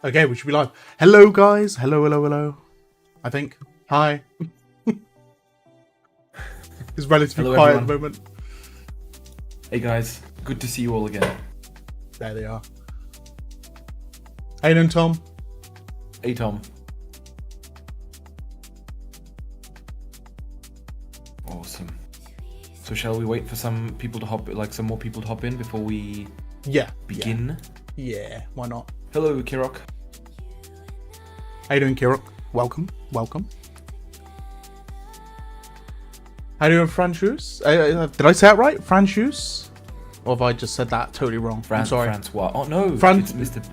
Okay, we should be live. Hello, guys. Hello, hello, hello. I think. Hi. It's relatively Hello, quiet at everyone. the moment. Hey guys, good to see you all again. There they are. How you doing, Tom? Hey Tom. Awesome. So shall we wait for some people to some more people to hop in before we Yeah. begin? Yeah, why not? Hello, Kirok. How you doing, Kirok? Welcome, welcome. How you doing, Franchus? Did I say it right? Franchus? Or have I just said that totally wrong? I'm sorry. Francois. Oh no, it's Mr.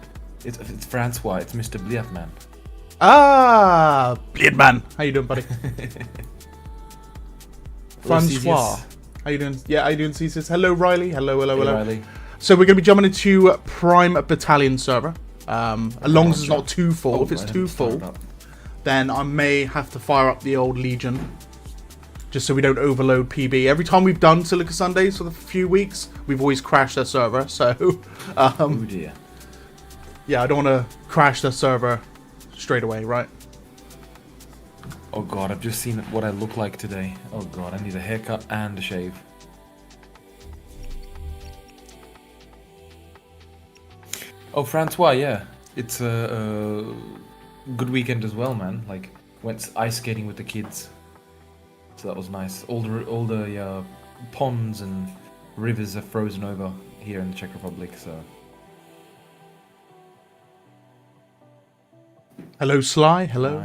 It's Francois. It's Mr. Bliatman. Ah, Bleed Man. How you doing, buddy? Francois. How you doing? Yeah, how you doing, Cesis? Hello, Riley. Hello, hello, Hey, hello. Riley. So we're going to be jumping into Prime Battalion server. As long as it's not too full. If it's too full, then I may have to fire up the old Legion. Just so we don't overload PB. Every time we've done Silica Sundays for the few weeks, we've always crashed their server. So, Oh dear. yeah, I don't want to crash their server straight away, right? Oh god, I've just seen what I look like today. Oh god, I need a haircut and a shave. Oh, Francois, yeah. It's a good weekend as well, man. Like, went ice skating with the kids. So that was nice. All the ponds and rivers are frozen over here in the Czech Republic, so... Hello, Sly. Hello.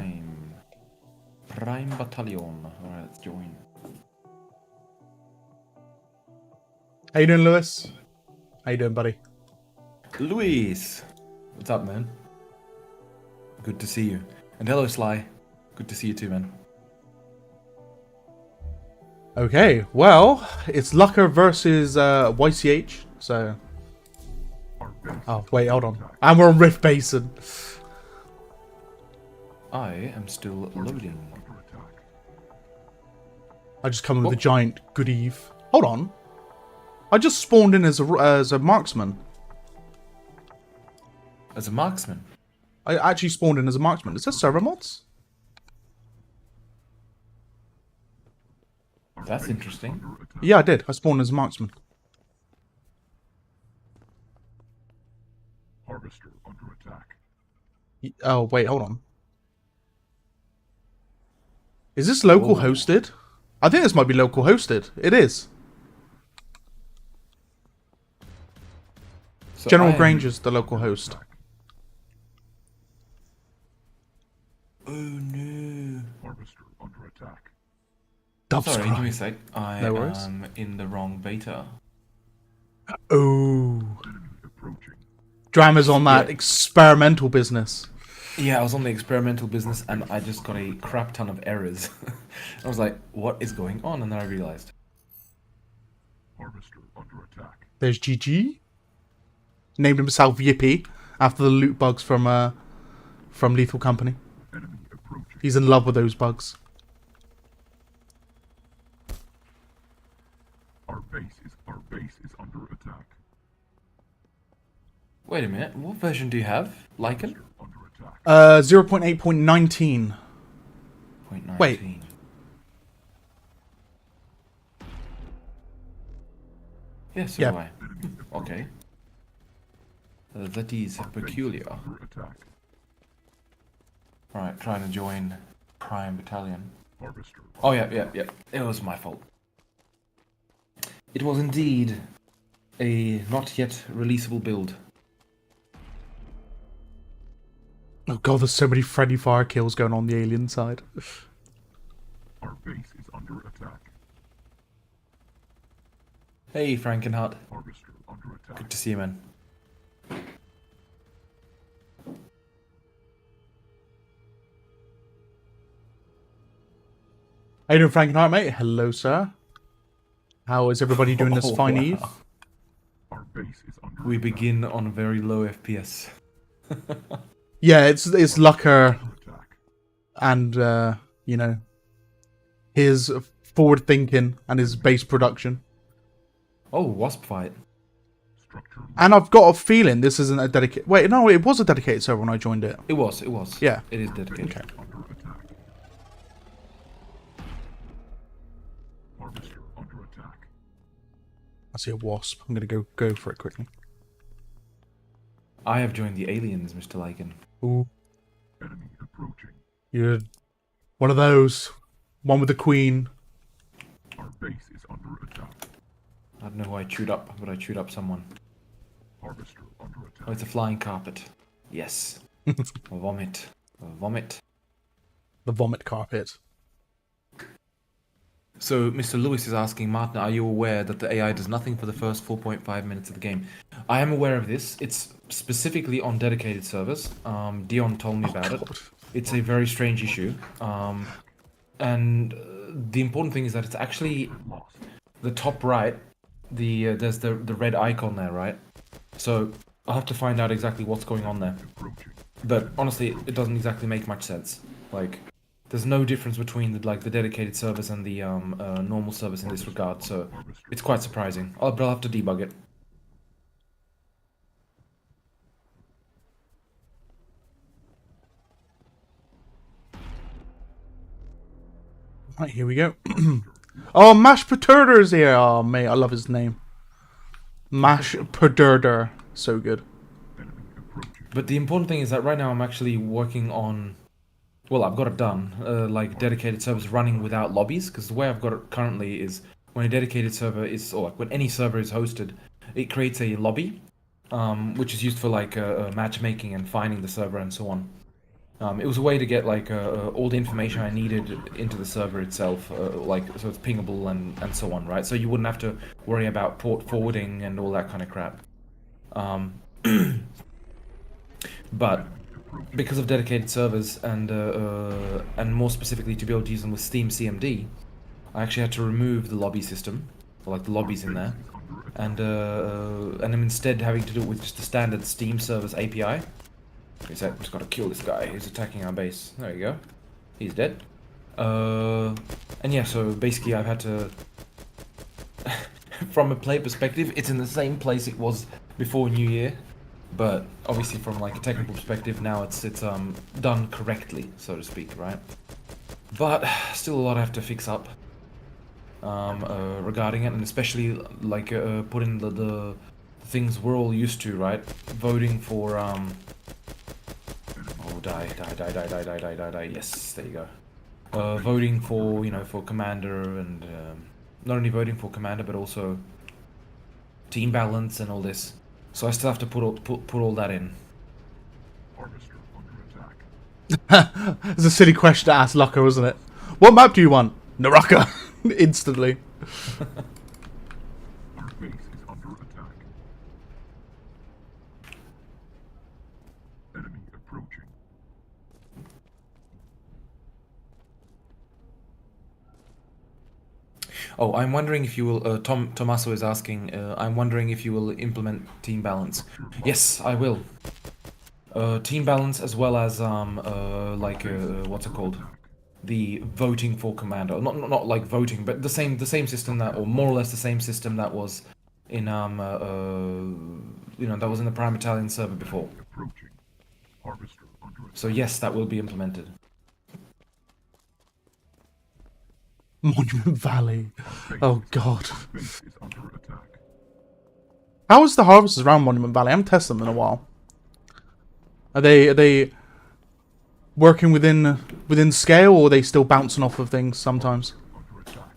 Prime Battalion. Alright, let's join. How you doing, Lewis? How you doing, buddy? Luis! What's up, man? Good to see you. And hello, Sly. Good to see you too, man. Okay, well, it's Lucker versus YCH, so... Oh, wait, hold on. And we're on Rift Basin. I am still loading. I just come with a giant good eve. Hold on. I just spawned in as a marksman. As a marksman? I actually spawned in as a marksman. Is that server mods? That's interesting. Yeah, I did. I spawned as a marksman. Harvester under attack. Oh, wait, hold on. Is this local hosted? I think this might be local hosted. It is. So General Granger's the local host. Oh no. Harvester under attack. Sorry, give me a Dubscribe. sec. I No worries. am in the wrong beta. Oh. Enemy approaching. Drama's on that Yeah. experimental business. Yeah, I was on the experimental business and I just got a crap ton of errors. I was like, what is going on? And then I realized. Harvester under attack. There's GG. Named himself Yippee after the loot bugs from Lethal Company. Enemy approaching. He's in love with those bugs. Our base is under attack. Wait a minute, what version do you have? Lycan? Under attack. 0.8.19. 0.19. Wait. Yes, so Yeah. do I. Okay. That is peculiar. Under attack. Right, trying to join Prime Battalion. Harvester. Oh yeah. It was my fault. It was indeed a not yet releasable build. Oh god, there's so many friendly fire kills going on the alien side. Our base is under attack. Hey, Frankenhart. Harvester under attack. Good to see you, man. How you doing, Frankenhart, mate? Hello, sir. How is everybody doing this Oh, fine wow. eve? Our base is under We attack. begin on a very low FPS. Yeah, it's Lucker Under attack. and you know, his forward thinking and his base production. Oh, Wasp fight. And I've got a feeling this isn't a dedicated... Wait, no, it was a dedicated server when I joined it. It was. It was. Yeah. It is dedicated. Okay. Under attack. Harvester under attack. I see a wasp. I'm going to go for it quickly. I have joined the aliens, Mr. Lycan. Ooh. Enemy approaching. You're one of those. One with the queen. Our base is under attack. I don't know who I chewed up, but I chewed up someone. Harvester under attack. Oh, it's a flying carpet. Yes. Vomit. Vomit. The vomit carpet. So, Mr. Lewis is asking, Martin, are you aware that the AI does nothing for the first 4.5 minutes of the game? I am aware of this. It's specifically on dedicated servers. Dion told me about it. It's a very strange issue. And the important thing is that it's actually the top right. There's the red icon there, right? So, I'll have to find out exactly what's going on there. But honestly, it doesn't exactly make much sense. Like, there's no difference between the dedicated servers and the normal servers in this regard, so it's quite surprising. But I'll have to debug it. Right, here we go. Oh, Mash Perturder's here. Oh, mate, I love his name. Mash Perturder. So good. But the important thing is that right now I'm actually working on... Well, I've got it done. Like, dedicated servers running without lobbies, because the way I've got it currently is when a dedicated server is... Or, like, when any server is hosted, it creates a lobby, which is used for, like, matchmaking and finding the server and so on. It was a way to get like all the information I needed into the server itself, like so it's pingable and so on, right? So you wouldn't have to worry about port forwarding and all that kind of crap. But because of dedicated servers and more specifically to be able to use them with Steam CMD, I actually had to remove the lobby system, or like the lobbies in there, and I'm instead having to do it with just the standard Steam servers API. He said, just gotta kill this guy, he's attacking our base. There you go. He's dead. And yeah, so basically I've had to... From a play perspective, it's in the same place it was before New Year. But obviously from like a technical perspective, now it's done correctly, so to speak, right? But still a lot I have to fix up regarding it, and especially like put in the things we're all used to, right? Voting for... Oh, die. Yes, there you go. Voting for, for commander, and not only voting for commander, but also team balance and all this. So I still have to put all that in. Harvester under attack. It's a silly question to ask Lucca, isn't it? What map do you want? Naraka. Instantly. Our base is under attack. Enemy approaching. Oh, I'm wondering if you will... Tommaso is asking, I'm wondering if you will implement team balance. Yes, I will. Team balance as well as, what's it called? The voting for commander. Not like voting, but the same system that, or more or less the same system that was in, that was in the Prime Italian server before. Approaching. Harvester under attack. So yes, that will be implemented. Monument Valley. Oh god. Base is under attack. How is the harvesters around Monument Valley? I haven't tested them in a while. Are they working within scale, or are they still bouncing off of things sometimes?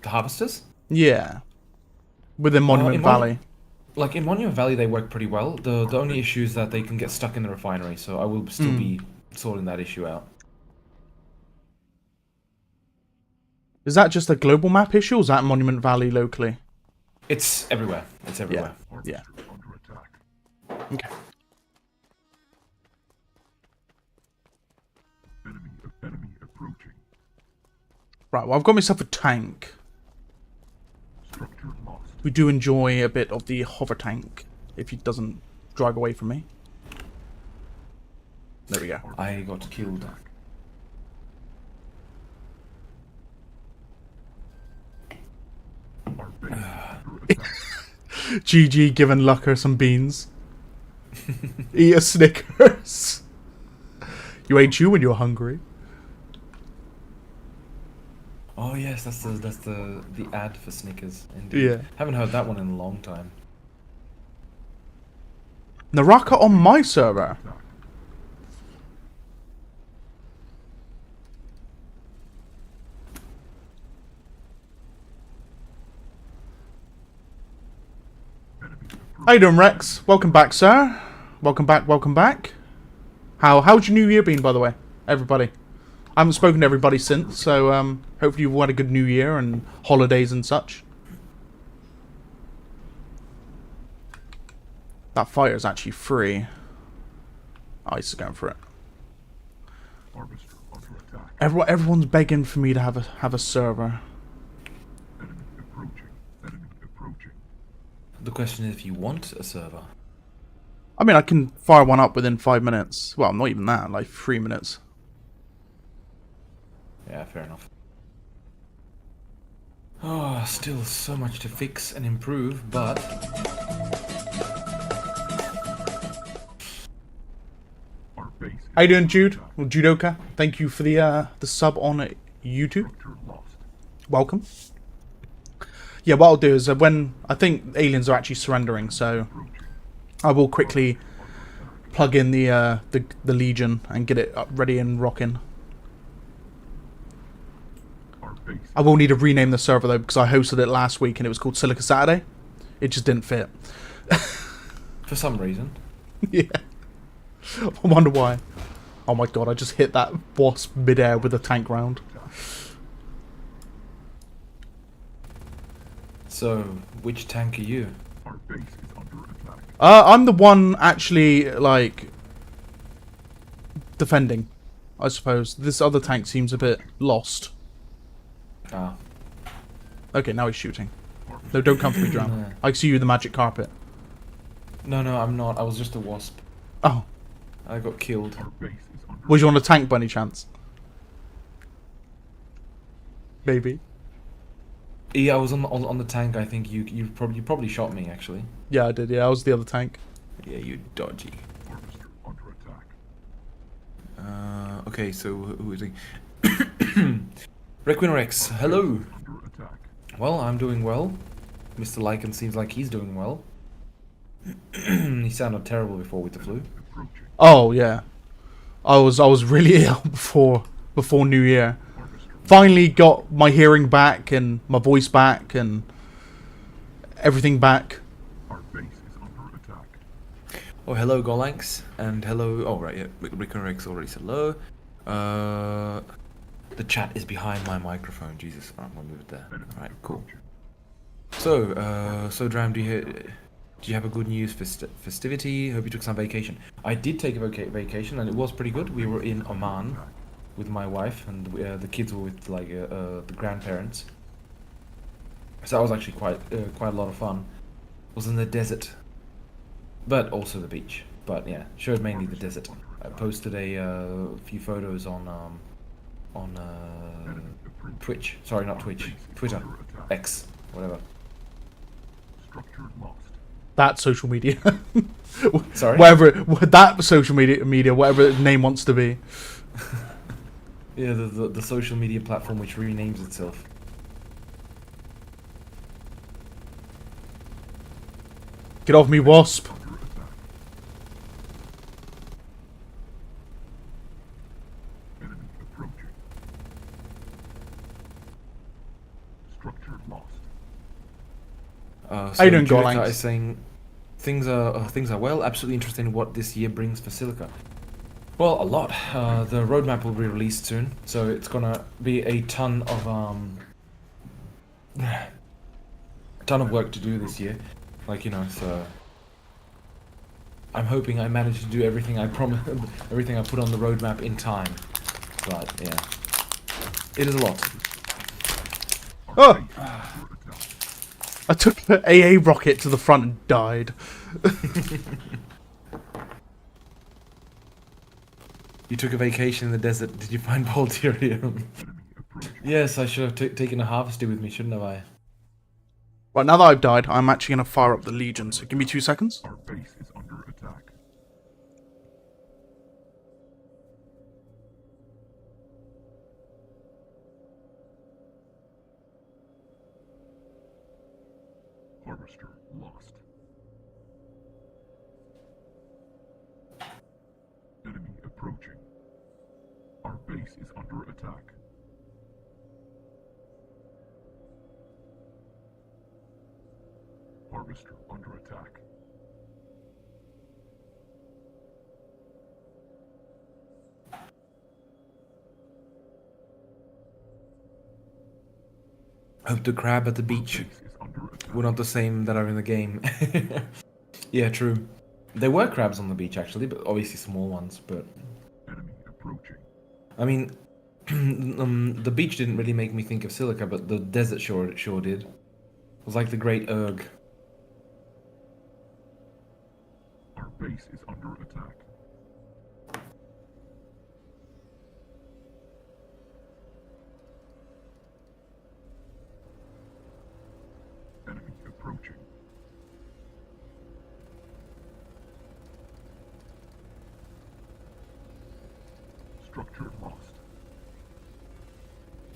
The harvesters? Yeah. Within Monument Valley. Like in Monument Valley, they work pretty well. The only issue is that they can get stuck in the refinery, so I will still be sorting that issue out. Is that just a global map issue, or is that Monument Valley locally? It's everywhere. It's everywhere. Yeah. Under attack. Okay. Enemy approaching. Right, well, I've got myself a tank. Structure lost. We do enjoy a bit of the hover tank, if he doesn't drive away from me. There we go. I got killed. Our base is under attack. GG giving Lucker some beans. Eat a Snickers. You ate you when you were hungry. Oh yes, that's the ad for Snickers. Indeed. Yeah. Haven't heard that one in a long time. Naraka on my server. How you doing, Rex? Welcome back, sir. Welcome back, welcome back. How's your new year been, by the way, everybody? I haven't spoken to everybody since, so hopefully you've had a good new year and holidays and such. That fighter's actually free. Oh, he's going for it. Harvester under attack. Everyone's begging for me to have a server. Enemy approaching. Enemy approaching. The question is if you want a server. I mean, I can fire one up within 5 minutes. Well, not even that, like 3 minutes. Yeah, fair enough. Oh, still so much to fix and improve, but Our base is How you doing, Jude? Well, Judoka, thank you for the sub on YouTube. structure lost. Welcome. Yeah, what I'll do is when I think aliens are actually surrendering, so I will quickly plug in the Legion and get it up ready and rocking. Our base I will need to rename the server though because I hosted it last week and it was called Silica Saturday. It just didn't fit. for some reason. Yeah. I wonder why. Oh my god, I just hit that wasp midair with a tank round. So, which tank are you? our base is under attack. I'm the one actually, like, defending, I suppose. This other tank seems a bit lost. Ah, Okay, now he's shooting. No, don't come for me, Drown. I see you in the magic carpet. no, I'm not. I was just a wasp. Oh, I got killed. Our base is under was you on a tank by any chance? Maybe. Yeah, I was on the tank. I think you probably shot me actually. Yeah, I did. Yeah, I was the other tank. Yeah, you dodgy. harvester under attack. Okay, so who is he? Requinorex, hello. Under attack. Well, I'm doing well. Mr. Lycan seems like he's doing well. He sounded terrible before with the flu. Approaching. Oh yeah, I was really ill before New Year. Harvester. Finally got my hearing back and my voice back and everything back. Our base is under attack. Oh, hello, Golanx, and hello. Oh, right, yeah. Requinorex already said hello. The chat is behind my microphone. Jesus, I'm gonna move it there. Enemy Right, cool. approaching. So Dram, do you have a good news festivity? Hope you took some vacation. I did take a vacation, and it was pretty good. We were in Oman with my wife, and the kids were with like the grandparents. So that was actually quite a lot of fun. It was in the desert, but also the beach. But yeah, showed mainly the desert. I posted a few photos on Enemy approaching. Twitch. Sorry, not Twitch. Twitter. Under attack. X. Whatever. Structure lost. That social media. Sorry? Whatever that social media, whatever its name wants to be. Yeah, the social media platform which renames itself. Get off me, wasp. Under attack. Enemy approaching. Structure lost. So you doing, Julica Golanx? is saying things are well. Absolutely interesting what this year brings for Silica. Well, a lot. The roadmap will be released soon, so it's gonna be a ton of work to do this year. Like, you know, so I'm hoping I manage to do everything I everything I put on the roadmap in time. But yeah, it is a lot. Oh, I took the AA rocket to the front and died. You took a vacation in the desert. Did you find Volterium? Enemy approaching. Yes, I should have taken a harvester with me, shouldn't have I? Right, now that I've died, I'm actually going to fire up the Legion, so give me 2 seconds. Our base is under attack. Harvester lost. Enemy approaching. Our base is under attack. Harvester under attack. Hope the crab at the beach. Base is under attack. We're not the same that are in the game. Yeah, true. There were crabs on the beach actually, but obviously small ones. But Enemy approaching. I mean, the beach didn't really make me think of Silica, but the desert sure did. It was like the Great Erg. Our base is under attack. Enemy approaching. Structure lost.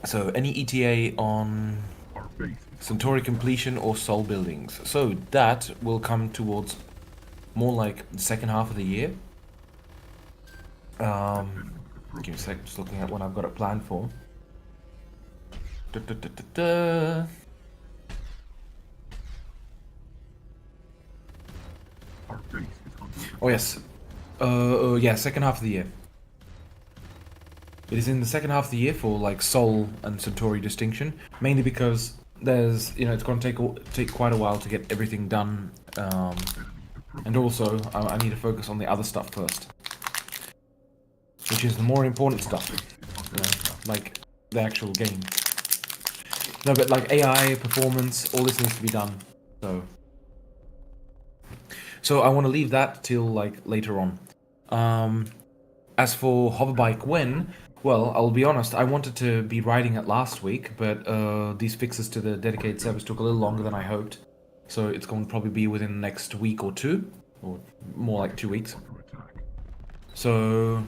So any ETA on Our base is Centauri completion or Sol buildings? So that will come towards more like the second half of the year. Give me a sec, just looking at what I've got it planned for. Da, da, da, da, da. our base is under attack. Oh yes, yeah, second half of the year. It is in the second half of the year for like Sol and Centauri distinction, mainly because there's, it's going to take quite a while to get everything done, and also I need to focus on the other stuff first, which is the more important stuff, like the actual game. No, but like AI, performance, all this needs to be done. So I want to leave that till like later on. As for Hoverbike when, well, I'll be honest, I wanted to be riding it last week, but these fixes to the dedicated servers took a little longer than I hoped. So it's going to probably be within the next week or two, or more like 2 weeks. So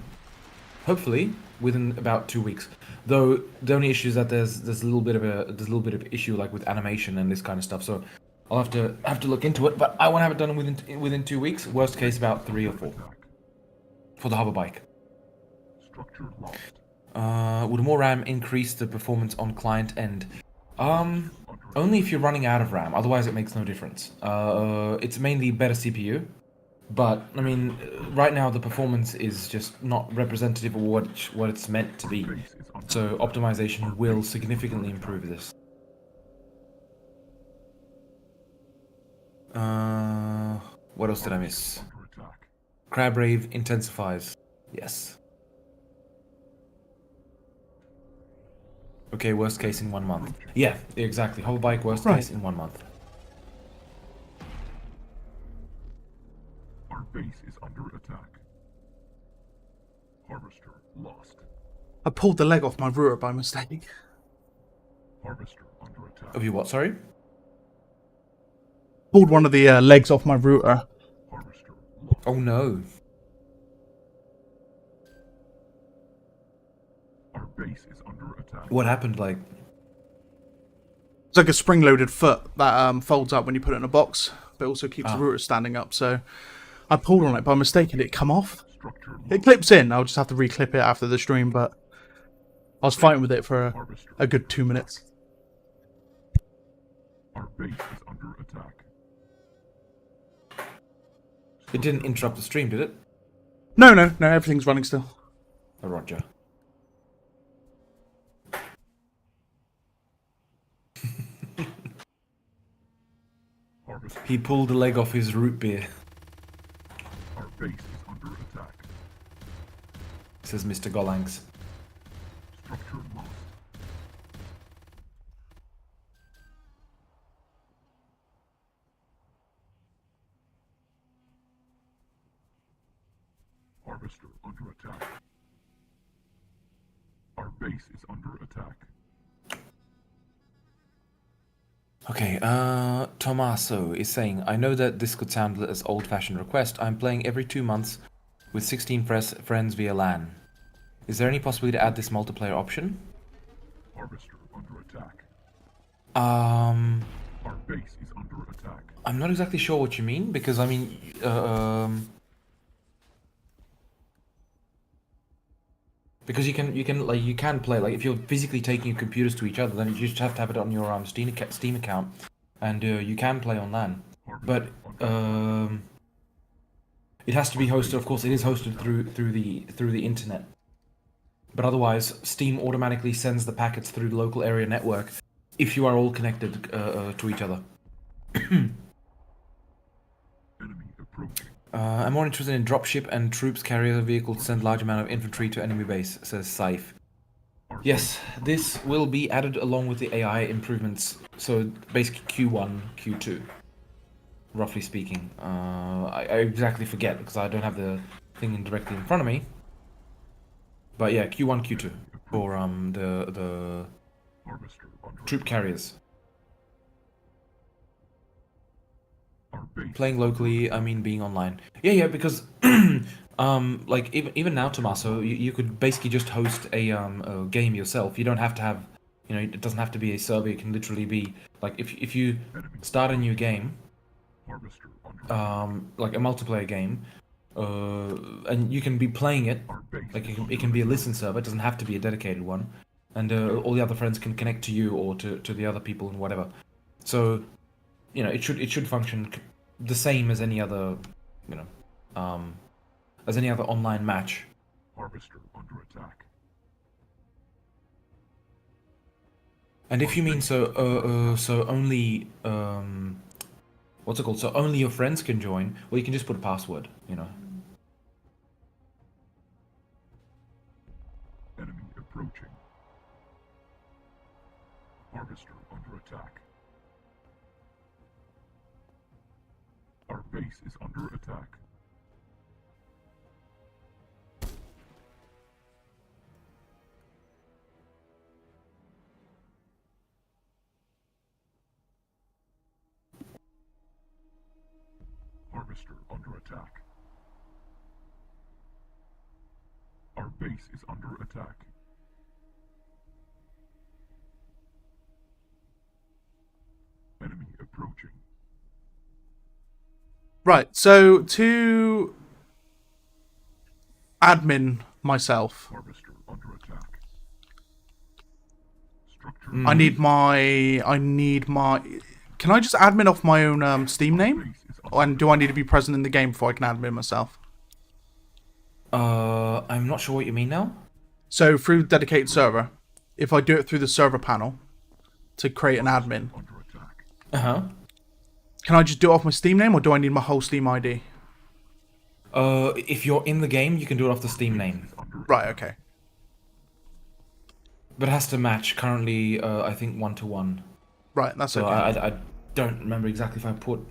hopefully within about 2 weeks. Though the only issue is that there's a little bit of issue like with animation and this kind of stuff. So I'll have to look into it, but I want to have it done within 2 weeks. Worst case, about 3 or 4 for the hoverbike. Structure lost. Would more RAM increase the performance on client end? Only if you're running out of RAM. Otherwise, it makes no difference. It's mainly better CPU, but I mean, right now the performance is just not representative of what it's meant to be. So optimization will significantly improve this. What else did I miss? Under attack. Crab Rave intensifies. Yes. Okay, worst case in 1 month. Yeah, exactly. Hoverbike, worst case in 1 month. Our base is under attack. Harvester lost. I pulled the leg off my router by mistake. Harvester under attack. Of you what, sorry? Pulled one of the legs off my router. Harvester lost. Oh no. Our base is under attack. What happened, like? It's like a spring-loaded foot that folds up when you put it in a box, but also keeps the router standing up. So I pulled on it by mistake and it come off. Structure lost. It clips in. I'll just have to reclip it after the stream, but I was fighting with it for a good 2 minutes. Our base is under attack. It didn't interrupt the stream, did it? No, everything's running still. Oh, Roger. Harvester. He pulled the leg off his root beer, Our base is under attack. says Mr. Golangs. Structure lost. Harvester under attack. Our base is under attack. Okay, Okay, Tommaso is saying, I know that this could sound as old-fashioned request. I'm playing every 2 months with 16 friends via LAN. Is there any possibility to add this multiplayer option? Harvester under attack. Our base is under attack. I'm not exactly sure what you mean, because I mean, because you can play, like, if you're physically taking your computers to each other, then you just have to have it on your Steam account, and you can play on LAN. But it has to be hosted. Of course, it is hosted through the internet. But otherwise, Steam automatically sends the packets through the local area network if you are all connected to each other. Enemy approaching. I'm more interested in dropship and troops carrier vehicles to send large amount of infantry to enemy base, says Saif. Yes, this will be added along with the AI improvements, so basically Q1, Q2, roughly speaking. I exactly forget because I don't have the thing directly in front of me. But yeah, Q1, Q2 for the troop carriers. Playing locally, I mean being online. Yeah, because like even now, Tommaso, you could basically just host a game yourself. You don't have to have, you know, it doesn't have to be a server. It can literally be like if you start a new game, like a multiplayer game, and you can be playing it, like it can be a listen server. It doesn't have to be a dedicated one, and all the other friends can connect to you or to the other people and whatever. So, you know, it should function the same as any other, you know, as any other online match. Harvester under attack. And if you mean so only what's it called? So only your friends can join. Well, you can just put a password, you know. Enemy approaching. Harvester under attack. Our base is under attack. Harvester under attack. Our base is under attack. Enemy approaching. Right, so to admin myself, Harvester under attack. Structure. I need my. Can I just admin off my own Steam name? And do I need to be present in the game before I can admin myself? I'm not sure what you mean now. So through dedicated server, if I do it through the server panel to create an admin, can I just do it off my Steam name, or do I need my whole Steam ID? If you're in the game, you can do it off the Steam name. Right. Okay. But it has to match currently. I think 1-to-1. Right. That's so okay. I don't remember exactly if I put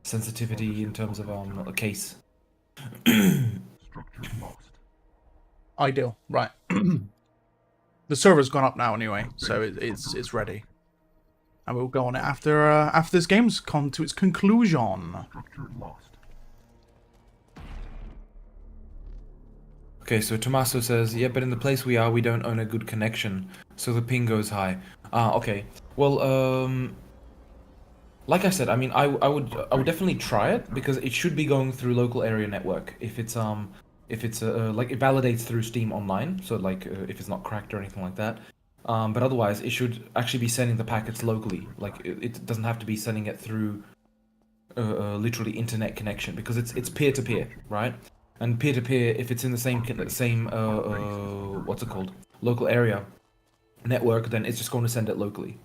sensitivity in terms of a case. Structure lost. Ideal. Right. The server's gone up now anyway, so it's ready, and we'll go on it after this game's come to its conclusion. Structure lost. Okay, so Tommaso says, yeah, but in the place we are, we don't own a good connection, so the ping goes high. Okay. Well, like I said, I mean, I would definitely try it because it should be going through local area network. If it's like it validates through Steam Online, so like if it's not cracked or anything like that. But otherwise, it should actually be sending the packets locally. Like it doesn't have to be sending it through literally internet connection because it's peer to peer, right? And peer to peer, if it's in the same what's it called, local area network, then it's just going to send it locally.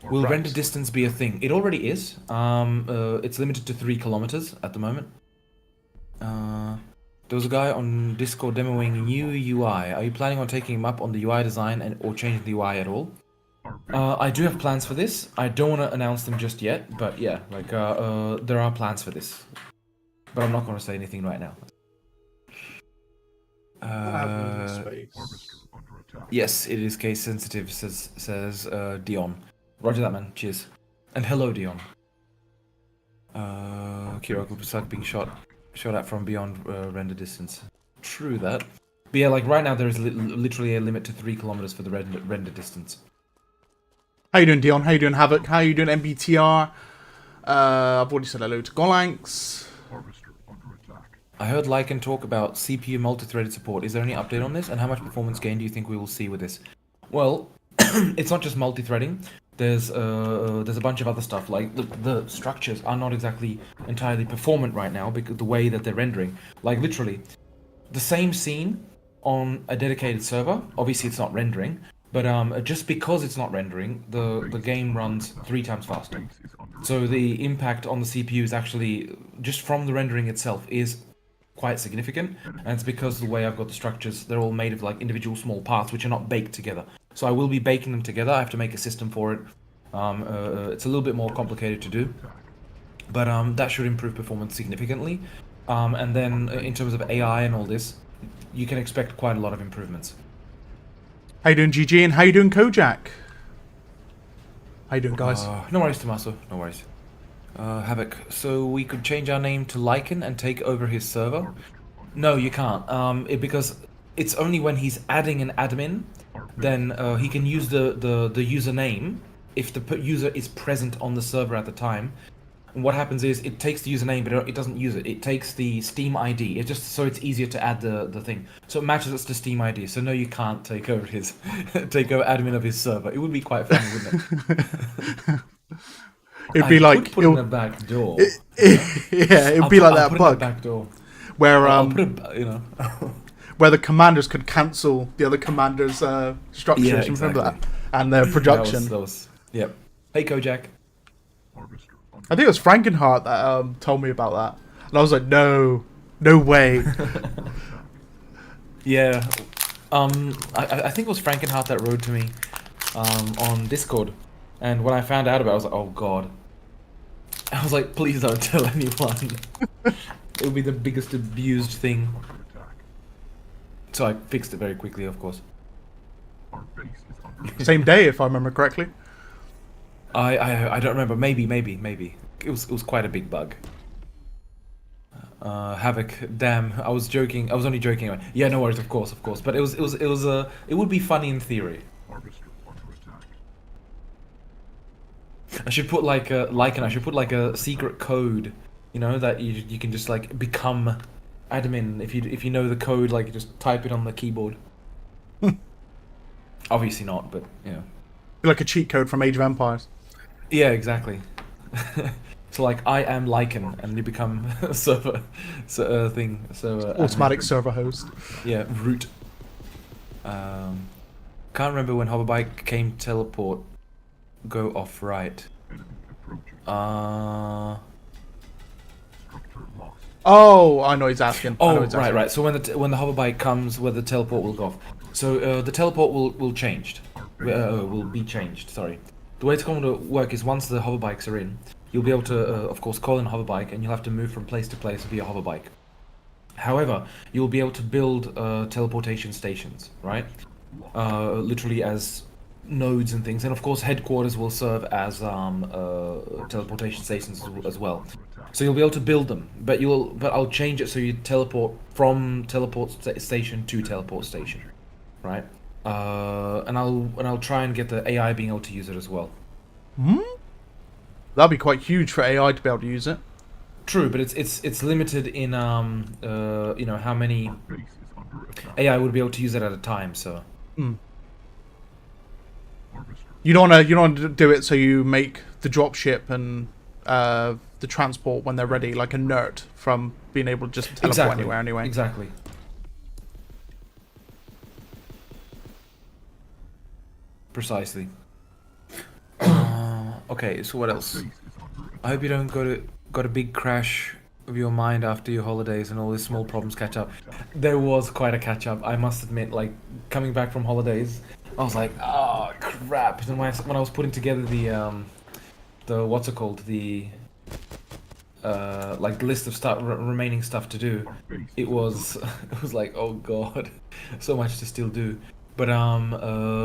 Will render distance be a thing? It already is. It's limited to 3 kilometers at the moment. There was a guy on Discord demoing new UI. Are you planning on taking him up on the UI design or changing the UI at all? I do have plans for this. I don't want to announce them just yet, but yeah, like there are plans for this. But I'm not going to say anything right now. space. Harvester under attack. Yes, it is case sensitive, says Dion. Roger that, man. Cheers. And hello, Dion. Kirok looks like being shot at from beyond render distance. True that. But yeah, like right now there is literally a limit to 3 kilometers for the render distance. How you doing, Dion? How you doing, Havoc? How you doing, MBTR? I've already said hello to Golanx. Harvester under attack. I heard Lycan talk about CPU multi-threaded support. Is there any update on this? And how much performance gain do you think we will see with this? Well, it's not just multi-threading. There's a bunch of other stuff. Like the structures are not exactly entirely performant right now because the way that they're rendering. Like literally, the same scene on a dedicated server. Obviously, it's not rendering. But just because it's not rendering, the game runs 3 times faster. So the impact on the CPU is actually, just from the rendering itself, is quite significant. And it's because of the way I've got the structures, they're all made of like individual small parts, which are not baked together. So I will be baking them together. I have to make a system for it. It's a little bit more complicated to do. But that should improve performance significantly. And then in terms of AI and all this, you can expect quite a lot of improvements. How you doing, GG? And how you doing, Kojak? How you doing, guys? No worries, Tommaso. No worries. Havoc. So we could change our name to Lycan and take over his server? No, you can't. Because it's only when he's adding an admin, then he can use the username if the user is present on the server at the time. And what happens is it takes the username, but it doesn't use it. It takes the Steam ID. It's just so it's easier to add the thing. So it matches us to Steam ID. So no, you can't take over admin of his server. It would be quite funny, wouldn't it? It'd be like put in a back door. Yeah, it'd be like that bug back door. where I'll put where the commanders could cancel the other commanders' structures. Yeah, You remember exactly. that? And their production. That was yep. Hey, Kojak. Harvester under I think it was Frankenheart that told me about that, and I was like, no way. Yeah. I think it was Frankenheart that wrote to me on Discord. And when I found out about it, I was like, oh god. I was like, please don't tell anyone. It would be the biggest abused thing. attack. So I fixed it very quickly, of course. Our base is under Same day, if I remember correctly. I don't remember. Maybe. It was quite a big bug. Havoc. Damn, I was joking. I was only joking. Yeah, no worries. Of course. But it would be funny in theory. Harvester under attack. I should put like a secret code, you know, that you can just like become admin if you know the code, like you just type it on the keyboard. Obviously not, but you know. Like a cheat code from Age of Empires. Yeah, exactly. So like I am Lycan, and you become a server thing. So Automatic server host. yeah, root. Can't remember when hoverbike came teleport. Go off right. Enemy approaching. Structure lost. Oh, I know he's asking. I know Oh, he's asking. right. So when the hoverbike comes, where the teleport will go off. So the teleport will be changed. Sorry. The way it's going to work is once the hoverbikes are in, you'll be able to, of course, call in a hoverbike, and you'll have to move from place to place via hoverbike. However, you'll be able to build teleportation stations, right? Literally as nodes and things, and of course headquarters will serve as teleportation stations as well. So you'll be able to build them, but I'll change it so you teleport from teleport station to teleport station, right? And I'll try and get the AI being able to use it as well. That'd be quite huge for AI to be able to use it. True, but it's limited in you know how many Base is under attack. AI would be able to use it at a time. So Harvester. You don't want to do it so you make the dropship and the transport when they're ready, like a nerd from being able to just teleport anywhere anyway. Exactly. Precisely. Okay, so what else? Base is under attack. I hope you don't got a big crash of your mind after your holidays and all these small problems catch up. There was quite a catch up, I must admit. Like coming back from holidays, I was like, oh crap. And when I was putting together the what's it called, the like the list of stuff, remaining stuff to do, it was it was like, oh god, so much to still do. But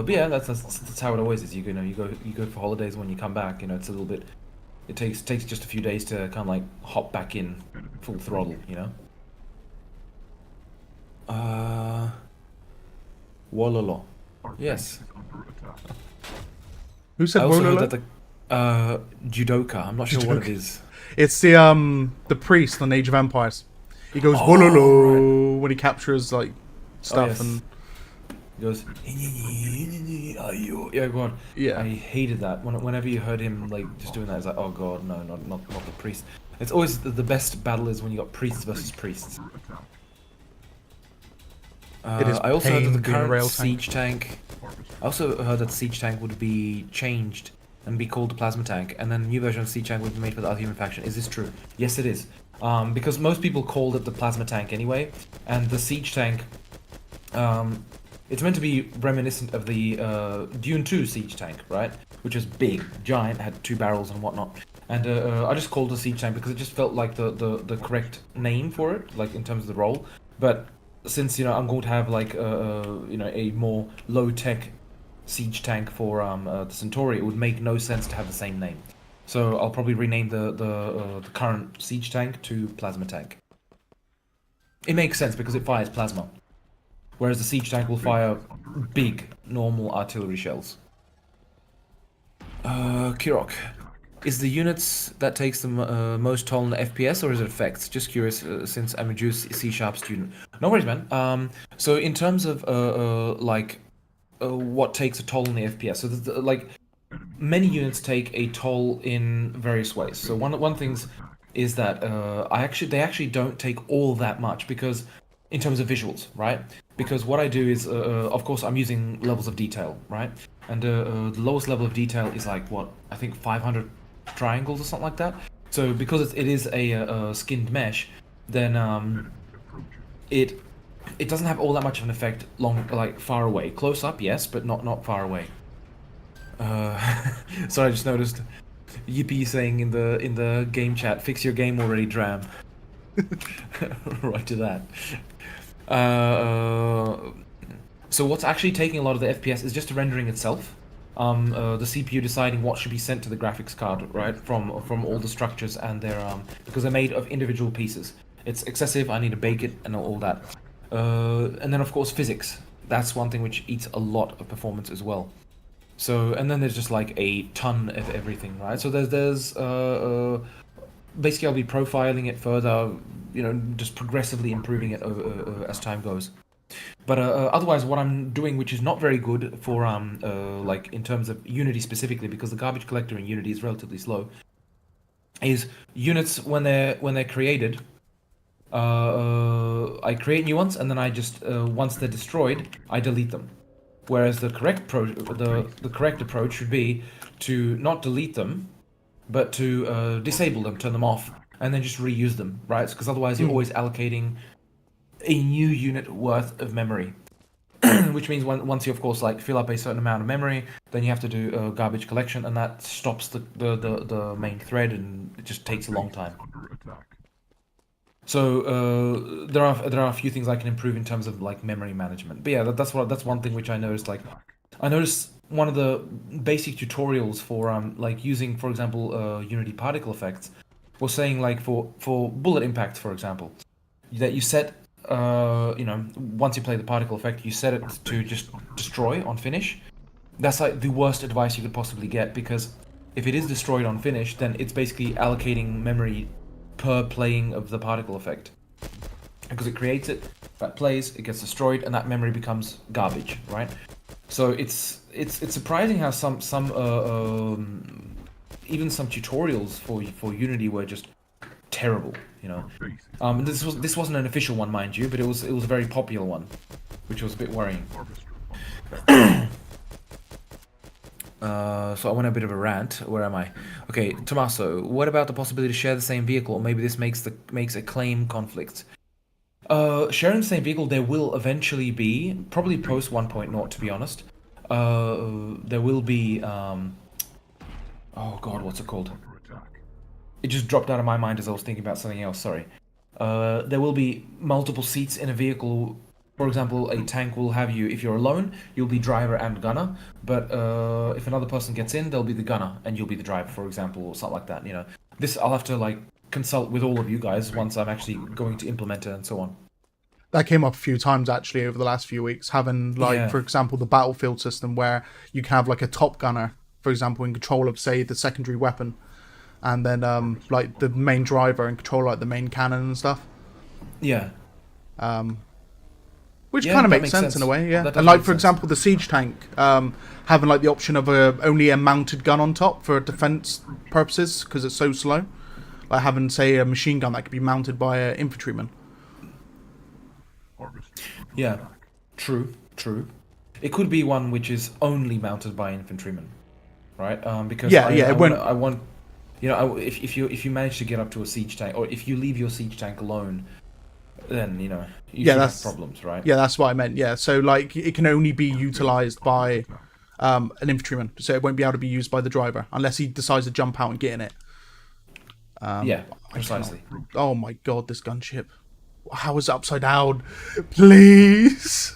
yeah, that's how it always is. You know, you go for holidays. When you come back, you know, it's a little bit. It takes just a few days to kind of like hop back in full throttle. You know. Wololo. Yes. Who said I also Wololo? heard that the judoka. I'm not sure what it is. It's the priest on Age of Empires. He goes Oh, Wololo when he captures like stuff yes. and He goes, yeah, go on. yeah. I hated that. Whenever you heard him like just doing that, it's like, oh god, no, not the priest. It's always the best battle is when you got priests versus priests. It is I also heard pain that the being a rail current siege tank. I also heard that the siege tank would be changed and be called the plasma tank, and then a new version of siege tank would be made for the other human faction. Is this true? Yes, it is. Because most people called it the plasma tank anyway, and the siege tank. It's meant to be reminiscent of the Dune 2 siege tank, right? Which is big, giant, had 2 barrels and whatnot. And I just called it a siege tank because it just felt like the correct name for it, like in terms of the role. But since, you know, I'm going to have like you know, a more low-tech siege tank for the Centauri, it would make no sense to have the same name. So I'll probably rename the current siege tank to plasma tank. It makes sense because it fires plasma. Whereas the siege tank will fire big, normal artillery shells. Kirok. Is the units that takes the most toll in the FPS, or is it effects? Just curious, since I'm a juice C-sharp student. No worries, man. So in terms of what takes a toll in the FPS, so like many units take a toll in various ways. So one things is that they actually don't take all that much because in terms of visuals, right? Because what I do is, of course, I'm using levels of detail, right? And the lowest level of detail is like what I think 500 triangles or something like that. So because it is a skinned mesh, then it doesn't have all that much of an effect like far away. Close up, yes, but not far away. Sorry, I just noticed Yippee saying in the game chat, "Fix your game already, Dram." Right to that. So what's actually taking a lot of the FPS is just the rendering itself. The CPU deciding what should be sent to the graphics card, right, from all the structures and their because they're made of individual pieces. It's excessive. I need to bake it and all that. And then of course physics. That's one thing which eats a lot of performance as well. So and then there's just like a ton of everything, right? So there's basically I'll be profiling it further, you know, just progressively improving it as time goes. But otherwise, what I'm doing, which is not very good for like in terms of Unity specifically, because the garbage collector in Unity is relatively slow, is units when they're created. I create new ones, and then I just once they're destroyed, I delete them. Whereas the correct approach should be to not delete them, but to disable them, turn them off, and then just reuse them, right? Because otherwise you're always allocating a new unit worth of memory. Which means once you, of course, like fill up a certain amount of memory, then you have to do garbage collection, and that stops the main thread, and it just takes a long time. So there are a few things I can improve in terms of like memory management. But yeah, that's one thing which I noticed. Like, I noticed one of the basic tutorials for like using, for example, Unity particle effects was saying like for bullet impact, for example, that you set you know, once you play the particle effect, you set it to just destroy on finish. That's like the worst advice you could possibly get, because if it is destroyed on finish, then it's basically allocating memory per playing of the particle effect, because it creates it, that plays, it gets destroyed, and that memory becomes garbage, right? So it's surprising how some even some tutorials for Unity were just terrible, you know. This wasn't an official one, mind you, but it was a very popular one, which was a bit worrying. So I went a bit of a rant. Where am I? Okay, Tommaso, what about the possibility to share the same vehicle? Or maybe this makes a claim conflict. Sharing the same vehicle, there will eventually be, probably post 1.0, to be honest. There will be, oh god, what's it called? it just dropped out of my mind as I was thinking about something else. Sorry. There will be multiple seats in a vehicle. For example, a tank will have you. If you're alone, you'll be driver and gunner. But if another person gets in, they'll be the gunner and you'll be the driver, for example, or something like that. You know, this I'll have to like consult with all of you guys once I'm actually going to implement it and so on. That came up a few times actually over the last few weeks, having like, Yeah. for example, the battlefield system where you can have like a top gunner, for example, in control of, say, the secondary weapon, and then like the main driver in control like the main cannon and stuff. Yeah. Which Yeah, kind of that makes makes sense sense. in a way, yeah. That And does like, make for sense. example, the siege tank, having like the option of only a mounted gun on top for defense purposes because it's so slow. Like having, say, a machine gun that could be mounted by an infantryman. Yeah. True. True. It could be one which is only mounted by infantrymen, right? Because Yeah, I, yeah, I, it want, won't- I want, you know, if you manage to get up to a siege tank, or if you leave your siege tank alone, then you know you Yeah, should that's- have problems, right? Yeah, that's what I meant. Yeah, so like it can only be utilized by an infantryman, so it won't be able to be used by the driver unless he decides to jump out and get in it. Yeah, precisely. Oh my god, this gunship! How is it upside down? Please.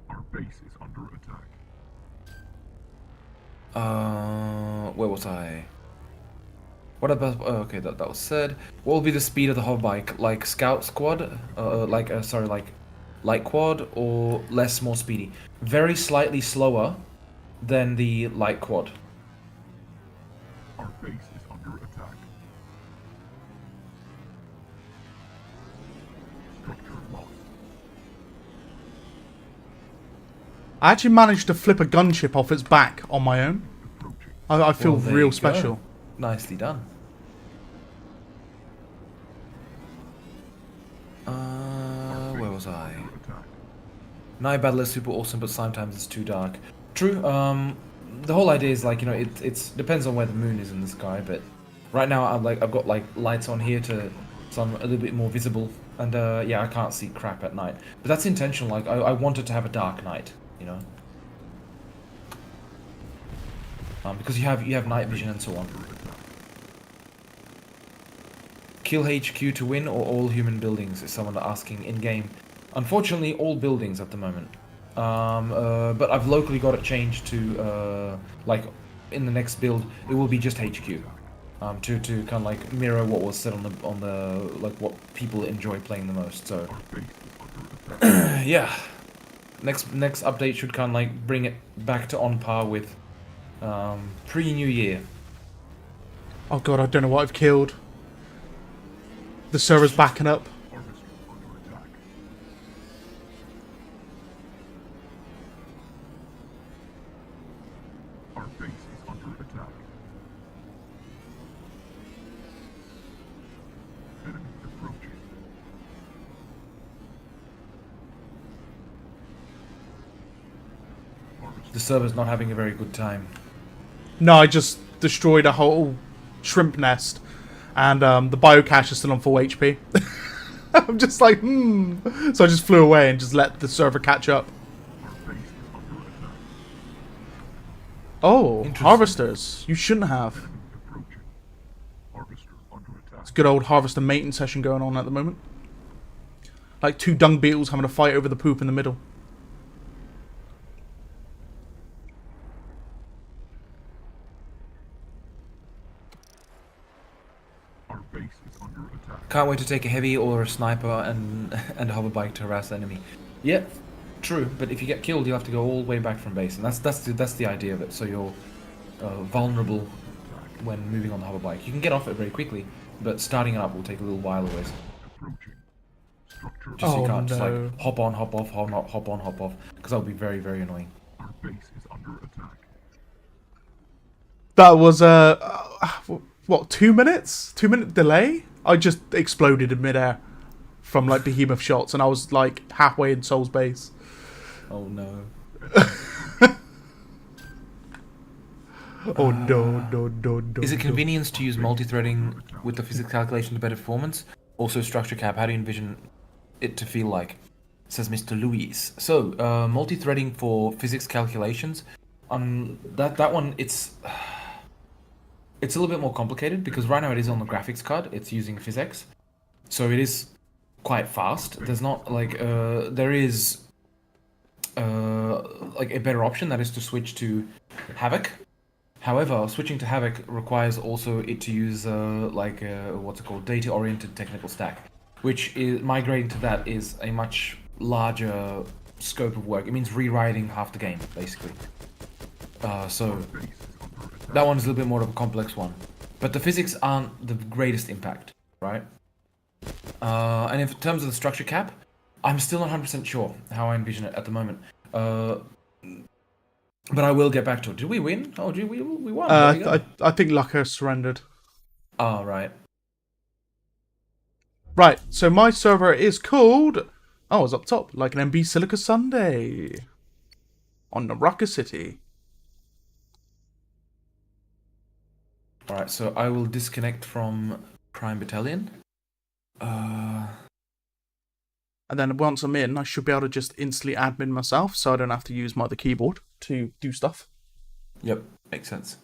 Our base is under attack. Where was I? What about? Oh, okay, that was said. What will be the speed of the hover bike? Like scout squad? Sorry, like light quad or less, more speedy? Very slightly slower than the light quad. Our base is under attack. Structure lost. I actually managed to flip a gunship off its back on my own. Approaching. I feel Well, there real you go. special. Nicely done. Where was I? Under attack. Night battle is super awesome, but sometimes it's too dark. True. The whole idea is like, you know, it's depends on where the moon is in the sky, but right now I've got like lights on here so I'm a little bit more visible, and yeah, I can't see crap at night. But that's intentional. Like I wanted to have a dark night, you know, because you have night vision and so on. Kill HQ to win or all human buildings, is someone asking in game. Unfortunately, all buildings at the moment. But I've locally got it changed to like in the next build it will be just HQ, to kind of like mirror what was said on the like what people enjoy playing the most. So Our base is under attack. yeah, next update should kind of like bring it back to on par with pre-New Year. Oh god, I don't know what I've killed. The server's backing up. Harvester under attack. Our base is under attack. Enemy approaching. Harvester. The server's not having a very good time. No, I just destroyed a whole shrimp nest, and the biocache is still on full HP. I'm just like, So I just flew away and just let the server catch up. Our base is under attack. Oh, Interesting. harvesters. You shouldn't have. Enemy approaching. Harvester under attack. It's a good old harvester mating session going on at the moment. Like two dung beetles having a fight over the poop in the middle. Our base is under attack. Can't wait to take a heavy or a sniper and a hover bike to harass the enemy. Yeah, true. But if you get killed, you'll have to go all the way back from base, and that's the idea of it. So you're vulnerable when moving on the hover bike. You can get off it very quickly, but starting it up will take a little while always. Approaching. Structure. Just so you Oh, can't just no. like hop on, hop off, hop on, hop off, because that would be very, very annoying. Our base is under attack. That was what, 2 minutes? 2 minute delay? I just exploded in midair from like behemoth shots, and I was like halfway in Soul's base. Oh no. Oh no. Is it convenience to use multi-threading with the physics calculation to better performance? Also structure cap, how do you envision it to feel like? says Mr. Luis. So, multi-threading for physics calculations. That one, it's a little bit more complicated because right now it is on the graphics card. It's using physics, so it is quite fast. There's not like there is like a better option, that is to switch to Havoc. However, switching to Havoc requires also it to use what's it called, data-oriented technical stack, which is migrating to that is a much larger scope of work. It means rewriting half the game basically. So that one's a little bit more of a complex one, but the physics aren't the greatest impact, right? And in terms of the structure cap, I'm still not 100% sure how I envision it at the moment. But I will get back to it. Did we win? Oh, did we won. I think Lucca surrendered. Oh, right. Right, so my server is called... Oh, it's up top, like an MB Silica Sunday. On Naraka City. Alright, so I will disconnect from Prime Battalion. And then once I'm in, I should be able to just instantly admin myself, so I don't have to use my other keyboard to do stuff. Yep, makes sense.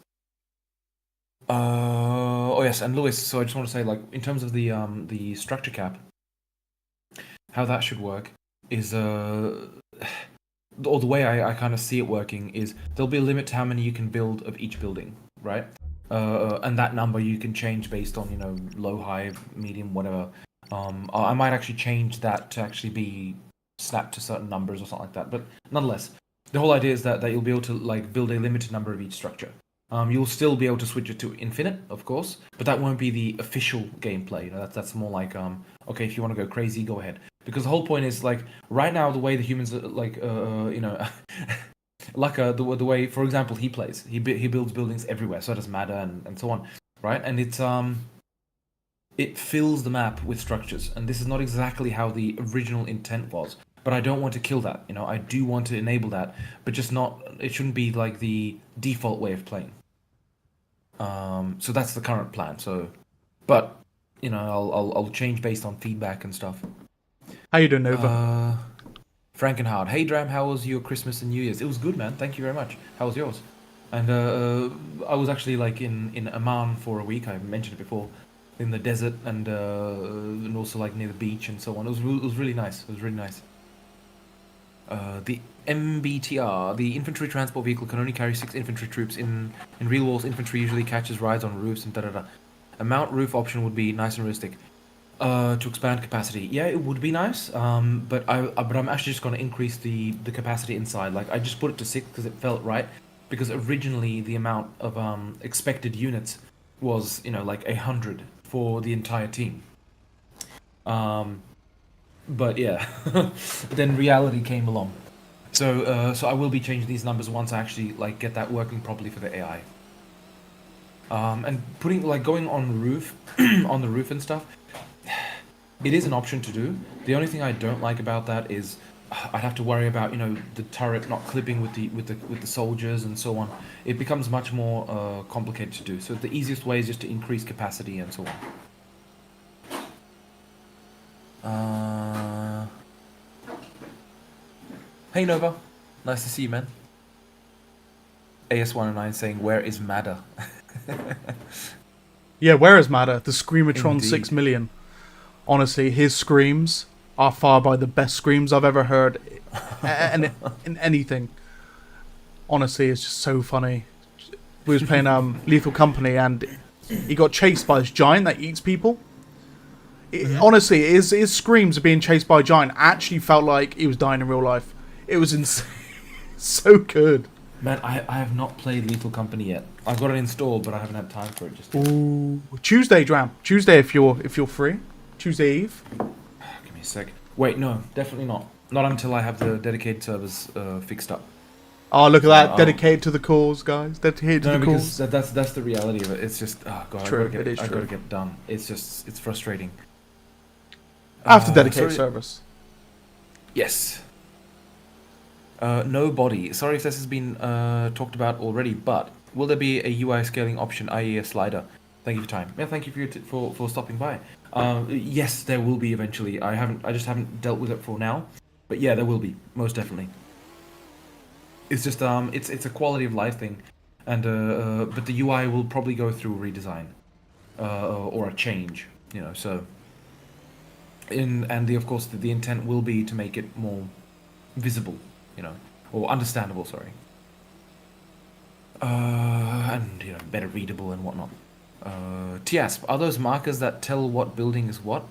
Oh yes, and Lewis, so I just want to say, like, in terms of the structure cap, how that should work is, or the way I kind of see it working is, there'll be a limit to how many you can build of each building, right? And that number you can change based on, you know, low, high, medium, whatever. I might actually change that to actually be snapped to certain numbers or something like that. But nonetheless, the whole idea is that you'll be able to like build a limited number of each structure. You'll still be able to switch it to infinite, of course, but that won't be the official gameplay. You know, that's more like okay, if you want to go crazy, go ahead. Because the whole point is like right now the way the humans are, like you know. Like the way, for example, he plays. He builds buildings everywhere, so it doesn't matter, and so on, right? And it fills the map with structures, and this is not exactly how the original intent was. But I don't want to kill that, you know. I do want to enable that, but just not. It shouldn't be like the default way of playing. So that's the current plan. So, but you know, I'll change based on feedback and stuff. How you doing, Nova? Frankenhard, hey Dram, how was your Christmas and New Year's? It was good, man. Thank you very much. How was yours? And I was actually like in Amman for a week. I mentioned it before, in the desert and also like near the beach and so on. It was really nice. It was really nice. The MBTR, the infantry transport vehicle, can only carry 6 infantry troops. In real wars, infantry usually catches rides on roofs and da. A mount roof option would be nice and realistic. To expand capacity, yeah, it would be nice. But I'm actually just going to increase the capacity inside. Like I just put it to 6 because it felt right. Because originally the amount of expected units was, you know, like 100 for the entire team. But yeah, then reality came along. So I will be changing these numbers once I actually like get that working properly for the AI. And putting like going on roof, on the roof and stuff. It is an option to do. The only thing I don't like about that is I'd have to worry about, you know, the turret not clipping with the soldiers and so on. It becomes much more complicated to do. So the easiest way is just to increase capacity and so on. Hey Nova, nice to see you, man. AS109 saying, "Where is Mada?" Yeah, where is Mada? The Screamatron Indeed. 6 million. Honestly, his screams are far by the best screams I've ever heard in anything. Honestly, it's just so funny. We was playing Lethal Company and he got chased by this giant that eats people. Honestly, his screams of being chased by a giant actually felt like he was dying in real life. It was insane. So good. Man, I have not played Lethal Company yet. I've got it installed, but I haven't had time for it just yet. Ooh. Tuesday, Dram. Tuesday if you're free. Tuesday Eve. Give me a sec. Wait, no, definitely not. Not until I have the dedicated servers fixed up. Oh, look at that. Dedicated to the cause, guys. Dedicated to the cause. Because that's the reality of it. It's just, oh god, True, I gotta get done. It's just, it's frustrating. After dedicated service. Yes. No body. Sorry if this has been talked about already, but will there be a UI scaling option, i.e. a slider? Thank you for your time. Yeah, thank you for stopping by. Yes, there will be eventually. I just haven't dealt with it for now. But yeah, there will be, most definitely. It's just it's a quality of life thing, and but the UI will probably go through a redesign, or a change, you know. So, and of course the intent will be to make it more visible, you know, or understandable. Sorry. And you know, better readable and whatnot. Tiasp, are those markers that tell what building is what?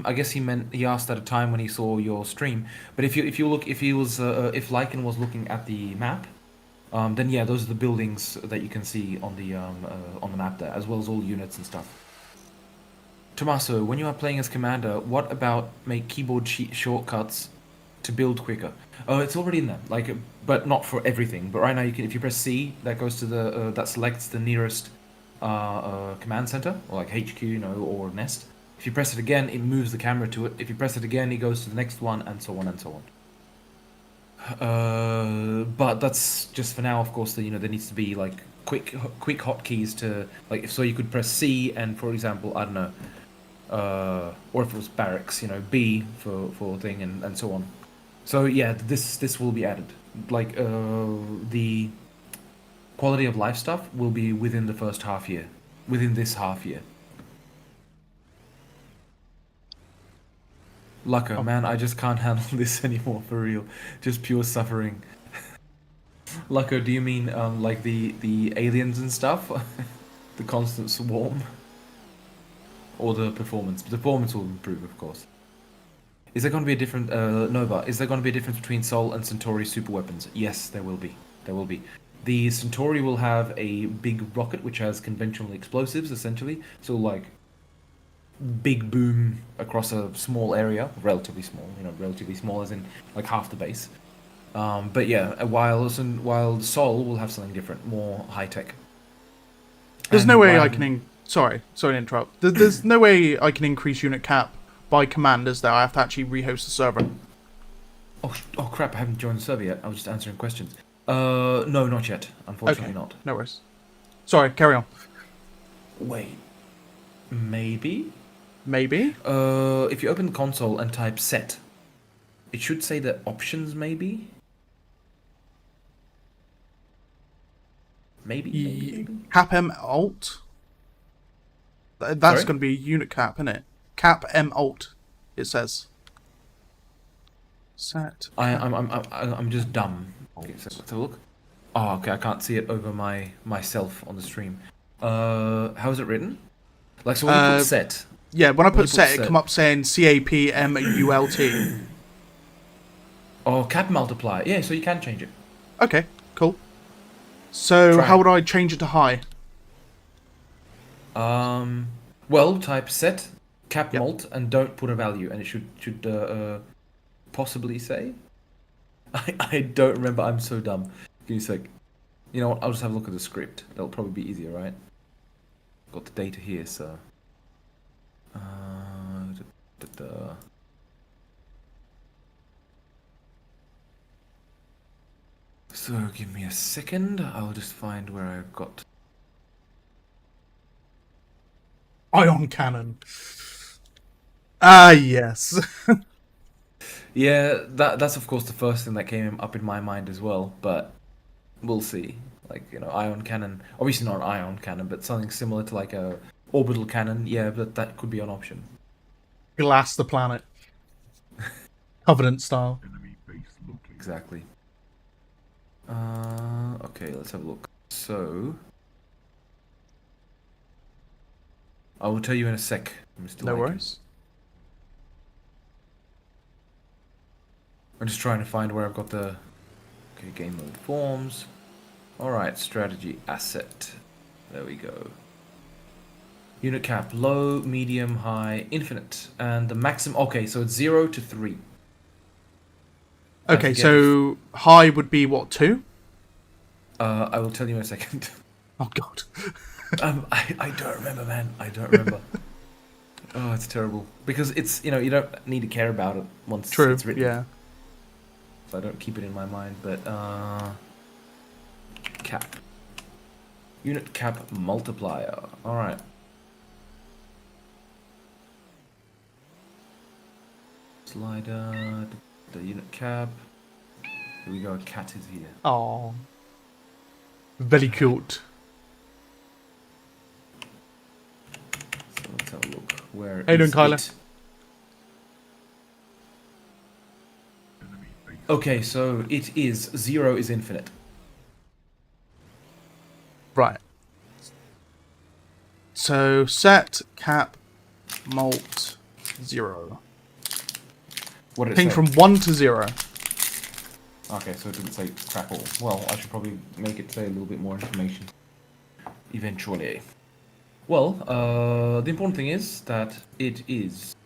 I guess he asked at a time when he saw your stream. But if you look, if Lycan was looking at the map, then yeah, those are the buildings that you can see on the map there, as well as all units and stuff. Tommaso, when you are playing as commander, what about make keyboard shortcuts to build quicker? Oh, it's already in there, like, but not for everything. But right now, you can, if you press C, that goes to the that selects the nearest command center, or like HQ, you know, or nest. If you press it again, it moves the camera to it. If you press it again, it goes to the next one, and so on and so on. But that's just for now. Of course, you know, there needs to be like quick hotkeys to, like, if so you could press C and, for example, I don't know, or if it was barracks, you know, B for thing and so on. So yeah, this will be added. Like the quality of life stuff will be within the first half year, within this half year. Lucko, man, I just can't handle this anymore, for real. Just pure suffering. Lucko, do you mean like the aliens and stuff? The constant swarm? Or the performance? The performance will improve, of course. Is there going to be a different Nova? Is there going to be a difference between Sol and Centauri super weapons? Yes, there will be. There will be. The Centauri will have a big rocket which has conventional explosives, essentially. So like big boom across a small area, relatively small. You know, relatively small as in like half the base. But yeah, while Sol will have something different, more high tech. There's no way I can. Sorry to interrupt. There's no way I can increase unit cap by command, is there? I have to actually rehost the server. Oh crap! I haven't joined the server yet. I was just answering questions. No, not yet. Unfortunately, Okay, not. no worries. Sorry, carry on. Wait, maybe. Maybe. If you open the console and type set, it should say the options. Maybe. Maybe. Cap M alt. That's going to be unit cap, isn't it? Cap M alt. It says. Set. I'm just dumb. Okay, so let's have a look. Oh, okay. I can't see it over myself on the stream. How is it written? Like, so when you put set. Yeah, when I put set, it come up saying CAPMULT. Oh, cap multiplier. Yeah, so you can change it. Okay, cool. So how would I change it to high? Well, type set cap mult and don't put a value, and it should possibly say. I don't remember. I'm so dumb. Give me a sec. You know what? I'll just have a look at the script. That'll probably be easier, right? Got the data here, so. So give me a second. I'll just find where I've got. Ion cannon. Ah, yes. Yeah, that's of course the first thing that came up in my mind as well, but we'll see. Like, you know, ion cannon, obviously not an ion cannon, but something similar to like a orbital cannon. Yeah, but that could be an option. Glass the planet. Covenant style. Enemy base located. Exactly. Okay, let's have a look. So, I will tell you in a sec, Mr. No Lycan. worries. I'm just trying to find where I've got the... Okay, game mode forms. Alright, strategy asset. There we go. Unit cap, low, medium, high, infinite. And the maximum... Okay, so it's 0 to 3. Okay, so high would be what, 2? I will tell you in a second. Oh, God. I don't remember, man. I don't remember. Oh, it's terrible. Because it's, you know, you don't need to care about it once it's written. Yeah. So I don't keep it in my mind, but, cap. Unit cap multiplier. Alright. slider, the unit cap. Here we go, cat is here. Oh, very cute. So let's have a look. Where How you doing, is Kyler? it? Okay, so it is 0 is infinite. Right. So set cap mult 0. What did it Ping say? from 1 to 0. Okay, so it didn't say crap all. Well, I should probably make it say a little bit more information. Eventually. Well, the important thing is that it is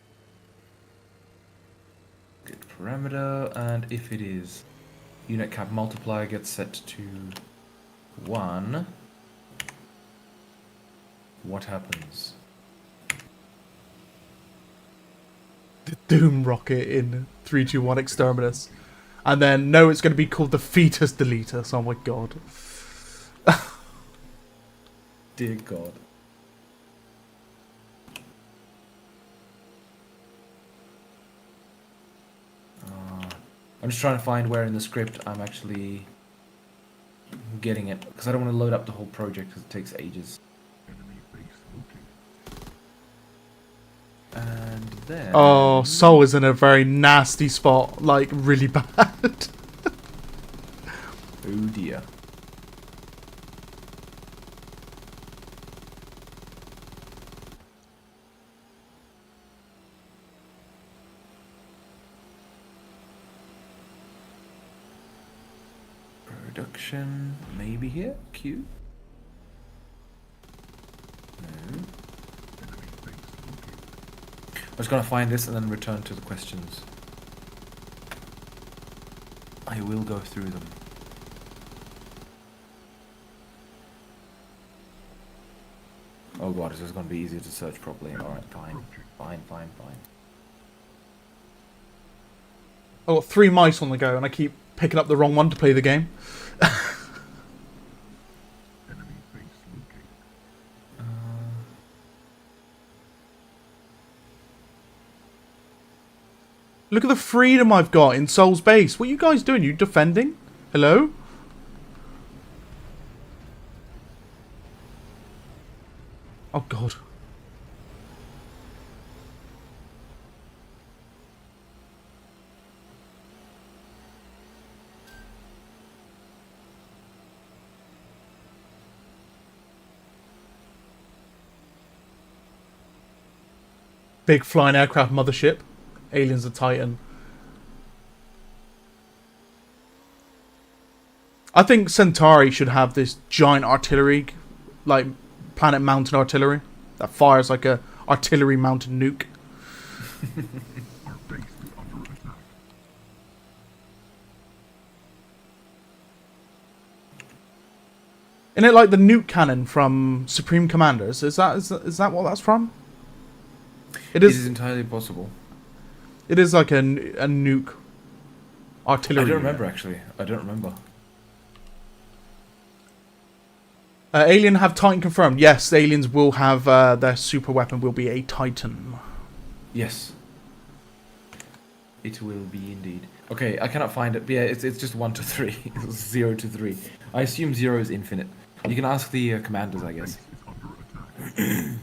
get parameter, and if it is unit cap multiplier gets set to 1, what happens? The Doom rocket in 321 Exterminus. And then, no, it's going to be called the Fetus Deletus. Oh my god. Dear God. I'm just trying to find where in the script I'm actually getting it, because I don't want to load up the whole project because it takes ages. And then... Oh, Soul is in a very nasty spot. Like, really bad. Oh dear. Production, maybe here? Q? No. I'm just gonna find this and then return to the questions. I will go through them. Oh god, this is gonna be easier to search properly. Alright, fine. Fine. I've got 3 mice on the go and I keep picking up the wrong one to play the game. Look at the freedom I've got in Soul's base. What are you guys doing? You defending? Hello? Oh god. Big flying aircraft mothership. Aliens of Titan. I think Centauri should have this giant artillery, like planet mounted artillery, that fires like a artillery mounted nuke. Our base is under attack. Isn't it like the nuke cannon from Supreme Commanders? Is that what that's from? It It is. is entirely possible. It is like a nuke artillery. I don't remember actually. I don't remember. Alien have Titan confirmed. Yes, the aliens will have their super weapon will be a Titan. Yes. It will be indeed. Okay, I cannot find it. But yeah, it's just 1 to 3. It's 0 to 3. I assume 0 is infinite. You can ask the commanders, I guess. Base is under attack.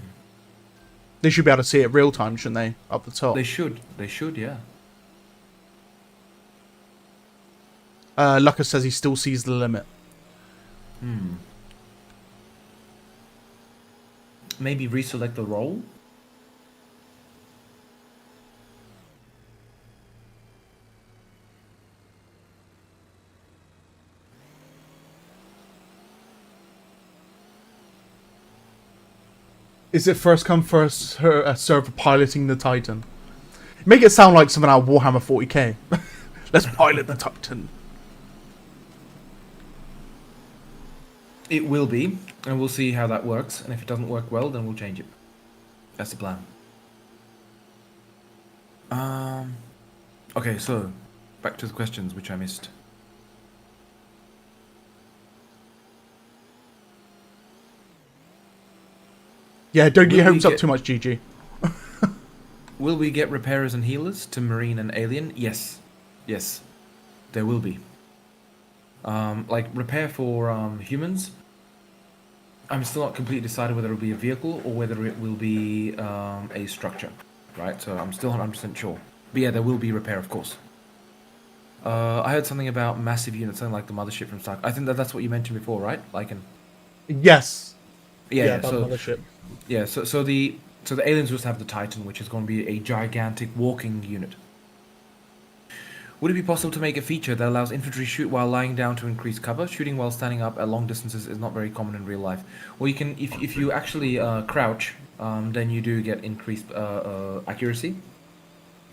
They should be able to see it real time, shouldn't they? Up the top. They should. They should, yeah. Lucas says he still sees the limit. Maybe reselect the role? Is it first come first serve piloting the Titan? Make it sound like something out of Warhammer 40k. Let's pilot the Titan. It will be, and we'll see how that works. And if it doesn't work well, then we'll change it. That's the plan. Okay, so back to the questions which I missed. Yeah, don't get your Will we hopes up get- too much, GG. Will we get repairers and healers to Marine and Alien? Yes. Yes. There will be. Like, repair for humans, I'm still not completely decided whether it'll be a vehicle or whether it will be a structure, right? So I'm still 100% sure. But yeah, there will be repair, of course. I heard something about massive units, something like the mothership from Stark. I think that's what you mentioned before, right? Like an... Yes. Yeah, about so... mothership. Yeah, so the aliens just have the Titan, which is going to be a gigantic walking unit. Would it be possible to make a feature that allows infantry shoot while lying down to increase cover? Shooting while standing up at long distances is not very common in real life. Well, you can, if you actually crouch, then you do get increased accuracy.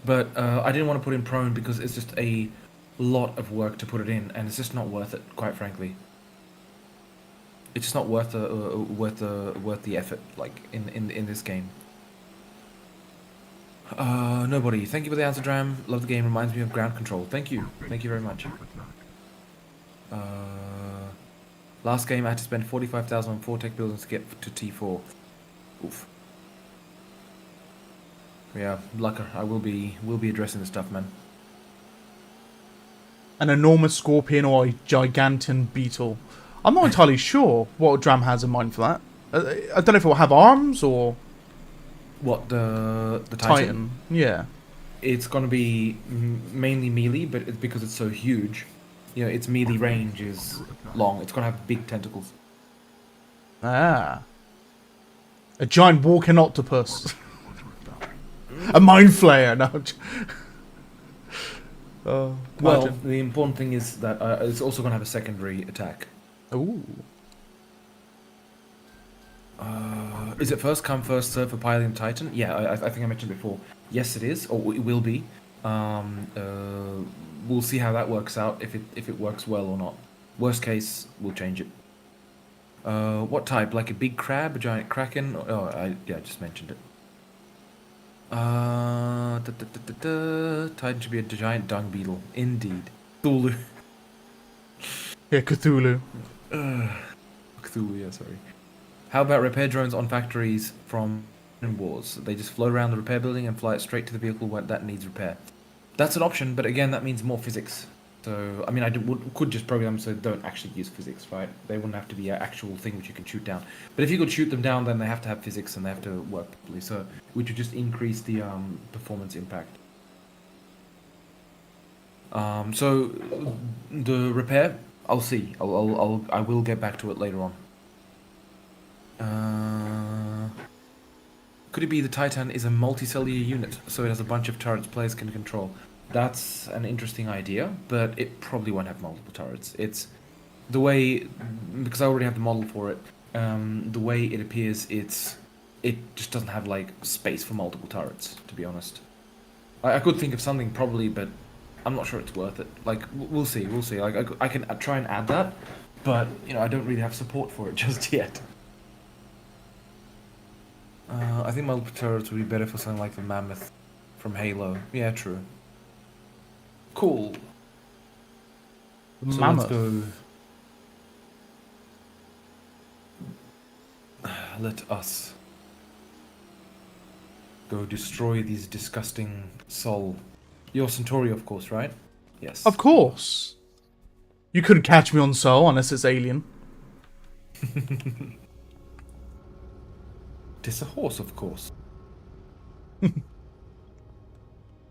But I didn't want to put in prone because it's just a lot of work to put it in, and it's just not worth it, quite frankly. It's just not worth the effort, like in this game. Nobody. Thank you for the answer, Dram. Love the game. Reminds me of Ground Control. Thank you. Thank you very much. Last game I had to spend 45,000 on 4 tech buildings to get to T4. Oof. Yeah, lucker. I will be addressing this stuff, man. An enormous scorpion or a gigantic beetle. I'm not entirely sure what Dram has in mind for that. I don't know if it will have arms or... What, the Titan? Yeah. It's going to be mainly melee, but it's because it's so huge. You know, its melee range is long. It's going to have big tentacles. Ah. A giant walking octopus. A mind flayer. No. Well, the important thing is that it's also going to have a secondary attack. Ooh. Is it first come, first serve for piloting Titan? Yeah, I think I mentioned before. Yes, it is, or it will be. We'll see how that works out, if it works well or not. Worst case, we'll change it. What type? Like a big crab, a giant kraken? Oh, I just mentioned it. Titan should be a giant dung beetle. Indeed. Cthulhu. Yeah, Cthulhu. Cthulhu, yeah, sorry. How about repair drones on factories from wars? They just float around the repair building and fly it straight to the vehicle that needs repair. That's an option, but again, that means more physics. So, I mean, could just program so they don't actually use physics, right? They wouldn't have to be an actual thing which you can shoot down. But if you could shoot them down, then they have to have physics and they have to work properly. So, which would just increase the performance impact. So, the repair, I'll see. I will get back to it later on. Could it be the Titan is a multicellular unit, so it has a bunch of turrets players can control? That's an interesting idea, but it probably won't have multiple turrets. It's the way, because I already have the model for it, the way it appears, it just doesn't have like space for multiple turrets, to be honest. I could think of something probably, but I'm not sure it's worth it. Like, we'll see. Like, I can try and add that, but, you know, I don't really have support for it just yet. I think multiple turrets would be better for something like the Mammoth from Halo. Yeah, true. Cool. So Mammoth. let's go. Let us go destroy these disgusting Sol. You're Centauri, of course, right? Yes. Of course. You couldn't catch me on Sol unless it's alien. It's a horse, of course.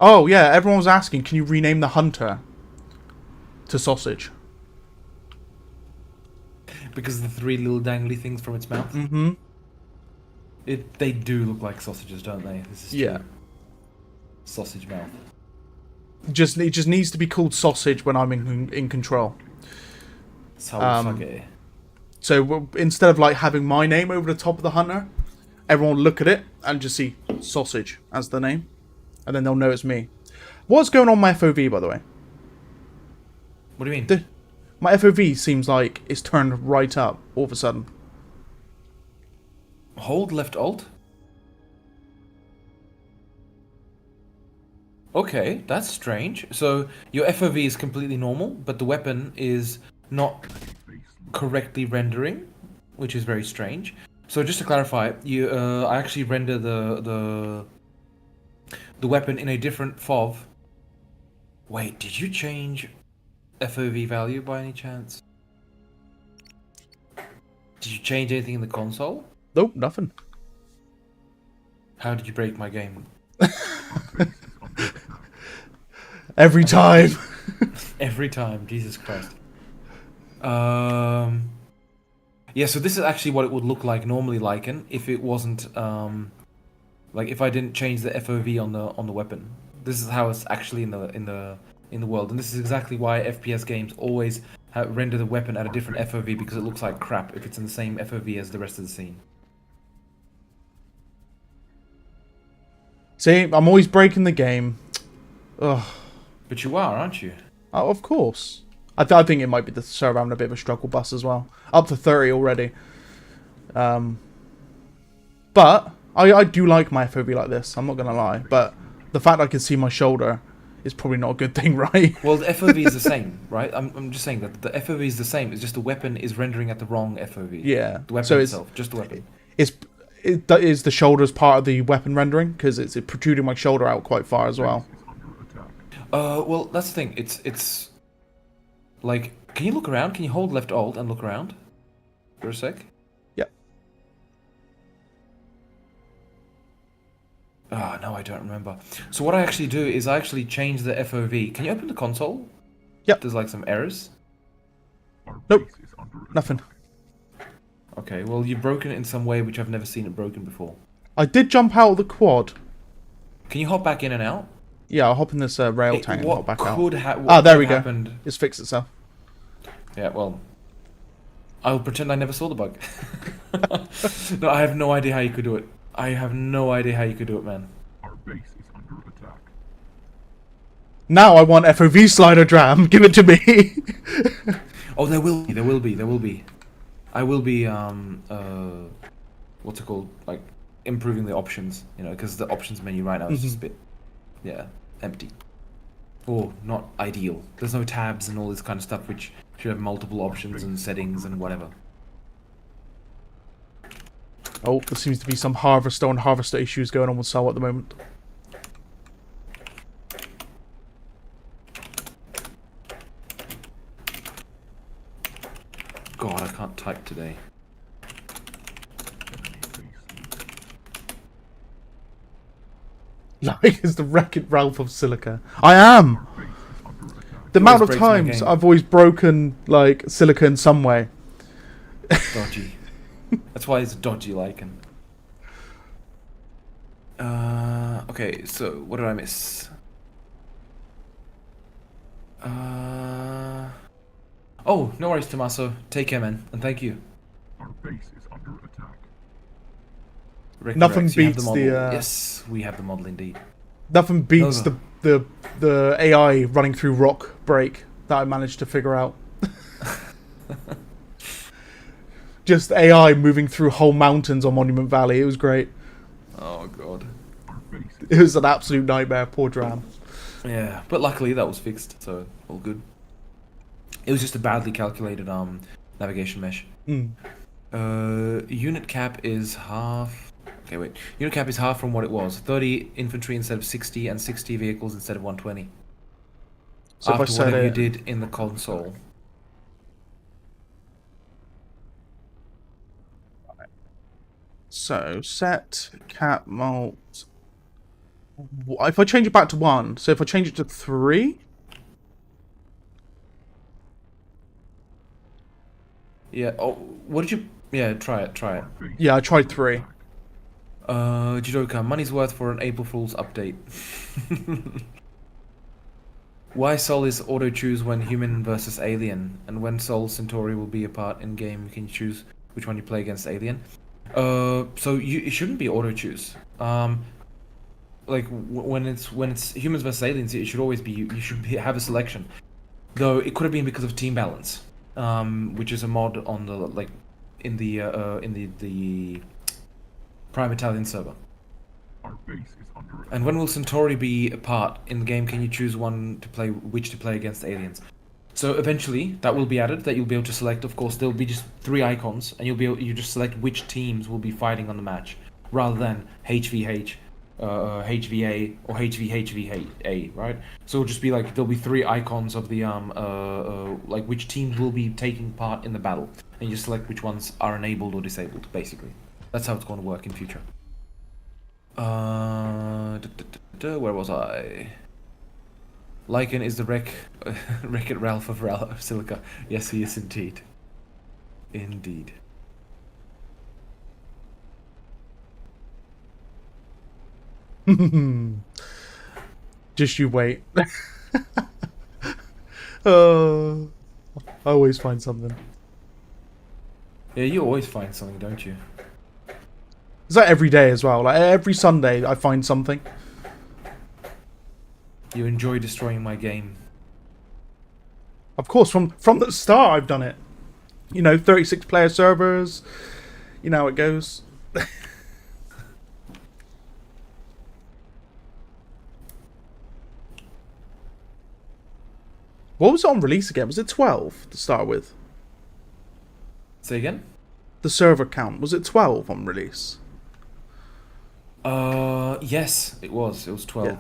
Oh, yeah, everyone was asking, can you rename the hunter to Sausage? Because of the 3 little dangly things from its mouth? Mm-hmm. They do look like sausages, don't they? This is Yeah. true. Sausage mouth. It just needs to be called Sausage when I'm in control. Sawasage. So instead of like having my name over the top of the hunter, everyone will look at it and just see Sausage as the name. And then they'll know it's me. What's going on my FOV, by the way? What do you mean? My FOV seems like it's turned right up all of a sudden. Hold left alt? Okay, that's strange. So your FOV is completely normal, but the weapon is not correctly rendering, which is very strange. So just to clarify, I actually render the the weapon in a different FOV. Wait, did you change FOV value by any chance? Did you change anything in the console? Nope, nothing. How did you break my game? Every time. Every time, Jesus Christ. Yeah, so this is actually what it would look like normally, Lycan, if it wasn't like if I didn't change the FOV on the weapon. This is how it's actually in the world, and this is exactly why FPS games always render the weapon at a different FOV, because it looks like crap if it's in the same FOV as the rest of the scene. See, I'm always breaking the game. Ugh. But you are, aren't you? Oh, of course. I think it might be the server having a bit of a struggle bus as well. Up to 30 already. But I do like my FOV like this. I'm not going to lie. But the fact I can see my shoulder is probably not a good thing, right? Well, the FOV is the same, right? I'm just saying that the FOV is the same. It's just the weapon is rendering at the wrong FOV. Yeah. The weapon so itself, just the weapon. Is the shoulders part of the weapon rendering? Because it's protruding my shoulder out quite far as well. Well, that's the thing. It's like, can you look around? Can you hold left alt and look around for a sec? Yep. Ah, no, I don't remember. So what I actually do is I actually change the FOV. Can you open the console? Yep. There's like some errors. Nope. Nothing. Okay, well, you've broken it in some way which I've never seen it broken before. I did jump out of the quad. Can you hop back in and out? Yeah, I'll hop in this rail tank and hop back out. There we go. It's fixed itself. Yeah, well, I'll pretend I never saw the bug. No, I have no idea how you could do it. I have no idea how you could do it, man. Our base is under attack. Now I want FOV slider dram. Give it to me. Oh, there will be. I will be, what's it called? Like, improving the options, you know, because the options menu right now is just a bit, yeah, empty. Or not ideal. There's no tabs and all this kind of stuff, which should have multiple options and settings and whatever. Oh, there seems to be some harvester issues going on with Sol at the moment. God, I can't type today. Like, is the Wreck-It Ralph of Silica. I am! The amount of times I've always broken, like, Silica in some way. Dodgy. That's why it's dodgy Lycan. Okay, so what did I miss? Oh, no worries, Tommaso. Take care, man, and thank you. Our base is under attack. Rick Nothing Rex, you have beats model. the. Yes, we have the model indeed. Nothing beats the AI running through rock break that I managed to figure out. Just AI moving through whole mountains on Monument Valley. It was great. Oh god. It was an absolute nightmare. Poor Dram. Yeah, but luckily that was fixed, so all good. It was just a badly calculated navigation mesh. Unit cap is half. Okay, wait. Unit cap is half from what it was. 30 infantry instead of 60, and 60 vehicles instead of 120. So after if I set whatever you it, did in the console. so set cap mult. If I change it back to 1, so if I change it to 3. Yeah. Oh, what did you? Yeah, try it. Try it. Yeah, I tried 3. Judoka, money's worth for an April Fool's update. Why Sol is auto choose when human versus alien, and when Sol Centauri will be a part in game, you can choose which one you play against alien. So it shouldn't be auto choose. Like when it's humans versus aliens, it should always be you should have a selection. Though it could have been because of team balance, which is a mod on the in the Prime Italian server. Our base is under attack. And when will Centauri be a part in the game? Can you choose which to play against aliens? So eventually that will be added. That you'll be able to select. Of course, there'll be just 3 icons, and you just select which teams will be fighting on the match, rather than HVH, HVA or HVHVA, right? So it'll just be like there'll be 3 icons of the like which teams will be taking part in the battle, and you select which ones are enabled or disabled. Basically, that's how it's going to work in future. Where was I? Lycan is the Wreck-It Ralph of Silica. Yes, he is indeed. Indeed. Just you wait. I always find something. Yeah, you always find something, don't you? Is that every day as well? Like every Sunday, I find something. You enjoy destroying my game. Of course, from the start, I've done it. You know, 36-player servers. You know how it goes. What was it on release again? Was it 12 to start with? Say again? The server count. Was it 12 on release? Yes, it was. It was 12. Yeah.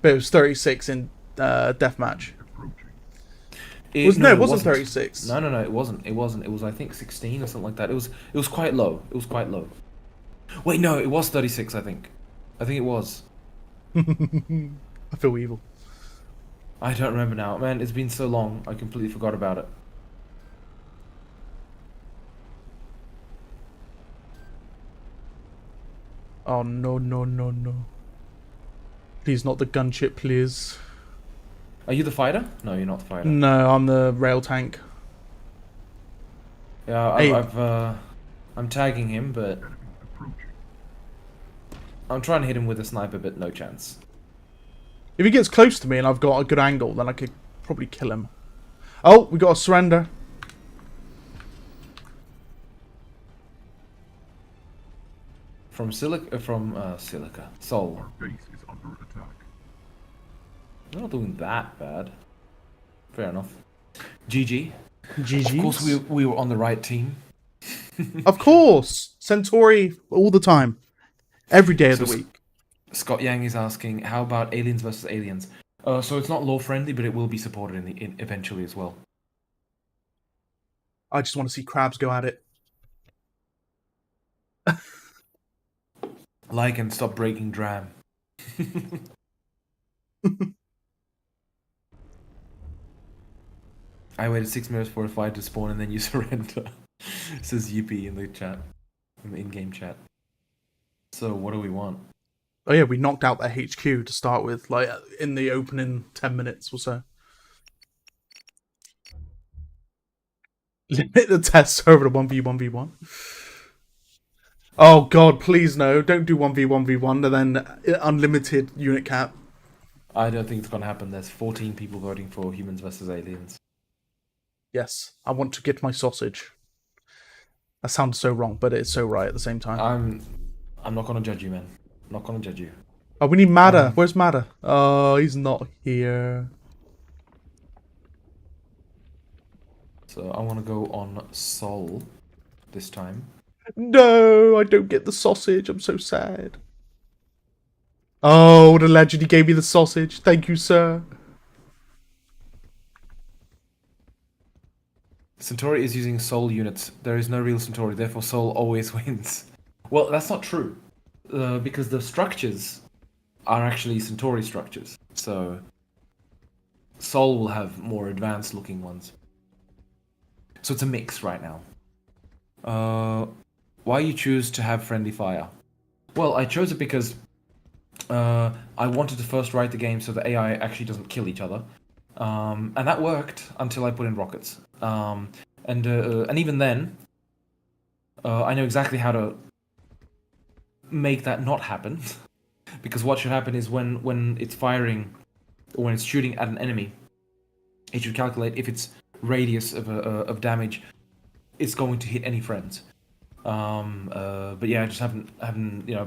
But it was 36 in deathmatch. It wasn't 36. No, it wasn't. It was I think 16 or something like that. It was quite low. It was quite low. Wait, no, it was 36, I think. I think it was. I feel evil. I don't remember now. Man, it's been so long. I completely forgot about it. Oh, no, no, no, no. Please, not the gunship, please. Are you the fighter? No, you're not the fighter. No, I'm the rail tank. Yeah, Hey. I'm tagging him, but I'm trying to hit him with a sniper, but no chance. If he gets close to me and I've got a good angle, then I could probably kill him. Oh, we got a surrender. From Silica, Sol. Our base is under attack. They're not doing that bad. Fair enough. GG. GG's. Of course, we were on the right team. Of course! Centauri all the time. Every day of the week. Scott Yang is asking, how about aliens versus aliens? So it's not law friendly, but it will be supported eventually as well. I just want to see crabs go at it. Like and stop breaking dram. I waited 6 minutes for a fight to spawn and then you surrender. Says Yippee in the chat. In the in-game chat. So what do we want? Oh yeah, we knocked out their HQ to start with, like in the opening 10 minutes or so. Limit the test server to 1v1v1. Oh god, please no, don't do 1v1v1 and then unlimited unit cap. I don't think it's gonna happen. There's 14 people voting for humans versus aliens. Yes, I want to get my sausage. That sounds so wrong, but it's so right at the same time. I'm not gonna judge you, man. I'm not gonna judge you. Oh, we need Madder. Where's Madder? Oh, he's not here. So I want to go on Sol this time. No, I don't get the sausage. I'm so sad. Oh, what a legend. He gave me the sausage. Thank you, sir. Centauri is using Sol units. There is no real Centauri, therefore Sol always wins. Well, that's not true. Because the structures are actually Centauri structures. So Sol will have more advanced looking ones. So it's a mix right now. Why you choose to have friendly fire? Well, I chose it because I wanted to first write the game so the AI actually doesn't kill each other. And that worked until I put in rockets. And even then, I know exactly how to make that not happen. Because what should happen is when it's firing, or when it's shooting at an enemy, it should calculate if its radius of damage is going to hit any friends. But yeah, I just haven't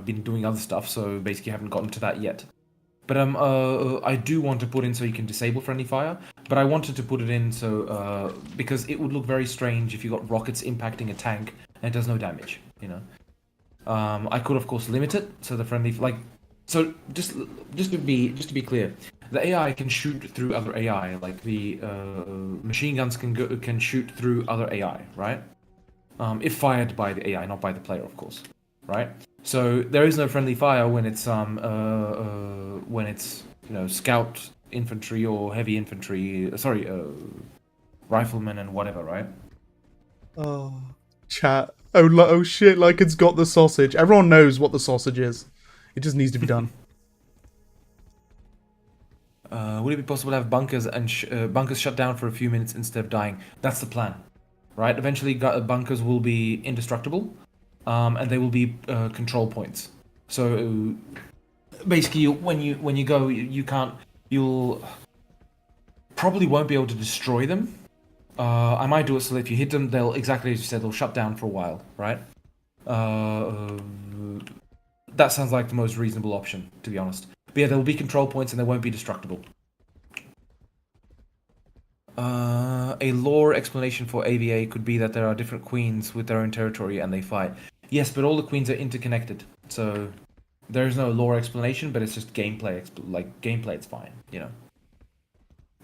been doing other stuff, so basically haven't gotten to that yet. But I do want to put in so you can disable friendly fire, but I wanted to put it in so because it would look very strange if you got rockets impacting a tank and it does no damage, you know. I could of course limit it so the friendly So just to be clear, the AI can shoot through other AI. Like the machine guns can shoot through other AI, right? If fired by the AI, not by the player, of course, right? So there is no friendly fire when it's scout infantry or heavy infantry. Sorry, riflemen and whatever, right? Oh, chat. Oh shit! Lycan's got the sausage. Everyone knows what the sausage is. It just needs to be done. Would it be possible to have bunkers and bunkers shut down for a few minutes instead of dying? That's the plan, right? Eventually, bunkers will be indestructible, and they will be control points. So basically, when you go, you'll probably won't be able to destroy them. I might do it so that if you hit them, they'll exactly as you said, they'll shut down for a while, right? That sounds like the most reasonable option, to be honest. But yeah, there will be control points and they won't be destructible. A lore explanation for AVA could be that there are different queens with their own territory and they fight. Yes, but all the queens are interconnected, so there is no lore explanation, but it's just gameplay. Like gameplay, it's fine, you know.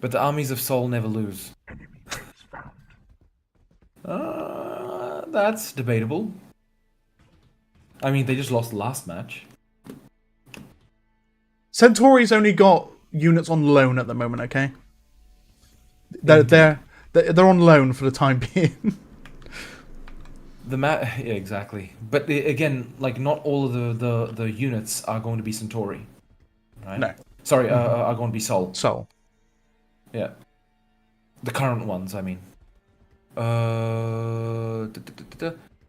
But the armies of Sol never lose. That's debatable. I mean, they just lost the last match. Centauri's only got units on loan at the moment. Okay, they're on loan for the time being. Yeah, exactly. But again, like not all of the units are going to be Centauri, right? No. Sorry, are going to be Sol. Sol. Yeah. The current ones, I mean.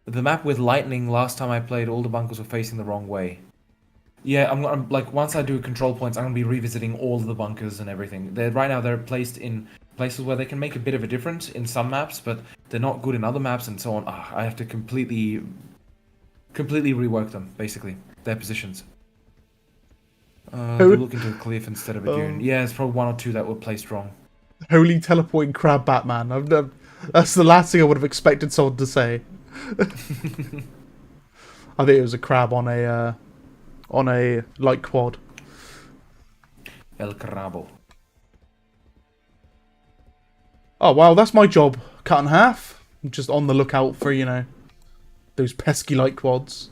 The map with lightning. Last time I played, all the bunkers were facing the wrong way. Yeah, I'm like once I do control points, I'm gonna be revisiting all of the bunkers and everything. Right now they're placed in places where they can make a bit of a difference in some maps, but they're not good in other maps and so on. I have to completely rework them, basically their positions. They're looking to a cliff instead of a dune. Yeah, it's probably one or two that were placed wrong. Holy teleporting crab Batman. That's the last thing I would have expected someone to say. I think it was a crab on a light quad. El Crabo. Oh wow, that's my job cut in half. I'm just on the lookout for, those pesky light quads.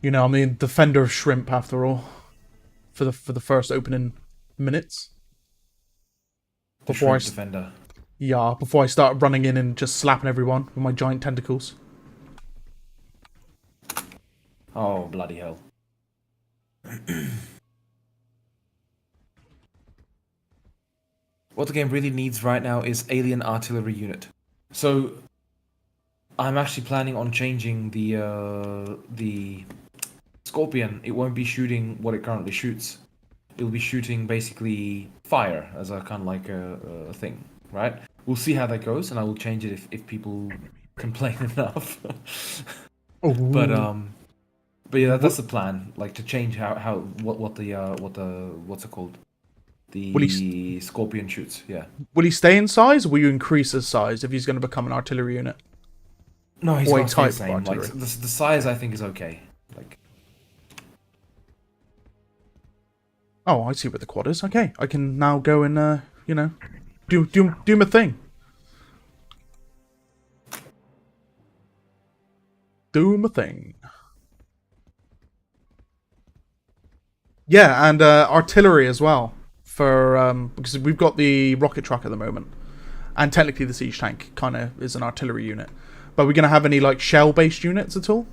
I'm the defender of shrimp after all. For the first opening minutes. Before defender. Yeah, before I start running in and just slapping everyone with my giant tentacles. Oh, bloody hell. What the game really needs right now is alien artillery unit. So I'm actually planning on changing the Scorpion. It won't be shooting what it currently shoots. It'll be shooting basically fire as a kind of like a thing, right? We'll see how that goes, and I will change it if people complain enough. But yeah, that's the plan. Like to change what's it called? The Scorpion shoots. Yeah. Will he stay in size, or will you increase his size if he's going to become an artillery unit? No, he's not the same. Like the size, I think is okay. Like. Oh, I see where the quad is. Okay, I can now go and do my thing. Do my thing. Yeah, and artillery as well for because we've got the rocket truck at the moment, and technically the siege tank kind of is an artillery unit. But are we gonna have any like shell-based units at all?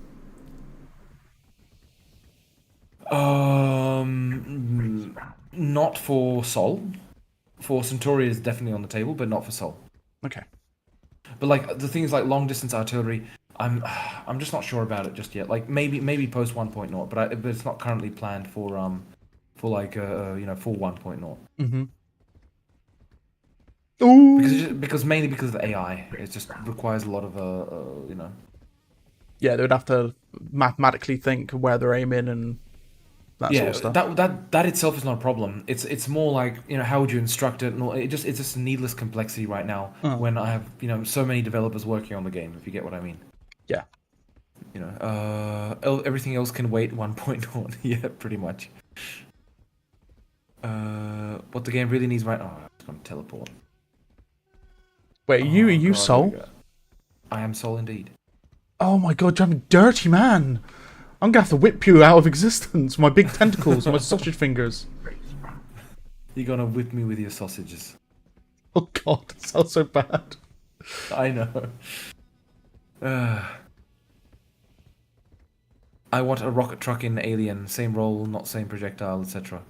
Not for Sol. For Centauri is definitely on the table, but not for Sol. Okay. But like the thing is, like long distance artillery, I'm just not sure about it just yet. Like maybe post 1.0, but it's not currently planned for like full 1.0. Mm-hmm. Ooh. Because mainly because of the AI, it just requires a lot of Yeah, they would have to mathematically think where they're aiming and that Yeah, sort of stuff. that itself is not a problem. It's more like, you know, how would you instruct it, and all, it's just needless complexity right now Oh. when I have, you know, so many developers working on the game. If you get what I mean. Yeah. You know, everything else can wait 1.1. Yeah, pretty much. What the game really needs right now. Oh, it's gonna teleport. Wait, are Oh, you God, here Soul? we go. I am Soul indeed. Oh my god, I'm a dirty man. I'm gonna have to whip you out of existence. My big tentacles, my sausage fingers. You're gonna whip me with your sausages. Oh god, it sounds so bad. I know. I want a rocket truck in Alien. Same role, not same projectile, etc.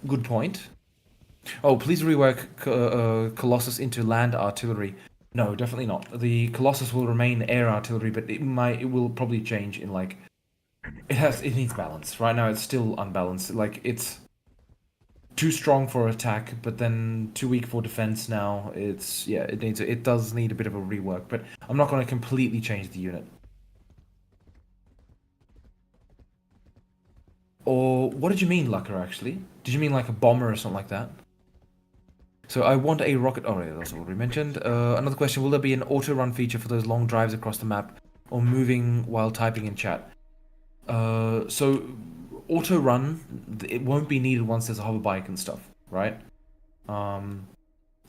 Good point. Oh, please rework Colossus into land artillery. No, definitely not. The Colossus will remain air artillery, but it will probably change in like it needs balance. Right now it's still unbalanced. Like it's too strong for attack, but then too weak for defense now. It does need a bit of a rework, but I'm not going to completely change the unit. Or what did you mean, Lucker, actually? Did you mean like a bomber or something like that? So I want a rocket... Oh, yeah, that's already mentioned. Another question, will there be an auto-run feature for those long drives across the map or moving while typing in chat? So auto-run, it won't be needed once there's a hover bike and stuff, right? And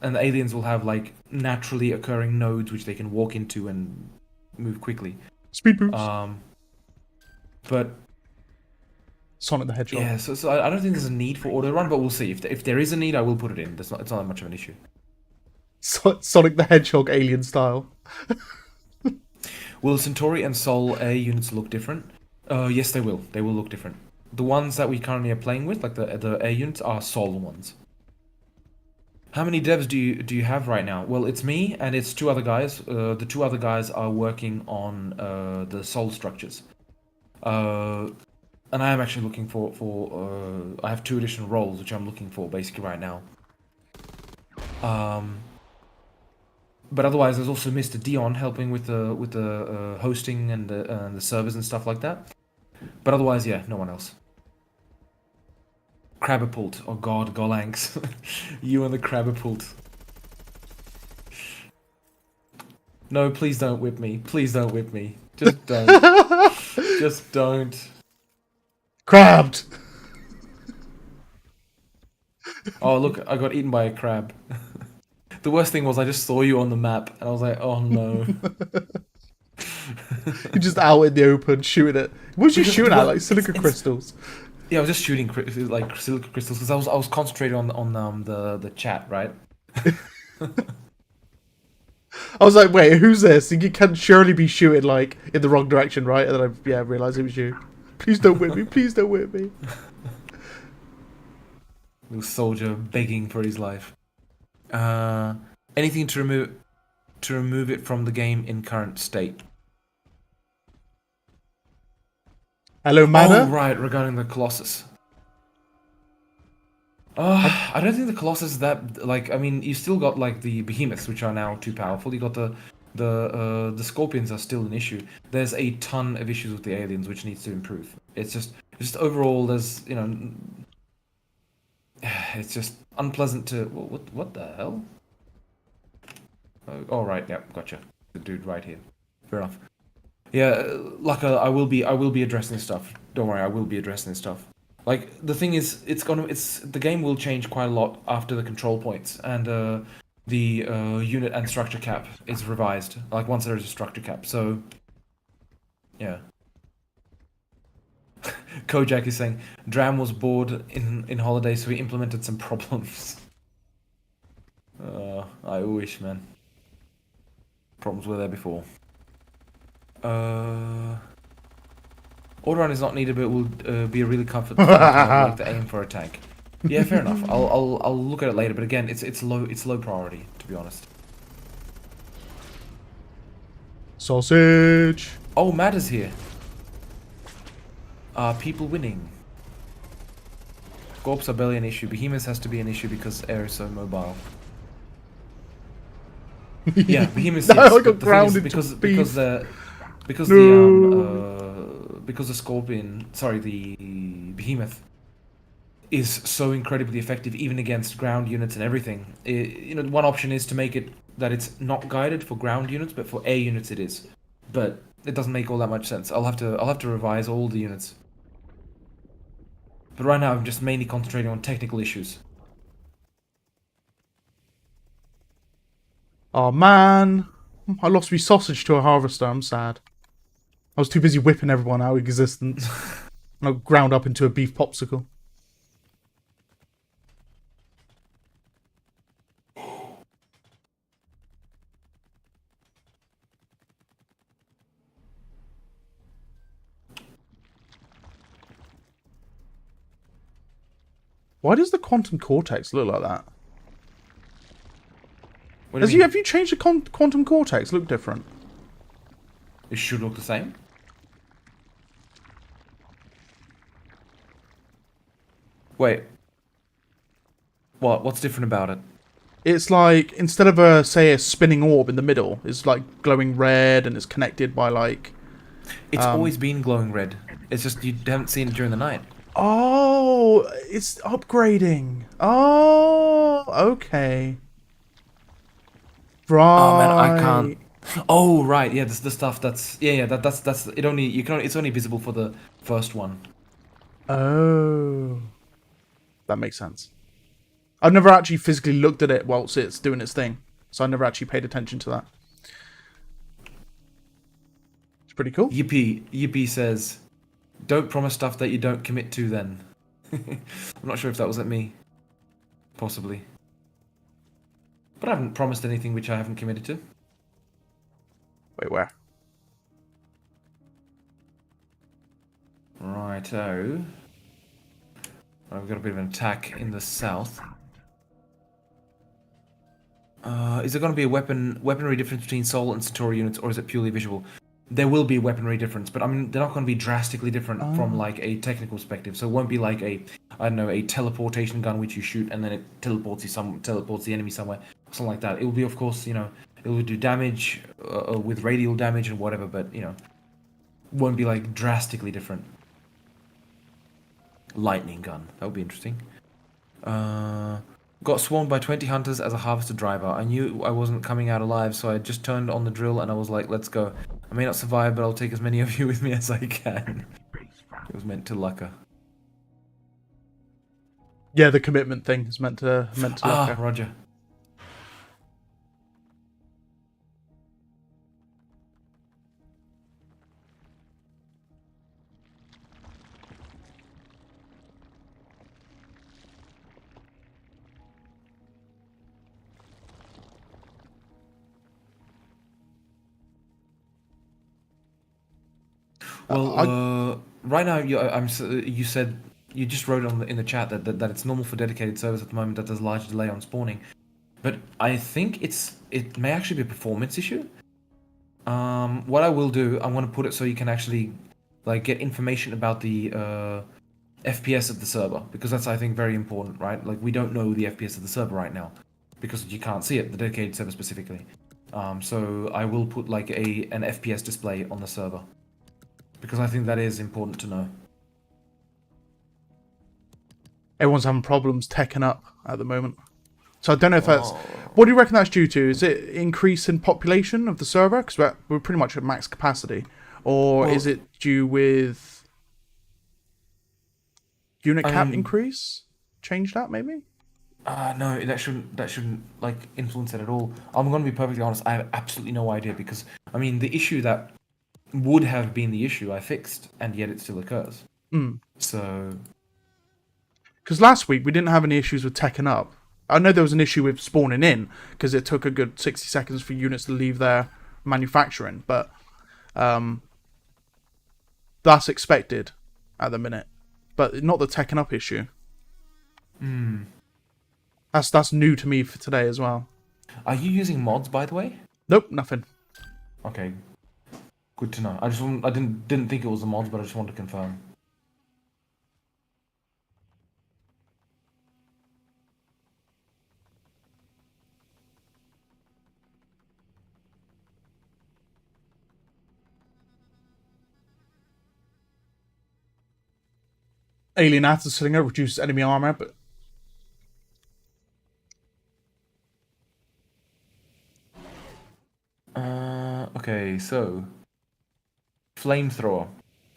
the aliens will have like naturally occurring nodes which they can walk into and move quickly. Speed boost. But... Sonic the Hedgehog. Yeah, so I don't think there's a need for auto-run, but we'll see. If there is a need, I will put it in. It's not that much of an issue. Sonic the Hedgehog alien style. Will Centauri and Sol A units look different? Yes, they will. They will look different. The ones that we currently are playing with, like the A units, are Sol ones. How many devs do you have right now? Well, it's me and it's two other guys. The two other guys are working on the Sol structures. And I am actually looking for I have 2 additional roles which I'm looking for basically right now. But otherwise, there's also Mr. Dion helping with the hosting and the servers and stuff like that. But otherwise, yeah, no one else. Crabapult, oh god, Golanx, you and the Crabapult. No, please don't whip me. Please don't whip me. Just don't. Just don't. Crabbed! Oh, look, I got eaten by a crab. The worst thing was I just saw you on the map, and I was like, oh no. You're just out in the open, shooting it. What was you shooting at? Like silica crystals? Yeah, I was just shooting like silica crystals, because I was concentrating on the chat, right? I was like, wait, who's this? You can't surely be shooting, like, in the wrong direction, right? And then I realised it was you. Please don't whip me, please don't whip me. Little soldier begging for his life. Anything to remove it from the game in current state. Hello, Mana? Oh, right, regarding the Colossus. I don't think the Colossus is that, like, I mean, you still got, like, the Behemoths, which are now too powerful. You got the Scorpions are still an issue. There's a ton of issues with the aliens, which needs to improve. It's just overall, there's, you know, it's just unpleasant to, what the hell? Oh, right, yeah, gotcha. The dude right here. Fair enough. Yeah, like, I will be addressing this stuff. Don't worry, I will be addressing this stuff. Like, the thing is, the game will change quite a lot after the control points, and the unit and structure cap is revised, like once there is a structure cap, so yeah. Kojak is saying, Dram was bored in holiday, so he implemented some problems. I wish, man. Problems were there before. Auto-run is not needed, but it will be a really comfort like the aim for a tank. Yeah, fair enough. I'll look at it later, but again, it's low priority, to be honest. Sausage! Oh, Matt is here. People winning. Gorps are barely an issue. Behemoths has to be an issue because air is so mobile. Yeah, Behemoths. No, yes, I got grounded because beef. the because the behemoth is so incredibly effective, even against ground units and everything. One option is to make it that it's not guided for ground units, but for air units it is. But it doesn't make all that much sense. I'll have to revise all the units. But right now I'm just mainly concentrating on technical issues. Oh man, I lost me sausage to a harvester. I'm sad. I was too busy whipping everyone out of existence. And I ground up into a beef popsicle. Why does the quantum cortex look like that? What do you mean? Have you changed the quantum cortex? Look different. It should look the same. Wait. What's different about it? It's like, instead of a spinning orb in the middle, it's like glowing red and it's connected by like... It's always been glowing red. It's just you haven't seen it during the night. Oh, it's upgrading. Oh, okay. Right. Oh man, I can't. Oh right, yeah, this the stuff that's that's it. It's only visible for the first one. Oh, that makes sense. I've never actually physically looked at it whilst it's doing its thing, so I never actually paid attention to that. It's pretty cool. Yippee says, "Don't promise stuff that you don't commit to." Then, I'm not sure if that was at me. Possibly, but I haven't promised anything which I haven't committed to. Wait, where? Righto. I've got a bit of an attack in the south. Is there going to be a weaponry difference between Sol and Centauri units, or is it purely visual? There will be a weaponry difference, but I mean they're not going to be drastically different from like a technical perspective. So it won't be like a teleportation gun which you shoot and then it teleports the enemy somewhere, something like that. It will be, of course, it will do damage with radial damage and whatever, but won't be like drastically different. Lightning gun, that would be interesting. Got swarmed by 20 hunters as a harvester driver. I knew I wasn't coming out alive, so I just turned on the drill and I was like, let's go. I may not survive, but I'll take as many of you with me as I can. It was meant to lucka. Yeah, the commitment thing is meant to Ah, roger. Well, right now you said you just wrote in the chat that it's normal for dedicated servers at the moment that there's a large delay on spawning, but I think it may actually be a performance issue. What I will do, I'm going to put it so you can actually like get information about the FPS of the server, because that's, I think, very important, right? Like we don't know the FPS of the server right now because you can't see it, the dedicated server specifically. So I will put like an FPS display on the server, because I think that is important to know. Everyone's having problems teching up at the moment. So I don't know if that's... What do you reckon that's due to? Is it increase in population of the server? Because we're pretty much at max capacity. Or is it due with unit cap increase? Change that, maybe? No, that shouldn't like influence it at all. I'm going to be perfectly honest, I have absolutely no idea, because, I mean, the issue that would have been the issue I fixed, and yet it still occurs. So... Because last week we didn't have any issues with teching up. I know there was an issue with spawning in, because it took a good 60 seconds for units to leave their manufacturing, but that's expected at the minute. But not the teching up issue. That's new to me for today as well. Are you using mods, by the way? Nope, nothing. Okay, good to know. I didn't think it was the mods, but I just wanted to confirm. Alien Acid Slinger reduces enemy armor, but okay, so flamethrower.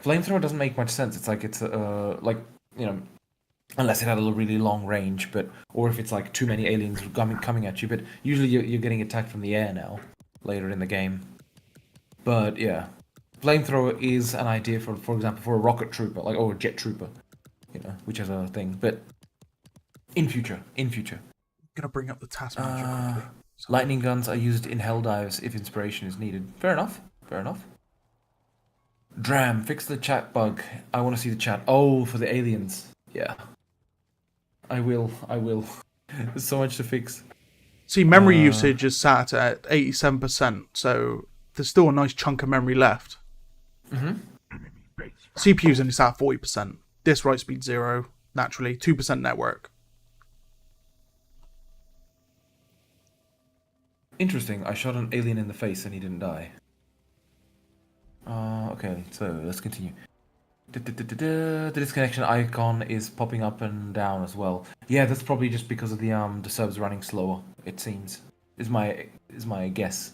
Flamethrower doesn't make much sense. It's like you know, unless it had a really long range, but or if it's like too many aliens coming at you. But usually you're getting attacked from the air now, later in the game. But yeah, flamethrower is an idea for example, for a rocket trooper, like or a jet trooper, which is a thing. But in future. I'm gonna bring up the task manager quickly. Lightning guns are used in hell dives if inspiration is needed. Fair enough. Dram, fix the chat bug. I want to see the chat. Oh, for the aliens. Yeah. I will. There's so much to fix. See, memory usage is sat at 87%, so there's still a nice chunk of memory left. CPU's only sat at 40%. Disk write speed 0, naturally. 2% network. Interesting. I shot an alien in the face and he didn't die. Okay, so let's continue. The disconnection icon is popping up and down as well. Yeah, that's probably just because of the servers running slower. It seems is my guess.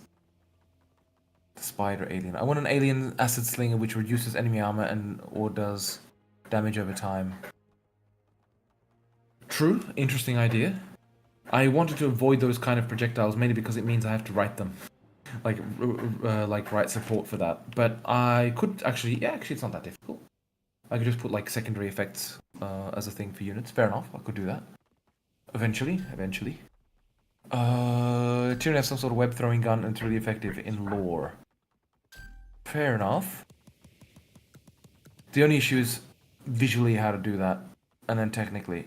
The spider alien. I want an alien acid slinger which reduces enemy armor or does damage over time. True, interesting idea. I wanted to avoid those kind of projectiles mainly because it means I have to write them. Like write support for that. But I could actually, it's not that difficult. I could just put like secondary effects as a thing for units. Fair enough, I could do that. Eventually. Tyrion has some sort of web throwing gun and it's really effective in lore. Fair enough. The only issue is visually how to do that, and then technically.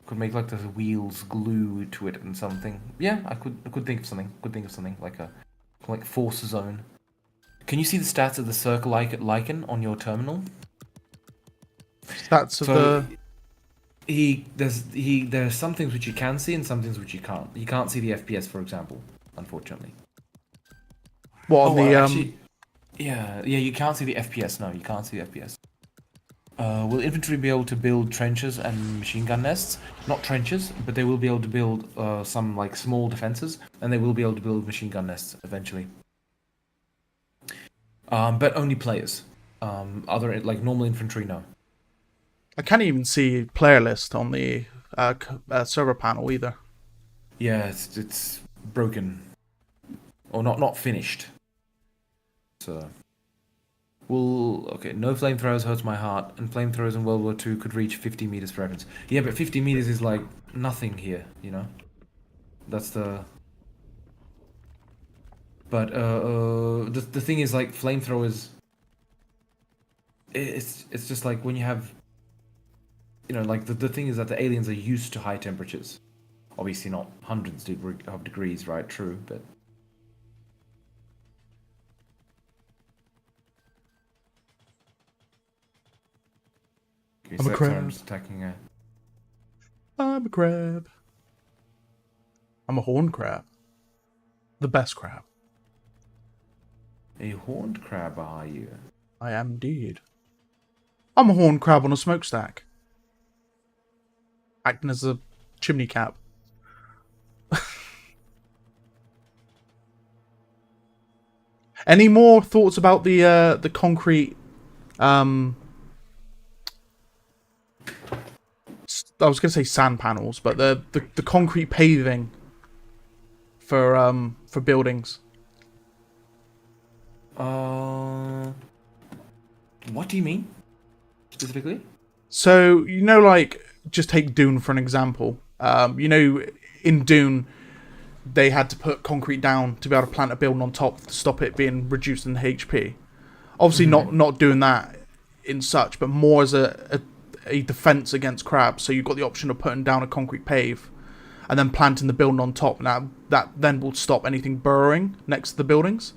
Could make like the wheels glue to it and something. Yeah, I could think of something like force zone. Can you see the stats of the circle lichen on your terminal? Stats of there's some things which you can see and some things which you can't. You can't see the FPS, for example, unfortunately. What on actually, yeah, you can't see the FPS. No, you can't see the FPS. Will infantry be able to build trenches and machine gun nests? Not trenches, but they will be able to build some like small defenses, and they will be able to build machine gun nests eventually. But only players. Other like normal infantry, no. I can't even see player list on the server panel either. Yeah, it's broken, or not finished. So. Okay, no flamethrowers hurts my heart, and flamethrowers in World War II could reach 50 meters for reference. Yeah, but 50 meters is like nothing here, That's the... But, the thing is, like, flamethrowers... It's just like when you have... like, the thing is that the aliens are used to high temperatures. Obviously not hundreds of degrees, right? True, but... I'm a crab. I'm just attacking a... I'm a crab. I'm a horned crab. The best crab. A horned crab, are you? I am indeed. I'm a horned crab on a smokestack. Acting as a chimney cap. Any more thoughts about the concrete I was going to say sand panels, but the concrete paving for buildings. What do you mean specifically? So like just take Dune for an example. In Dune, they had to put concrete down to be able to plant a building on top to stop it being reduced in HP. Obviously, not doing that in such, but more as a defense against crabs. So you've got the option of putting down a concrete pave and then planting the building on top. Now that then will stop anything burrowing next to the buildings.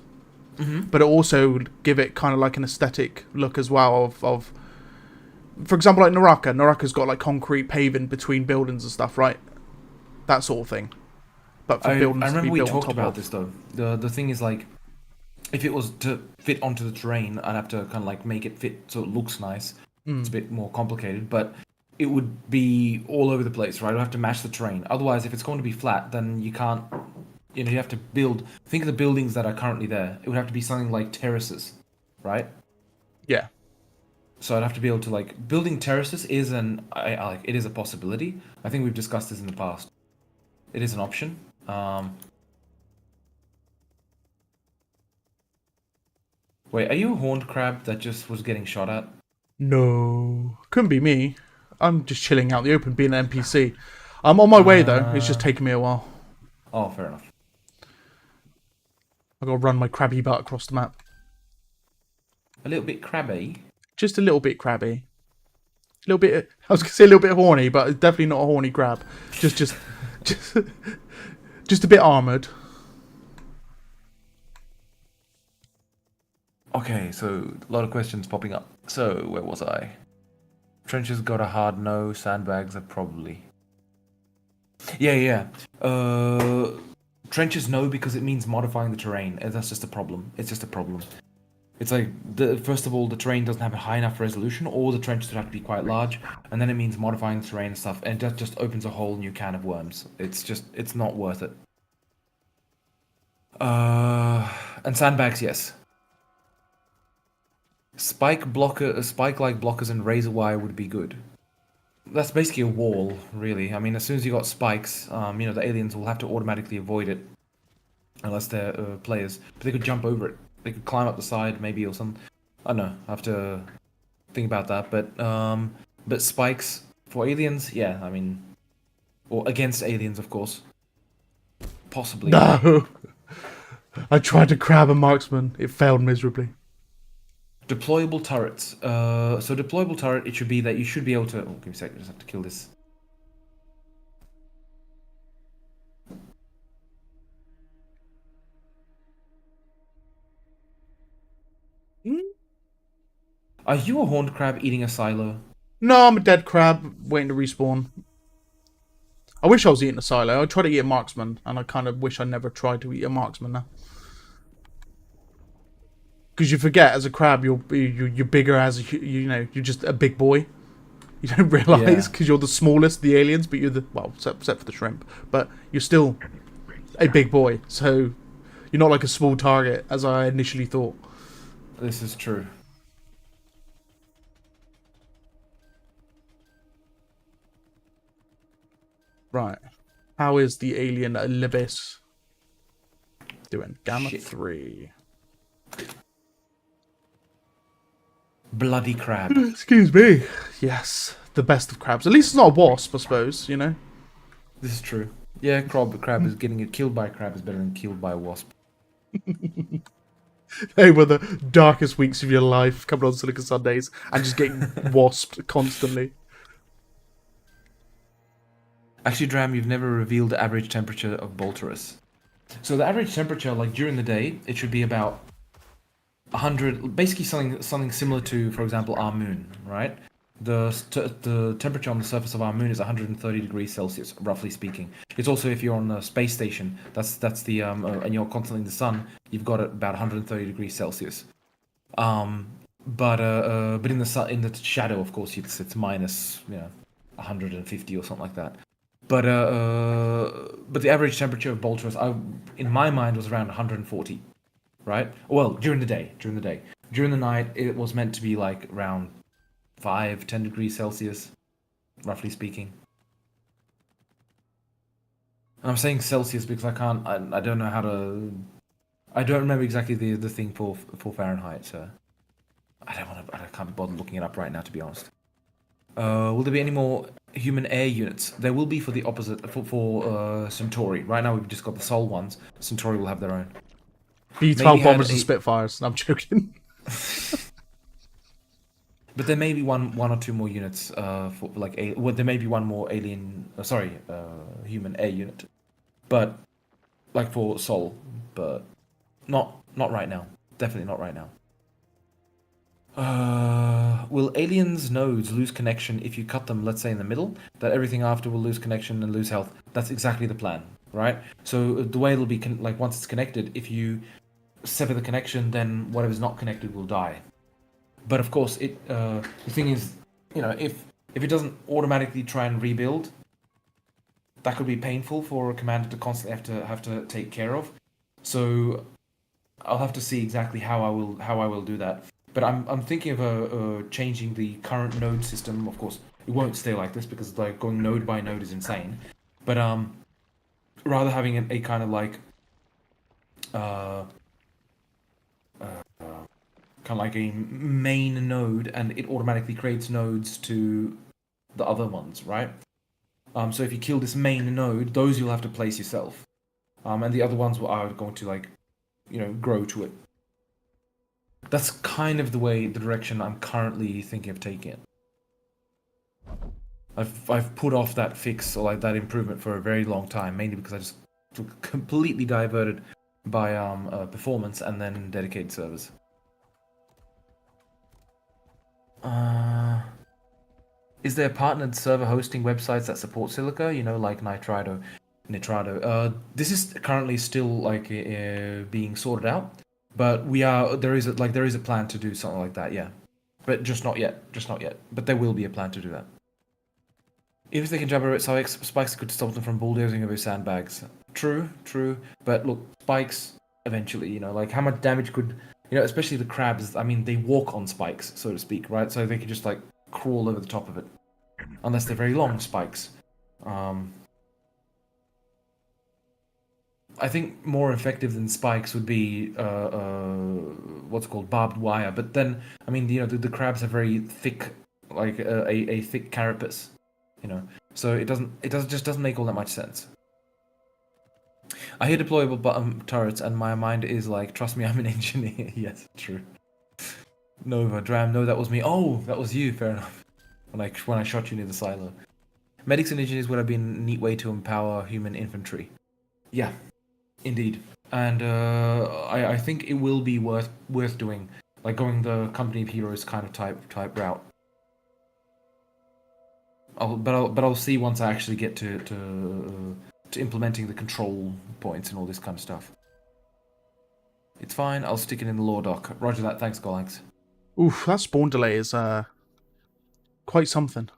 But it also would give it kind of like an aesthetic look as well of for example, like Naraka. Naraka's got like concrete paving between buildings and stuff, right? That sort of thing. But for buildings I remember to be we built talked on top about of. this though. The thing is like, if it was to fit onto the terrain, I'd have to kind of like make it fit so it looks nice. It's a bit more complicated, but it would be all over the place, right? You'll have to match the terrain. Otherwise, if it's going to be flat, then you can't. You have to build. Think of the buildings that are currently there. It would have to be something like terraces, right? Yeah. So I'd have to be able to building terraces is it is a possibility. I think we've discussed this in the past. It is an option. Wait, are you a horned crab that just was getting shot at? No, couldn't be me. I'm just chilling out in the open, being an NPC. I'm on my way though. It's just taking me a while. Oh, fair enough. I gotta run my crabby butt across the map. A little bit crabby. Just a little bit crabby. A little bit. I was gonna say a little bit horny, but it's definitely not a horny crab. Just a bit armored. Okay, so a lot of questions popping up. So where was I? Trenches got a hard no. Sandbags are probably. Yeah. Trenches no, because it means modifying the terrain. That's just a problem. It's just a problem. It's like, first of all, the terrain doesn't have a high enough resolution, or the trenches would have to be quite large, and then it means modifying the terrain and stuff, and that just opens a whole new can of worms. It's not worth it. And sandbags, yes. Spike-like blockers and razor wire would be good. That's basically a wall, really. I mean, as soon as you got spikes, the aliens will have to automatically avoid it, unless they're players. But they could jump over it. They could climb up the side, maybe, or something. I don't know. I have to think about that. But spikes for aliens, yeah. I mean, or against aliens, of course. Possibly. No. I tried to crab a marksman. It failed miserably. Deployable turrets. So deployable turret, it should be that you should be able to. Oh, give me a second. I just have to kill this. Are you a horned crab eating a silo? No, I'm a dead crab waiting to respawn. I wish I was eating a silo. I tried to eat a marksman, and I kind of wish I never tried to eat a marksman now. Because you forget, as a crab, you're bigger as you're just a big boy. You don't realise because you're the smallest of the aliens, but you're except for the shrimp, but you're still a big boy. So you're not like a small target as I initially thought. This is true. Right. How is the alien Libis doing? Gamma Shit. 3. Bloody crab. Excuse me. Yes, the best of crabs. At least it's not a wasp, I suppose, This is true. Yeah, crab is getting killed by a crab is better than killed by a wasp. They were the darkest weeks of your life coming on Silica Sundays and just getting wasped constantly. Actually, Dram, you've never revealed the average temperature of Bolterus. So the average temperature, during the day, it should be about 100, basically something similar to, for example, our moon, right? The temperature on the surface of our moon is 130 degrees Celsius, roughly speaking. It's also, if you're on a space station, that's the and you're constantly in the sun, you've got it about 130 degrees Celsius. But in the shadow, of course, it's minus 150 or something like that. But the average temperature of Bolterus, in my mind, was around 140, right? Well, during the day. During the night, it was meant to be around 5-10 degrees Celsius, roughly speaking. And I'm saying Celsius because I don't know how to. I don't remember exactly the thing for Fahrenheit, so I can't be bothered looking it up right now, to be honest. Will there be any more human air units? There will be for the opposite, for Centauri. Right now we've just got the Sol ones. Centauri will have their own. B-12 bombers and Spitfires. I'm joking. But there may be one or two more units for there may be one more human air unit, but for Sol, but not right now. Definitely not right now. Will aliens' nodes lose connection if you cut them, let's say in the middle? That everything after will lose connection and lose health. That's exactly the plan, right? So the way it'll be once it's connected, if you sever the connection, then whatever's not connected will die. But of course, the thing is, if it doesn't automatically try and rebuild, that could be painful for a commander to constantly have to take care of. So I'll have to see exactly how I will do that. But I'm thinking of changing the current node system. Of course, it won't stay like this because like going node by node is insane. But rather having a kind of like kind of like a main node, and it automatically creates nodes to the other ones, right? So if you kill this main node, those you'll have to place yourself, and the other ones are going to like, grow to it. That's kind of the direction I'm currently thinking of taking it. I've put off that fix or like that improvement for a very long time, mainly because I just completely diverted by performance and then dedicated servers. Is there partnered server hosting websites that support Silica? Like Nitrado. This is currently still like being sorted out, but there is a plan to do something like that, yeah. But just not yet. But there will be a plan to do that. If they can jump over spikes could stop them from bulldozing over sandbags. True. But look, spikes eventually, like how much damage could, especially the crabs. I mean, they walk on spikes, so to speak, right? So they could just like crawl over the top of it, unless they're very long spikes. I think more effective than spikes would be what's called barbed wire. But then, I mean, the crabs have very thick, like a thick carapace, so it just doesn't make all that much sense. I hear deployable bottom turrets, and my mind is like, trust me, I'm an engineer. Yes, true. Nova, Dram, no, that was me. Oh, that was you. Fair enough. When I shot you near the silo. Medics and engineers would have been a neat way to empower human infantry. Yeah, indeed. And I think it will be worth doing, like going the company of heroes kind of type route. I'll see once I actually get to implementing the control points and all this kind of stuff. It's fine. I'll stick it in the lore doc. Roger that. Thanks, Golax. Oof, that spawn delay is quite something.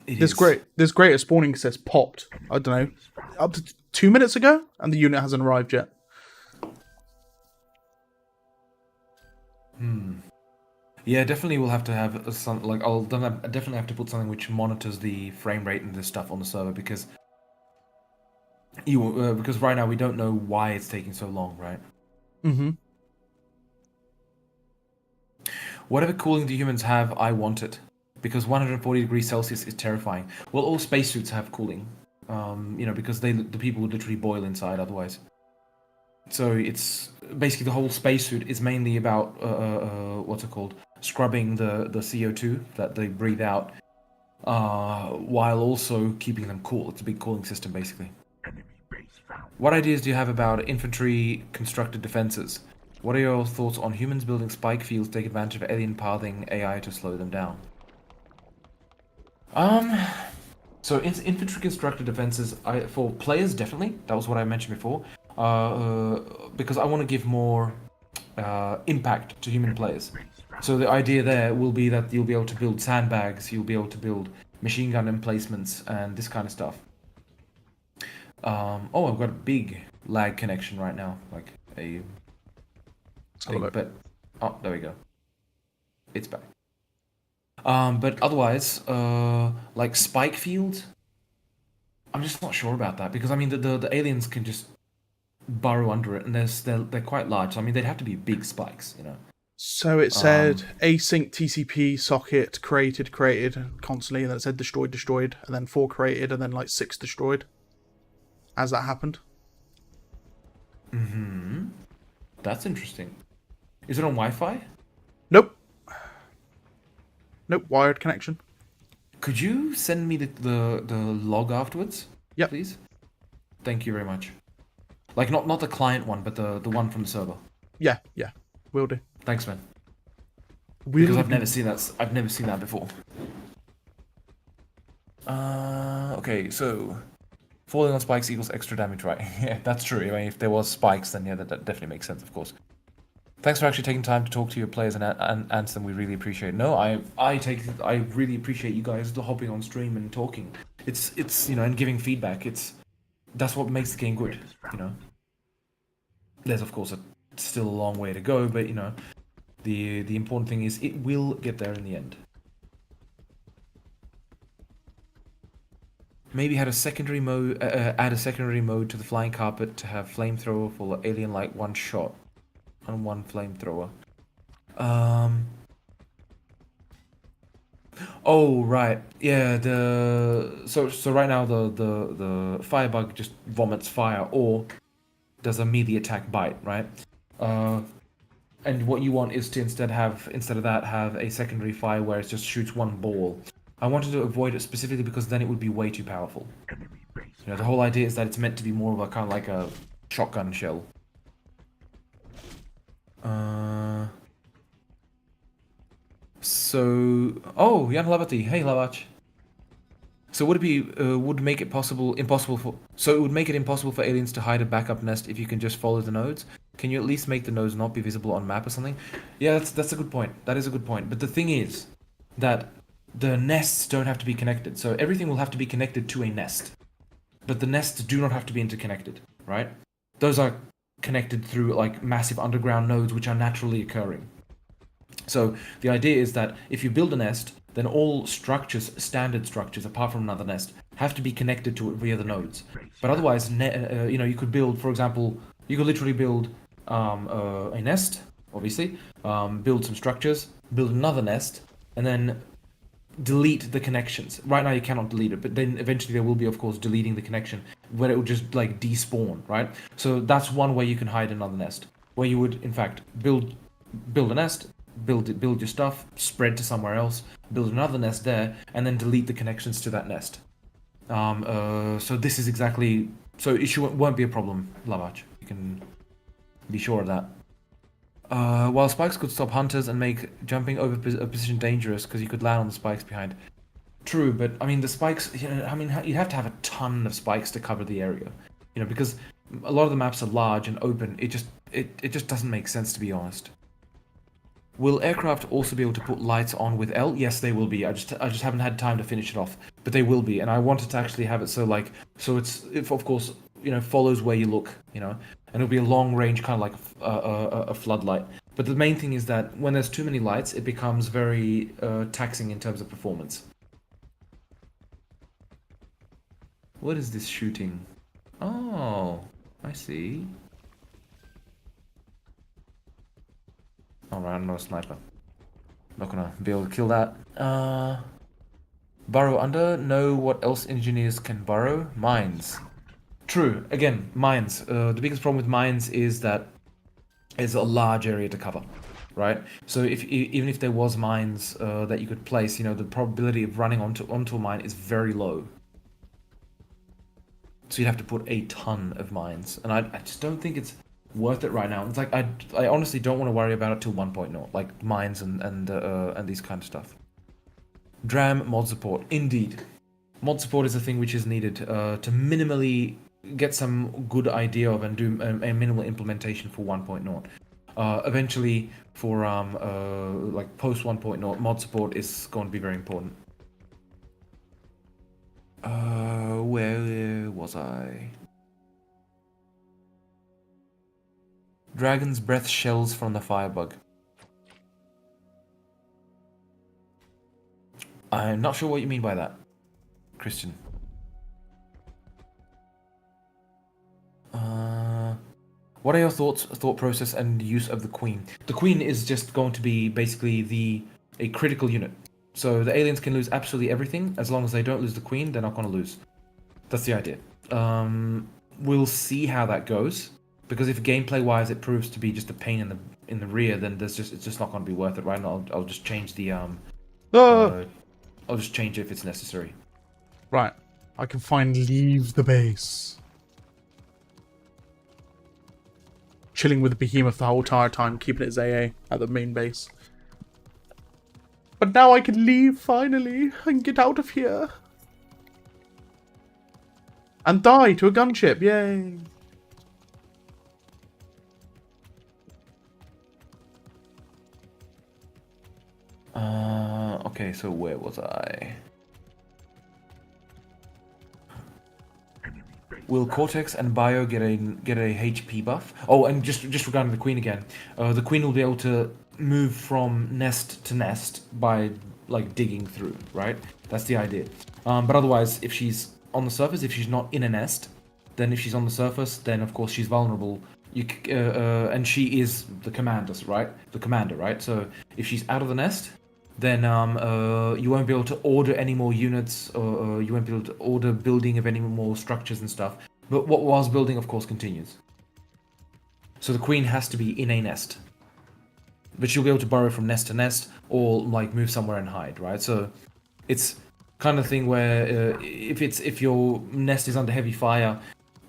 This greater spawning says popped, I don't know, up to 2 minutes ago, and the unit hasn't arrived yet. Yeah, definitely we'll have to have some, like, I'll definitely have to put something which monitors the frame rate and this stuff on the server, because because right now we don't know why it's taking so long, right? Mm-hmm. Whatever cooling the humans have, I want it. Because 140 degrees Celsius is terrifying. Well, all spacesuits have cooling. Because the people would literally boil inside otherwise. So it's basically the whole spacesuit is mainly about scrubbing the CO2 that they breathe out, while also keeping them cool. It's a big cooling system basically. What ideas do you have about infantry constructed defenses? What are your thoughts on humans building spike fields to take advantage of alien pathing AI to slow them down? So infantry constructed defenses, for players definitely. That was what I mentioned before. Because I want to give more impact to human players. So the idea there will be that you'll be able to build sandbags, you'll be able to build machine gun emplacements, and this kind of stuff. Oh, I've got a big lag connection right now, like a thing, but oh, there we go. It's back. But otherwise, like spike fields, I'm just not sure about that, because I mean the aliens can just burrow under it, and they're quite large. So, I mean, they'd have to be big spikes, So it said async TCP socket created constantly, and then it said destroyed, and then 4 created, and then like 6 destroyed. As that happened. That's interesting. Is it on Wi-Fi? Nope, wired connection. Could you send me the log afterwards? Yep. Please. Thank you very much. Like not the client one, but the one from the server. Yeah, will do. Thanks, man. Because I've never seen that. I've never seen that before. Okay, so falling on spikes equals extra damage, right? Yeah, that's true. I mean, if there was spikes, then yeah, that definitely makes sense, of course. Thanks for actually taking time to talk to your players and answer them. We really appreciate it. No, I really appreciate you guys hopping on stream and talking. It's and giving feedback. That's what makes the game good. There's of course still a long way to go, but the important thing is it will get there in the end. Maybe add a secondary mode to the flying carpet to have flamethrower for alien like one shot on one flamethrower. Oh right, yeah. So right now the firebug just vomits fire or does a melee attack bite, right? And what you want is to instead of that have a secondary fire where it just shoots one ball. I wanted to avoid it specifically because then it would be way too powerful. The whole idea is that it's meant to be more of a kind of like a shotgun shell. Oh, Jan Lavati. Hey, Lavach. So would it make it impossible for aliens to hide a backup nest if you can just follow the nodes? Can you at least make the nodes not be visible on map or something? Yeah, that's a good point. That is a good point. But the thing is that the nests don't have to be connected. So everything will have to be connected to a nest. But the nests do not have to be interconnected, right? Those are connected through like massive underground nodes which are naturally occurring. So the idea is that if you build a nest, then all structures, standard structures, apart from another nest, have to be connected to it via the nodes. But otherwise, you could build, for example, you could literally build a nest, obviously, build some structures, build another nest, and then delete the connections. Right now you cannot delete it, but then eventually there will be, of course, deleting the connection, where it will just like despawn, right? So that's one way you can hide another nest, where you would, in fact, build a nest, build your stuff, spread to somewhere else, build another nest there, and then delete the connections to that nest. So this is exactly... So issue won't be a problem, Lavach. You can be sure of that. While spikes could stop hunters and make jumping over a position dangerous because you could land on the spikes behind. True, but I mean the spikes... you have to have a ton of spikes to cover the area. Because a lot of the maps are large and open. It just doesn't make sense, to be honest. Will aircraft also be able to put lights on with L? Yes, they will be. I just haven't had time to finish it off, but they will be. And I wanted to actually have it so it of course follows where you look, and it'll be a long range kind of like a floodlight. But the main thing is that when there's too many lights, it becomes very taxing in terms of performance. What is this shooting? Oh, I see. Alright, I'm not a sniper. Not gonna be able to kill that. Burrow under? Know what else engineers can burrow? Mines. True, again, mines. The biggest problem with mines is that it's a large area to cover, right? So even if there was mines that you could place, the probability of running onto a mine is very low. So you'd have to put a ton of mines. And I just don't think it's worth it right now. It's like I honestly don't want to worry about it till 1.0, like mines and these kind of stuff. Dram mod support, indeed. Mod support is a thing which is needed to minimally get some good idea of and do a minimal implementation for 1.0. Eventually, for like post 1.0, mod support is going to be very important. Where was I? Dragon's breath shells from the firebug. I'm not sure what you mean by that, Christian. What are your thought process and use of the Queen? The Queen is just going to be basically a critical unit. So the aliens can lose absolutely everything. As long as they don't lose the Queen, they're not going to lose. That's the idea. We'll see how that goes. Because if gameplay-wise it proves to be just a pain in the rear, then it's just not going to be worth it, right? And I'll just change the I'll just change it if it's necessary. Right, I can finally leave the base. Chilling with the behemoth the whole entire time, keeping it AA at the main base. But now I can leave finally and get out of here and die to a gunship! Yay! Okay, so where was I? Will Cortex and Bio get a HP buff? Oh, and just regarding the Queen again, the Queen will be able to move from nest to nest by like digging through, right? That's the idea. But otherwise, if she's on the surface, if she's not in a nest, then if she's on the surface, then of course she's vulnerable. And she is the commander, right? The commander, right? So if she's out of the nest, then you won't be able to order any more units, or you won't be able to order building of any more structures and stuff. But what was building, of course, continues. So the queen has to be in a nest, but she'll be able to burrow from nest to nest, or like move somewhere and hide, right? So it's kind of thing where if your nest is under heavy fire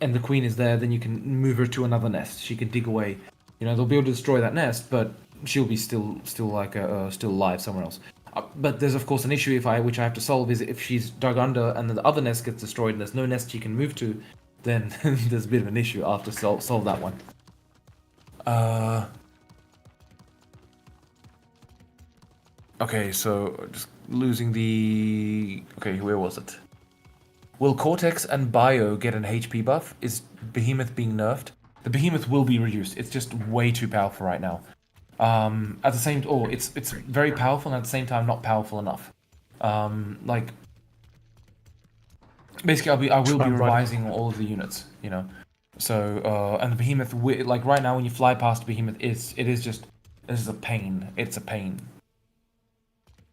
and the queen is there, then you can move her to another nest. She can dig away. You know, they'll be able to destroy that nest, but she'll be still alive somewhere else. But there's of course an issue which I have to solve is if she's dug under and then the other nest gets destroyed and there's no nest she can move to, then there's a bit of an issue. I'll have to solve that one. Okay, so just losing the... Okay, where was it? Will Cortex and Bio get an HP buff? Is Behemoth being nerfed? The Behemoth will be reduced. It's just way too powerful right now. At the same... Oh, it's very powerful and at the same time not powerful enough. Like... Basically, I will be revising all of the units, you know. So, and the Behemoth... Like, right now when you fly past Behemoth, it is just... This is a pain. It's a pain.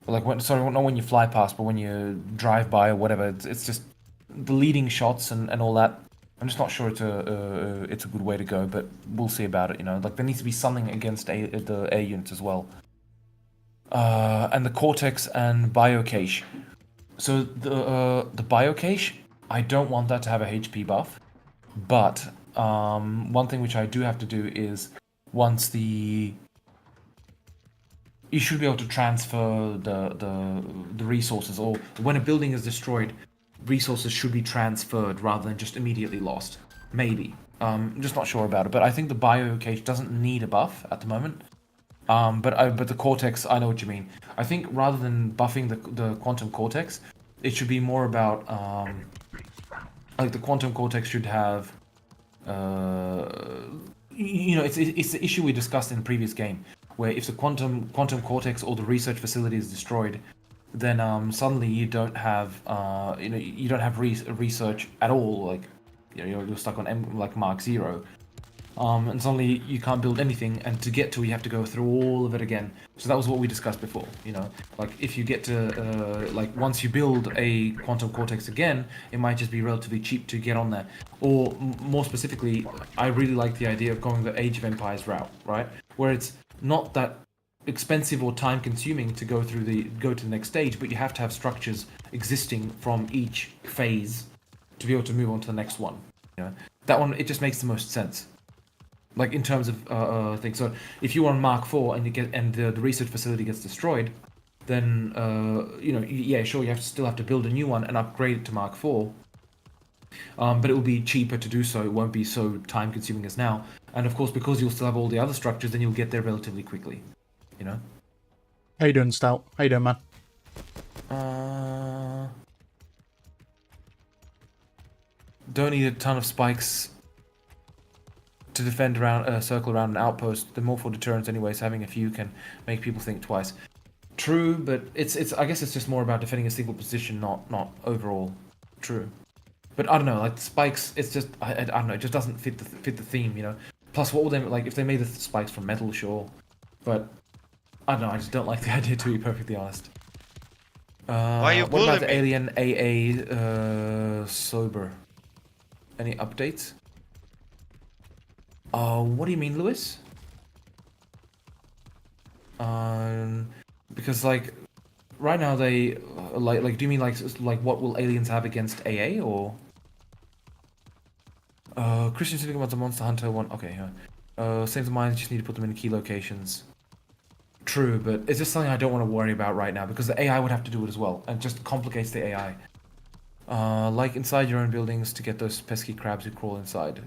Like, not when you fly past, but when you drive by or whatever, it's just the leading shots and all that. I'm just not sure it's a good way to go, but we'll see about it, you know. Like, there needs to be something against the air units as well. And the Cortex and Biocache. So the Biocache, I don't want that to have a HP buff, but one thing which I do have to do is once the... You should be able to transfer the resources, or when a building is destroyed, resources should be transferred rather than just immediately lost. Maybe. I'm just not sure about it, but I think the Biocache doesn't need a buff at the moment. But the Cortex, I know what you mean. I think rather than buffing the Quantum Cortex, it should be more about like the Quantum Cortex should have you know, it's the issue we discussed in the previous game, where if the quantum cortex or the research facility is destroyed, then suddenly you don't have you don't have research at all. Like, you know, you're stuck on like Mark 0, and suddenly you can't build anything. And to get to, you have to go through all of it again. So that was what we discussed before. You know, like if you get to like once you build a quantum cortex again, it might just be relatively cheap to get on there. Or more specifically, I really like the idea of going the Age of Empires route, right? Where it's not that expensive or time consuming to go to the next stage, but you have to have structures existing from each phase to be able to move on to the next one. You know, that one, it just makes the most sense. Like in terms of things. So if you are on Mark 4 and the research facility gets destroyed, then you know, yeah, sure, you still have to build a new one and upgrade it to Mark 4. But it will be cheaper to do so. It won't be so time consuming as now. And of course, because you'll still have all the other structures, then you'll get there relatively quickly. You know? How you doing, Stout? How you doing, man? Don't need a ton of spikes to defend around, circle around an outpost. They're more for deterrence anyway, so having a few can make people think twice. True, but it's I guess it's just more about defending a single position, not overall. True. But I don't know, like the spikes, it's just I don't know, it just doesn't fit the theme, you know. Plus, what would they like if they made the spikes from metal? Sure, but I don't know. I just don't like the idea, to be perfectly honest. Why you what about bullying the me? Alien AA Sober? Any updates? What do you mean, Lewis? Because like right now they like do you mean like what will aliens have against AA or? Christian Silica wants a Monster Hunter one. Okay, same to mine. Just need to put them in key locations. True, but it's just something I don't want to worry about right now because the AI would have to do it as well, and it just complicates the AI. Like inside your own buildings to get those pesky crabs who crawl inside.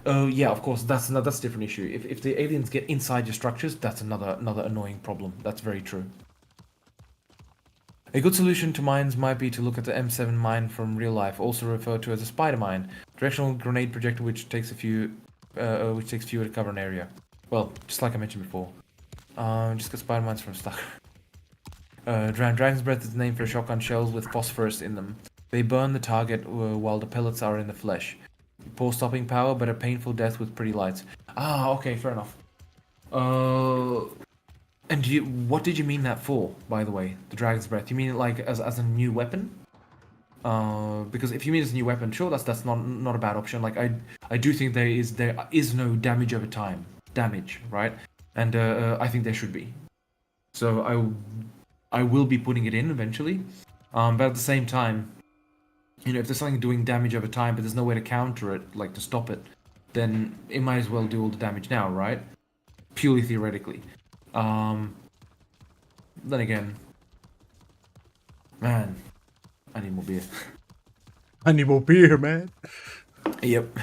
Oh yeah, of course. That's a different issue. If the aliens get inside your structures, that's another annoying problem. That's very true. A good solution to mines might be to look at the M7 mine from real life, also referred to as a spider mine, directional grenade projector which takes few to cover an area. Well, just like I mentioned before. Just get spider mines from stock. Dragon's Breath is the name for shotgun shells with phosphorus in them. They burn the target while the pellets are in the flesh. Poor stopping power, but a painful death with pretty lights. Ah, okay, fair enough. And what did you mean that for, by the way? The Dragon's Breath? You mean it like as a new weapon? Because if you mean it's a new weapon, sure, that's not a bad option. Like I do think there is no damage over time. Damage, right? And I think there should be. So I will be putting it in eventually. But at the same time, you know, if there's something doing damage over time, but there's no way to counter it, like to stop it, then it might as well do all the damage now, right? Purely theoretically. Then again, man, I need more beer. I need more beer, man. Yep.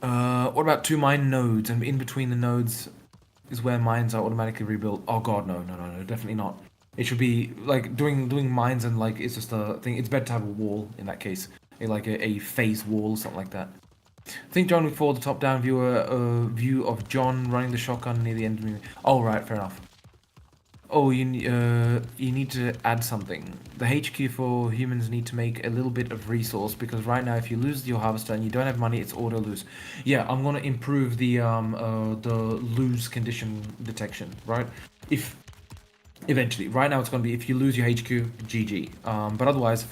What about 2 mine nodes, and in between the nodes is where mines are automatically rebuilt? Oh god, no, definitely not. It should be like doing mines and like it's just a thing. It's better to have a wall in that case, like a phase wall, something like that. I think John would follow the top-down view of John running the shotgun near the end of the movie. Oh right, fair enough. Oh, you need to add something. The HQ for humans need to make a little bit of resource, because right now if you lose your harvester and you don't have money, it's auto lose. Yeah, I'm gonna improve the lose condition detection, right? If eventually, right now it's gonna be if you lose your HQ, GG. But otherwise,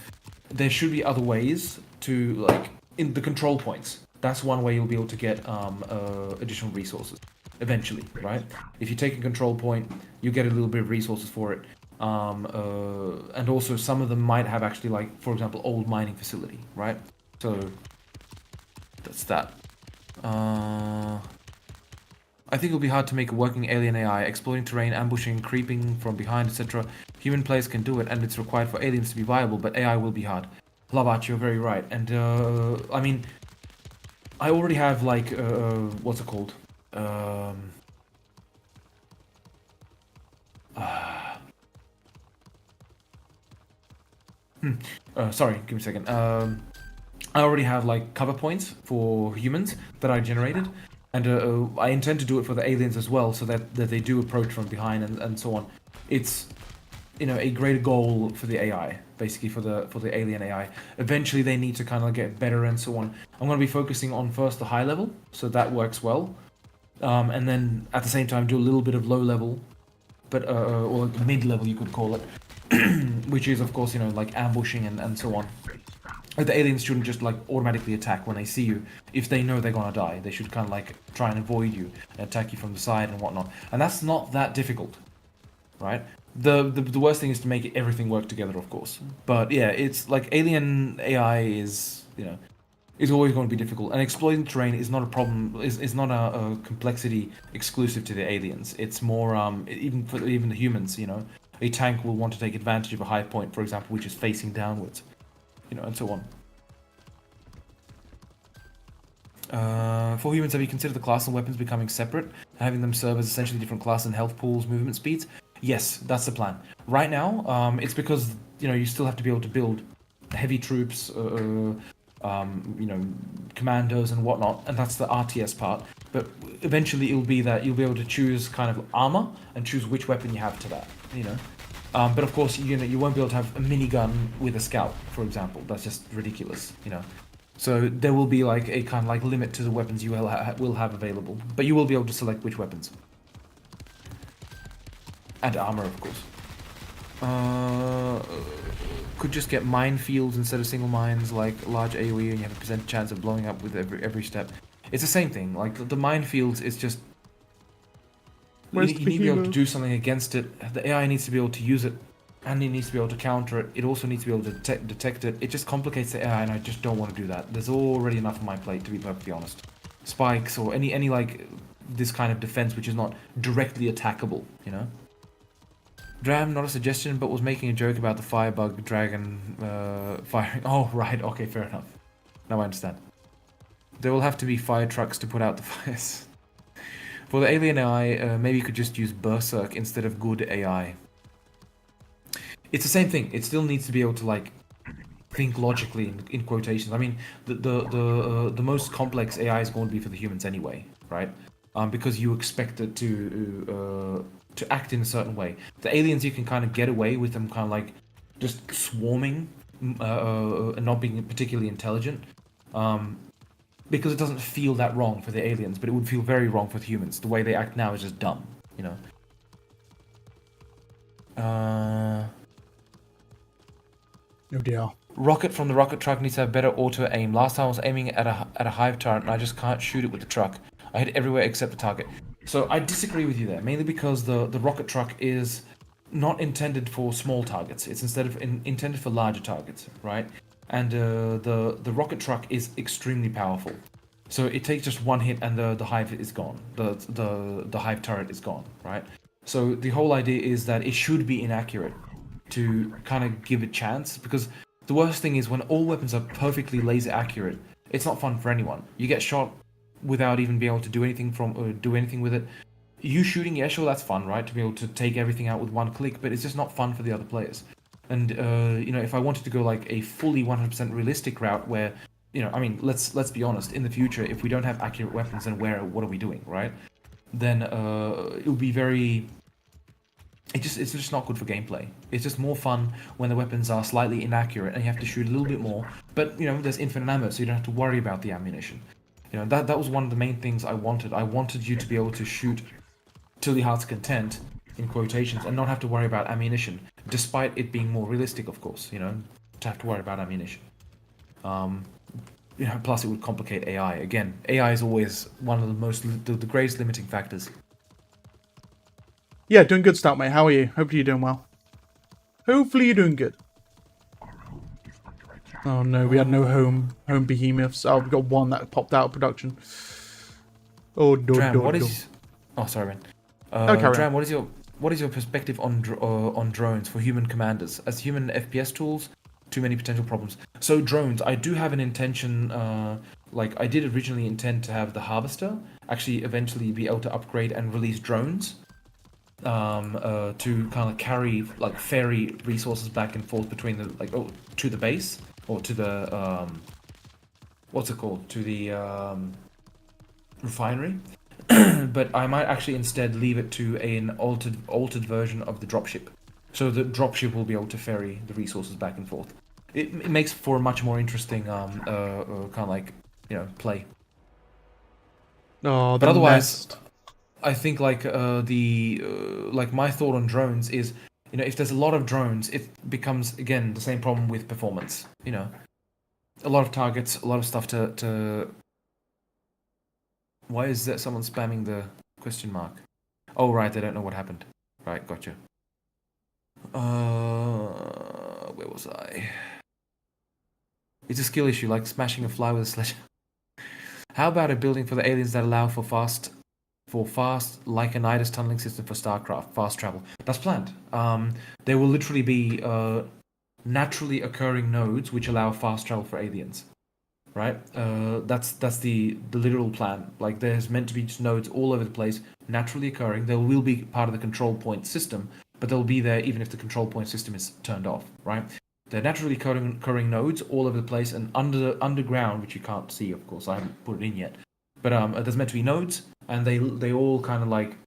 there should be other ways to, like, in the control points. That's one way you'll be able to get additional resources. Eventually, right? If you take a control point, you get a little bit of resources for it. And also some of them might have actually, like, for example, old mining facility, right? So that's that. I think it'll be hard to make a working alien AI, exploring terrain, ambushing, creeping from behind, etc. Human players can do it, and it's required for aliens to be viable, but AI will be hard. Lavat, you're very right. And I mean, I already have, like, what's it called? Sorry, give me a second. I already have, like, cover points for humans that I generated, and I intend to do it for the aliens as well, so that they do approach from behind and so on. It's, you know, a greater goal for the AI, basically for the alien AI. Eventually, they need to kind of get better and so on. I'm going to be focusing on first the high level, so that works well. And then at the same time do a little bit of low level, but or mid level you could call it, which is of course, you know, like ambushing and so on. Like the aliens shouldn't just like automatically attack when they see you. If they know they're gonna die, they should kind of like try and avoid you and attack you from the side and whatnot. And that's not that difficult, right? The worst thing is to make everything work together, of course. But yeah, it's like alien AI is, you know, is always going to be difficult, and exploiting terrain is not a problem. Is not a complexity exclusive to the aliens. It's more even for the humans. You know, a tank will want to take advantage of a high point, for example, which is facing downwards, you know, and so on. For humans, have you considered the class and weapons becoming separate, having them serve as essentially different class and health pools, movement speeds? Yes, that's the plan. Right now, it's because, you know, you still have to be able to build heavy troops. You know, commandos and whatnot, and that's the RTS part. But eventually it'll be that you'll be able to choose kind of armor and choose which weapon you have to that, you know. But of course, you know, you won't be able to have a minigun with a scout, for example. That's just ridiculous, you know. So there will be like a kind of like limit to the weapons you will have available, but you will be able to select which weapons and armor, of course. Could just get minefields instead of single mines, like large AoE, and you have a percent chance of blowing up with every step. It's the same thing. Like the minefields is just you need to be able to do something against it. The AI needs to be able to use it, and it needs to be able to counter it. It also needs to be able to detect it. It just complicates the AI, and I just don't want to do that. There's already enough on my plate, to be perfectly honest. Spikes or any like this kind of defense which is not directly attackable, you know. Dram, not a suggestion, but was making a joke about the firebug dragon firing. Oh, right, okay, fair enough. Now I understand. There will have to be fire trucks to put out the fires. For the alien AI, maybe you could just use Berserk instead of good AI. it's the same thing. It still needs to be able to like think logically in quotations. I mean, the most complex AI is going to be for the humans anyway, right? Because you expect it to act in a certain way. The aliens, you can kind of get away with them kind of like just swarming and not being particularly intelligent, because it doesn't feel that wrong for the aliens, but it would feel very wrong for the humans. The way they act now is just dumb, you know. Oh dear. Rocket from the rocket truck needs to have better auto aim. Last time I was aiming at a hive turret and I just can't shoot it with the truck. I hit everywhere except the target. So I disagree with you there, mainly because the rocket truck is not intended for small targets. It's intended for larger targets, right? And the rocket truck is extremely powerful. So it takes just one hit and the hive is gone. The hive turret is gone, right? So the whole idea is that it should be inaccurate to kind of give it chance, because the worst thing is when all weapons are perfectly laser accurate, it's not fun for anyone. You get shot without even being able to do anything with it. You shooting, yeah, sure, that's fun, right? To be able to take everything out with one click, but it's just not fun for the other players. And you know, if I wanted to go like a fully 100% realistic route, where, you know, I mean, let's be honest, in the future, if we don't have accurate weapons, then what are we doing, right? Then it would be very. It's just not good for gameplay. It's just more fun when the weapons are slightly inaccurate and you have to shoot a little bit more. But you know, there's infinite ammo, so you don't have to worry about the ammunition. You know, that was one of the main things I wanted. I wanted you to be able to shoot till your heart's content, in quotations, and not have to worry about ammunition, despite it being more realistic, of course. You know, to have to worry about ammunition. You know, plus it would complicate AI. Again, AI is always one of the greatest limiting factors. Yeah, doing good, Stout, mate. How are you? Hopefully you're doing well. Hopefully you're doing good. Oh no, we had no home behemoths. Oh, we got one that popped out of production. Oh, Dram, what is? Oh, sorry, man. Dram, what is your perspective on drones for human commanders as human FPS tools? Too many potential problems. So drones, I do have an intention. Like I did originally intend to have the harvester actually eventually be able to upgrade and release drones. To kind of carry, like, ferry resources back and forth between the, like, to the base, or to the, what's it called, to the, refinery. But I might actually instead leave it to an altered version of the dropship. So the dropship will be able to ferry the resources back and forth. It makes for a much more interesting, kind of like, you know, play. Oh, but otherwise... Nest. I think like like my thought on drones is, you know, if there's a lot of drones, it becomes again the same problem with performance. You know, a lot of targets, a lot of stuff to. Why is that someone spamming the question mark? Oh right, they don't know what happened. Right, gotcha. Where was I? It's a skill issue, like smashing a fly with a sledge. How about a building for the aliens that allow for fast, like a Nidus tunneling system for StarCraft, fast travel? That's planned. There will literally be naturally occurring nodes which allow fast travel for aliens. Right? That's the literal plan. Like there's meant to be just nodes all over the place, naturally occurring. They will be part of the control point system, but they'll be there even if the control point system is turned off. Right? They're naturally occurring nodes all over the place and underground, which you can't see, of course. I haven't put it in yet. But there's meant to be nodes, and they all kind of like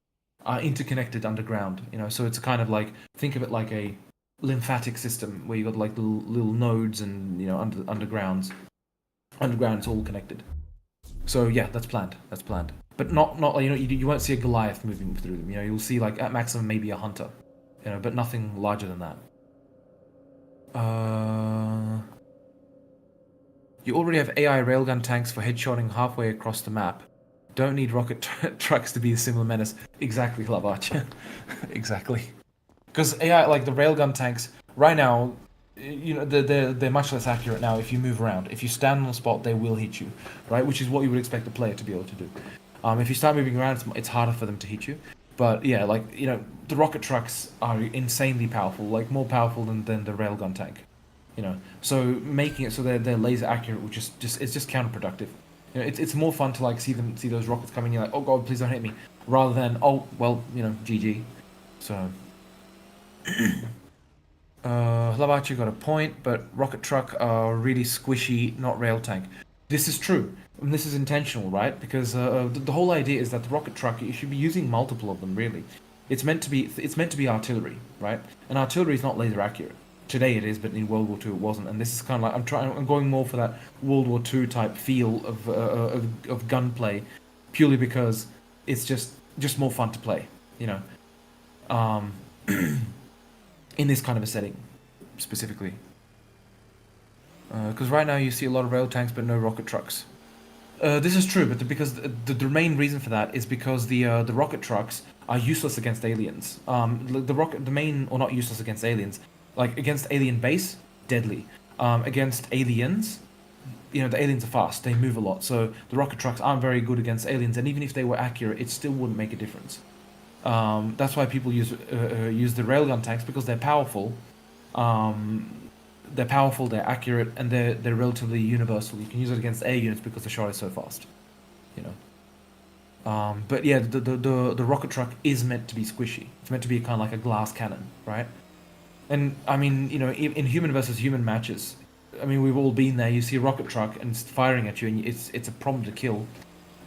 are interconnected underground. You know, so it's kind of like, think of it like a lymphatic system where you got like little nodes and, you know, undergrounds. Underground, it's all connected. So yeah, that's planned. But not you know, you won't see a Goliath moving through them. You know, you'll see like at maximum maybe a hunter. You know, but nothing larger than that. You already have AI railgun tanks for headshotting halfway across the map. Don't need rocket trucks to be a similar menace. Exactly, Love Archer. Exactly. Because AI, like the railgun tanks, right now, you know, they're much less accurate now if you move around. If you stand on the spot, they will hit you, right? Which is what you would expect a player to be able to do. If you start moving around, it's harder for them to hit you. But yeah, like, you know, the rocket trucks are insanely powerful, like more powerful than the railgun tank. You know, so making it so they're laser accurate, which is just counterproductive. You know, it's more fun to like see those rockets coming. You're like, oh god, please don't hit me, rather than, oh well, you know, GG. So Hlavat, you got a point, but rocket truck are really squishy, not rail tank. This is true, and this is intentional, right? Because the whole idea is that the rocket truck, you should be using multiple of them. Really, it's meant to be artillery, right? And artillery is not laser accurate. Today it is, but in World War II it wasn't. And this is kind of like I'm going more for that World War II type feel of gunplay, purely because it's just more fun to play, you know. In this kind of a setting, specifically. Because right now you see a lot of rail tanks, but no rocket trucks. This is true, but because the main reason for that is because the rocket trucks are useless against aliens. The main, or not useless against aliens, like against alien base, deadly. Against aliens, you know, the aliens are fast, they move a lot, so the rocket trucks aren't very good against aliens, and even if they were accurate, it still wouldn't make a difference. That's why people use the railgun tanks, because they're powerful. They're powerful, they're accurate, and they're relatively universal. You can use it against air units because the shot is so fast, you know. But yeah, the rocket truck is meant to be squishy. It's meant to be kind of like a glass cannon, right? And I mean, you know, in human versus human matches, I mean, we've all been there. You see a rocket truck and it's firing at you, and it's a problem to kill.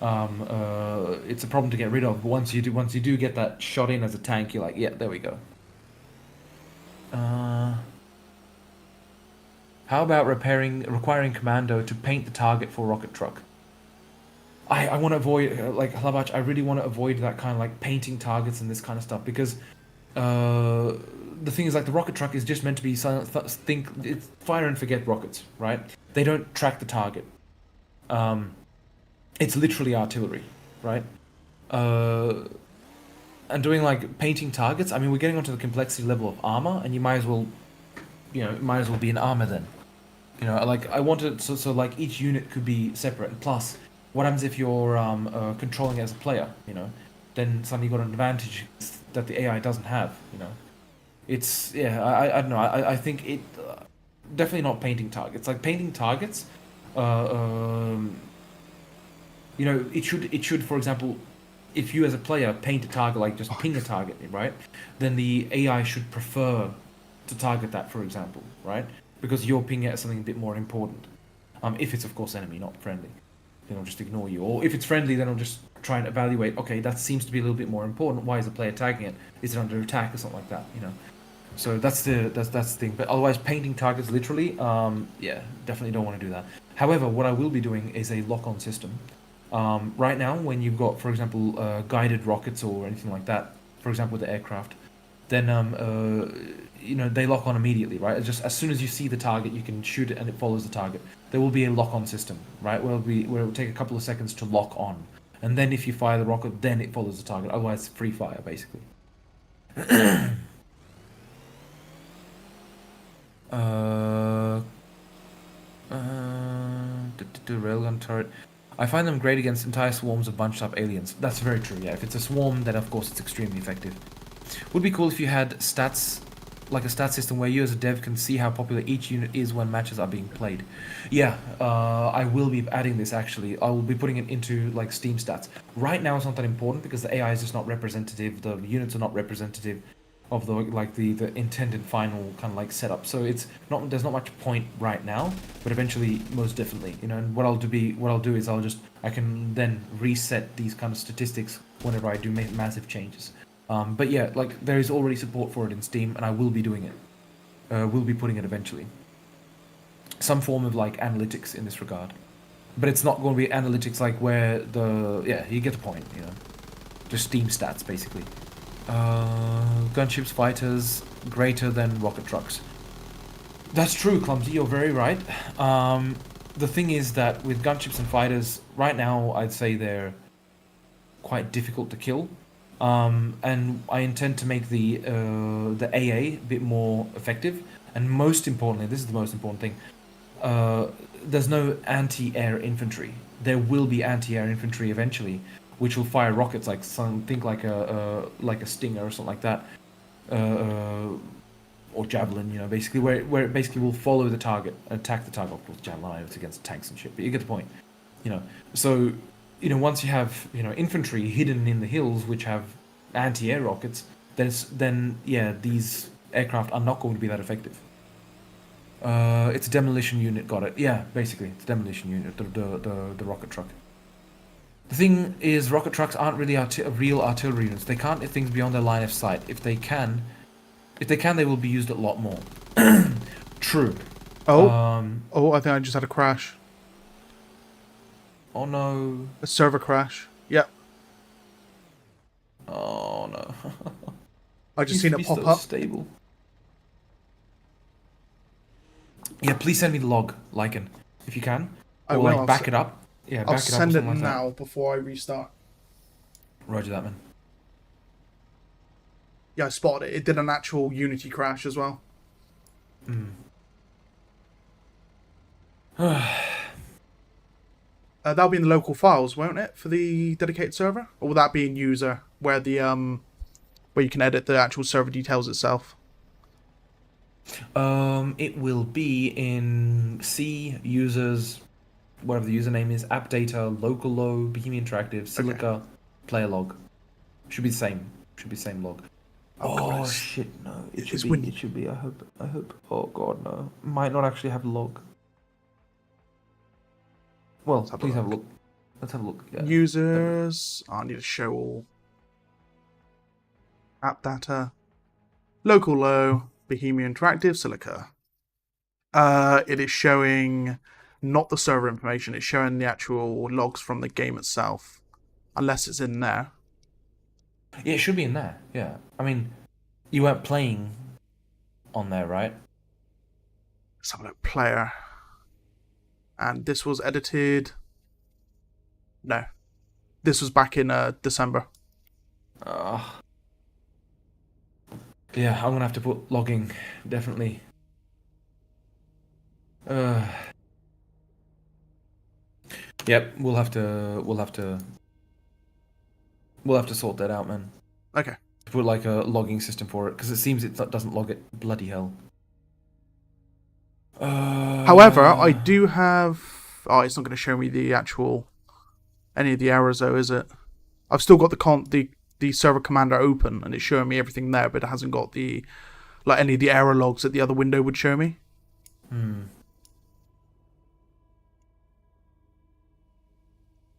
It's a problem to get rid of. But once you do get that shot in as a tank, you're like, yeah, there we go. How about requiring commando to paint the target for rocket truck? I want to avoid, like Hlavat, I really want to avoid that kind of like painting targets and this kind of stuff, because the thing is, like, the rocket truck is just meant to be it's fire and forget rockets, right? They don't track the target. It's literally artillery, right? And doing like painting targets, I mean, we're getting onto the complexity level of armor, and you might as well, you know, it might as well be an armor then. You know, like, I wanted, so like each unit could be separate, and plus, what happens if you're controlling it as a player, you know? Then suddenly you got an advantage that the AI doesn't have, you know? It's, yeah, I don't know, I think it, definitely not painting targets. Like, painting targets, you know, it should, for example, if you as a player paint a target, like just ping a target, right? Then the AI should prefer to target that, for example, right? Because you're pinging at something a bit more important. If it's, of course, enemy, not friendly. Then it'll just ignore you. Or if it's friendly, then it'll just try and evaluate, okay, that seems to be a little bit more important. Why is the player tagging it? Is it under attack or something like that, you know? So that's the thing. But otherwise, painting targets literally, yeah, definitely don't want to do that. However, what I will be doing is a lock-on system. Right now, when you've got, for example, guided rockets or anything like that, for example, with the aircraft, then you know, they lock on immediately, right? Just as soon as you see the target, you can shoot it and it follows the target. There will be a lock-on system, right? Where it will take a couple of seconds to lock on, and then if you fire the rocket, then it follows the target. Otherwise, it's free fire, basically. Railgun turret. I find them great against entire swarms of bunched up aliens. That's very true, yeah. If it's a swarm, then of course it's extremely effective. Would be cool if you had stats, like a stat system where you as a dev can see how popular each unit is when matches are being played. Yeah, I will be adding this actually. I will be putting it into like Steam stats. Right now it's not that important because the AI is just not representative, the units are not representative of the intended final kind of like setup. So it's not, there's not much point right now, but eventually most definitely, you know. And what I'll do is I can then reset these kind of statistics whenever I do massive changes. But yeah, like, there is already support for it in Steam, and I will be doing it. We'll be putting it eventually. Some form of like analytics in this regard, but it's not going to be analytics like where you get the point, you know. Just Steam stats basically. Gunships, fighters, greater than rocket trucks. That's true, Clumsy, you're very right. The thing is that with gunships and fighters, right now I'd say they're quite difficult to kill. And I intend to make the AA a bit more effective. And most importantly, this is the most important thing, there's no anti-air infantry. There will be anti-air infantry eventually, which will fire rockets like something like a Stinger or something like that, or Javelin, you know, basically where it basically will follow the target, attack the target. Of course, Javelin, I know it's against tanks and shit, but you get the point, you know. So, you know, once you have, you know, infantry hidden in the hills which have anti-air rockets, then yeah, these aircraft are not going to be that effective. It's a demolition unit. Got it. Yeah, basically, it's a demolition unit. The rocket truck. The thing is, rocket trucks aren't really real artillery units. They can't hit things beyond their line of sight. If they can, they will be used a lot more. True. Oh, Um. oh, I think I just had a crash. Oh no. A server crash. Yep. Oh no. I just seen it pop so up. Stable. Yeah, please send me the log, Lycan, if you can. I Or will, like I'll back it up. Yeah, back I'll it up or send it something like that. now before I restart. Roger that, man. Yeah, I spotted it. It did an actual Unity crash as well. That'll be in the local files, won't it, for the dedicated server? Or will that be in user, where the where you can edit the actual server details itself? It will be in C users, whatever the username is, app data, local low, Bohemian Interactive, Silica, player log. Should be the same. Should be the same log. Oh, God, it's- shit! No, it's windy. It should be. I hope. Oh god, no. Might not actually have log. Well, have a please have a look. look. Let's have a look. Yeah. Users. Oh, I need to show all. App data. Local low. Bohemian Interactive. Silica. It is showing not the server information. It's showing the actual logs from the game itself. Unless it's in there. Yeah, it should be in there. Yeah. I mean, you weren't playing on there, right? Let's have a look. Player. And this was edited. No. This was back in December. Yeah, I'm gonna have to put logging, definitely. Yep, we'll have to sort that out, man. Okay. Put like a logging system for it, because it seems it doesn't log it. Bloody hell. However, I do have... Oh, it's not going to show me the actual... Any of the errors, though, is it? I've still got the server commander open, and it's showing me everything there, but it hasn't got the... Like, any of the error logs that the other window would show me.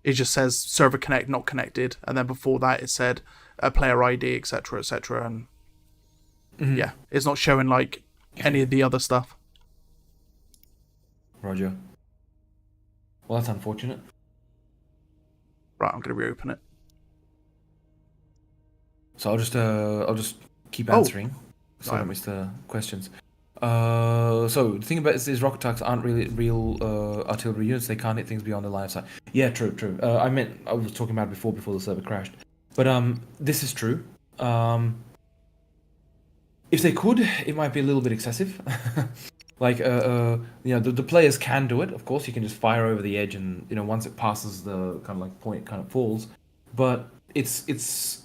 It just says server connect, not connected, and then before that it said player ID, etc., etc., and... Yeah, it's not showing, like, any of the other stuff. Roger. Well, that's unfortunate. Right, I'm going to reopen it. So I'll just keep answering, so I don't miss the questions. So the thing about it is rocket trucks aren't really real artillery units. They can't hit things beyond the line of sight. Yeah, true. I was talking about it before the server crashed, but this is true. If they could, it might be a little bit excessive. Like the players can do it. Of course, you can just fire over the edge, and once it passes the kind of like point, it kind of falls. But it's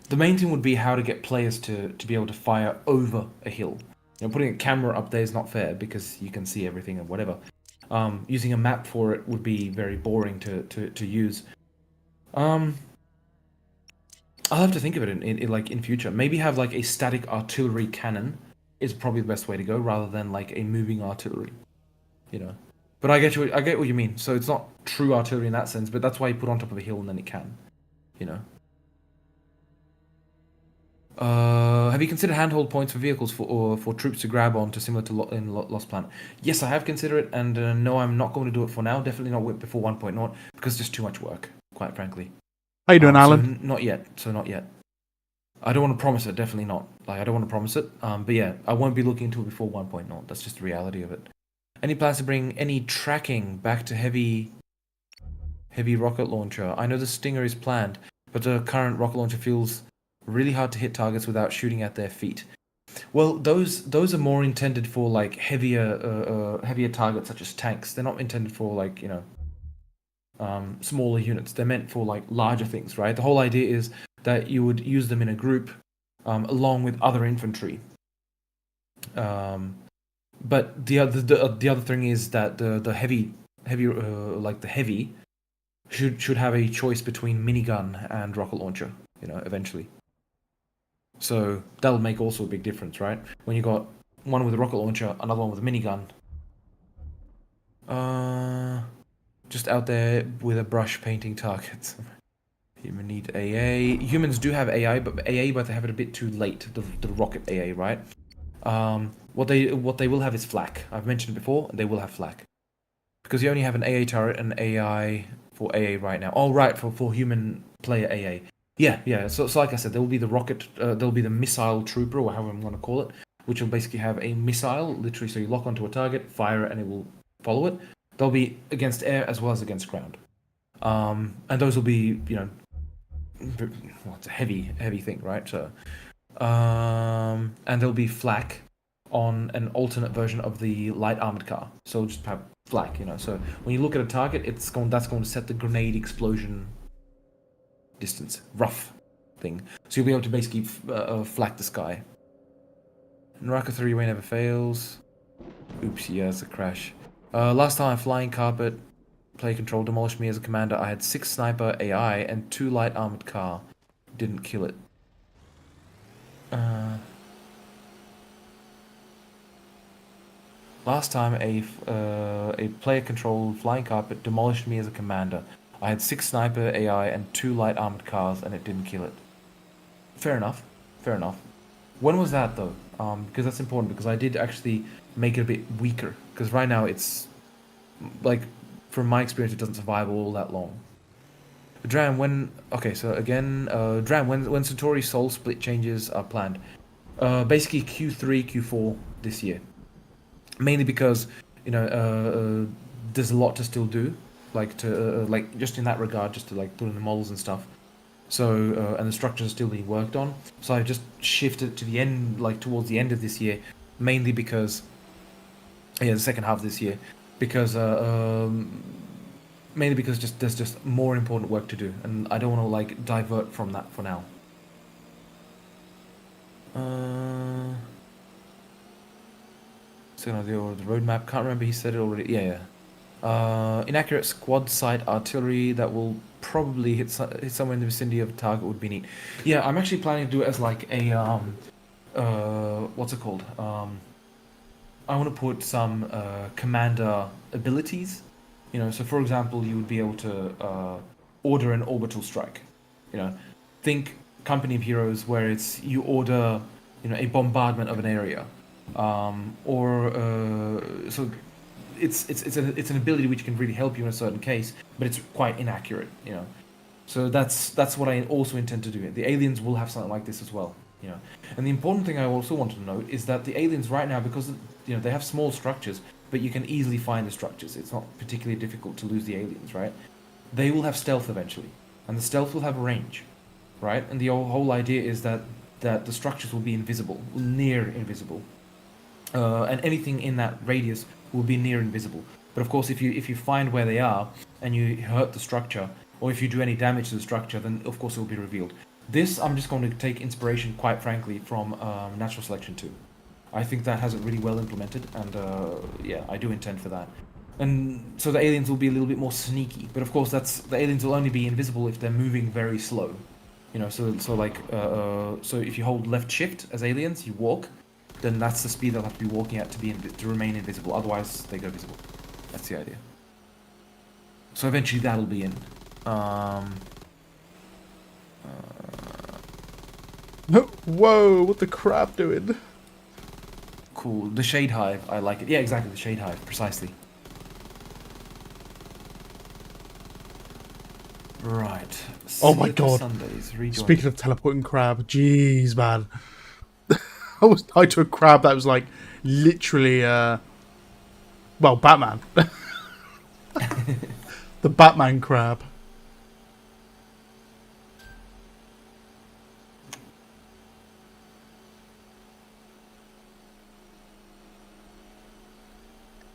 the main thing would be how to get players to be able to fire over a hill. Putting a camera up there is not fair because you can see everything and whatever. Using a map for it would be very boring to use. I'll have to think of it in future. Maybe have like a static artillery cannon is probably the best way to go, rather than like a moving artillery. But I get what you mean. So it's not true artillery in that sense, but that's why you put on top of a hill and then it can. Have you considered handhold points for vehicles for troops to grab on, similar to in Lost Planet? Yes, I have considered it, and no, I'm not going to do it for now. Definitely not before 1.0, because it's just too much work, quite frankly. How you doing, Alan? Not yet. I don't want to promise it. Definitely not. Like, I don't want to promise it. But yeah, I won't be looking into it before 1.0. That's just the reality of it. Any plans to bring any tracking back to heavy rocket launcher? I know the Stinger is planned, but the current rocket launcher feels really hard to hit targets without shooting at their feet. Well, those are more intended for like heavier targets such as tanks. They're not intended for like smaller units. They're meant for like larger things, right? The whole idea is that you would use them in a group along with other infantry. But the other thing is that the heavy should have a choice between minigun and rocket launcher. Eventually. So that'll make also a big difference, right? When you got one with a rocket launcher, another one with a minigun. Just out there with a brush painting targets. Human need AA. Humans do have AI, but they have it a bit too late. The rocket AA, right? What they will have is flak. I've mentioned it before. They will have flak because you only have an AA turret and AI for AA right now. Oh, right, for human player AA. Yeah. So like I said, there will be the rocket. There'll be the missile trooper, or however I'm going to call it, which will basically have a missile, literally. So you lock onto a target, fire it, and it will follow it. They'll be against air as well as against ground. And those will be, it's a heavy thing, right? So, and there'll be flak on an alternate version of the light armored car. So just have flak, So when you look at a target, that's going to set the grenade explosion distance, rough thing. So you'll be able to basically flak the sky. Naraka 3-way never fails. Oops, yeah, it's a crash. Last time flying carpet, play control demolished me as a commander. I had 6 sniper AI and 2 light armored car. Didn't kill it. Last time a player controlled flying carpet demolished me as a commander. I had 6 sniper AI and 2 light armored cars, and it didn't kill it. Fair enough. When was that though? Because that's important, because I did actually make it a bit weaker. Because right now it's like, from my experience, it doesn't survive all that long. Dram, when Satori Soul Split changes are planned? Basically Q3, Q4 this year. Mainly because there's a lot to still do, just in that regard, just to put in the models and stuff. So and the structures are still being worked on. So I've just shifted to the end, towards the end of this year, mainly because the second half of this year, because mainly because there's just more important work to do, and I don't want to divert from that for now. Second idea, or the roadmap. Can't remember. He said it already. Yeah. Inaccurate squad site artillery that will probably hit somewhere in the vicinity of a target would be neat. Yeah, I'm actually planning to do it as a what's it called? I want to put some commander abilities. So for example, you would be able to order an orbital strike. Think Company of Heroes, where it's you order a bombardment of an area, so it's an ability which can really help you in a certain case, but it's quite inaccurate. So that's what I also intend to do. The aliens will have something like this as well. And the important thing I also want to note is that the aliens right now, because they have small structures, but you can easily find the structures. It's not particularly difficult to lose the aliens, right? They will have stealth eventually, and the stealth will have a range, right? And the whole idea is that the structures will be invisible, near invisible, and anything in that radius will be near invisible. But of course, if you find where they are and you hurt the structure, or if you do any damage to the structure, then of course it will be revealed. This, I'm just going to take inspiration, quite frankly, from Natural Selection 2. I think that has it really well implemented, and I do intend for that. And so the aliens will be a little bit more sneaky, but of course the aliens will only be invisible if they're moving very slow. So if you hold left shift as aliens, you walk, then that's the speed they'll have to be walking at to remain invisible. Otherwise, they go visible. That's the idea. So eventually that'll be in. Whoa, what the crap doing? Cool. The Shade Hive, I like it. Yeah, exactly, the Shade Hive, precisely. Right. Oh my god. Sundays, Speaking of teleporting crab, jeez, man. I took a crab that was literally, Batman. The Batman crab.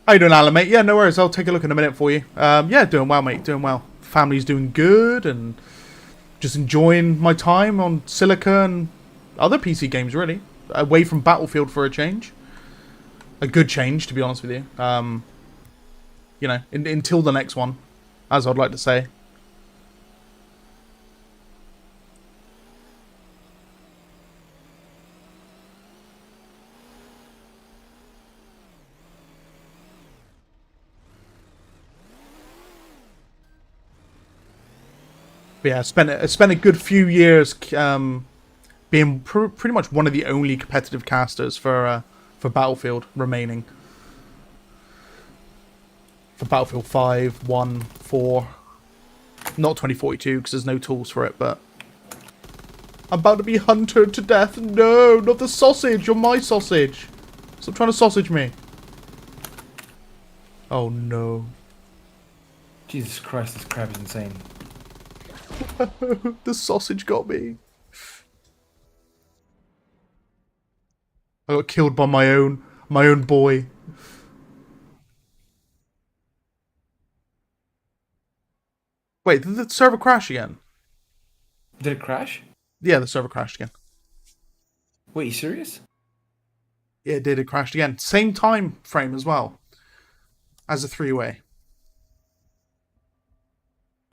How you doing, Alan, mate? Yeah, no worries. I'll take a look in a minute for you. Yeah, doing well, mate. Doing well. Family's doing good, and just enjoying my time on Silica and other PC games, really. Away from Battlefield for a change. A good change, to be honest with you. Until the next one, as I'd like to say. But yeah, I spent a good few years being pretty much one of the only competitive casters for Battlefield remaining. For Battlefield 5, 1, 4. Not 2042 because there's no tools for it, but I'm about to be hunted to death. No, not the sausage. You're my sausage. Stop trying to sausage me. Oh no. Jesus Christ, this crab is insane. The sausage got me. I got killed by my own boy. Wait, did the server crash again? Did it crash? Yeah, the server crashed again. Wait, you serious? Yeah, it did. It crashed again. Same time frame as well as a three-way.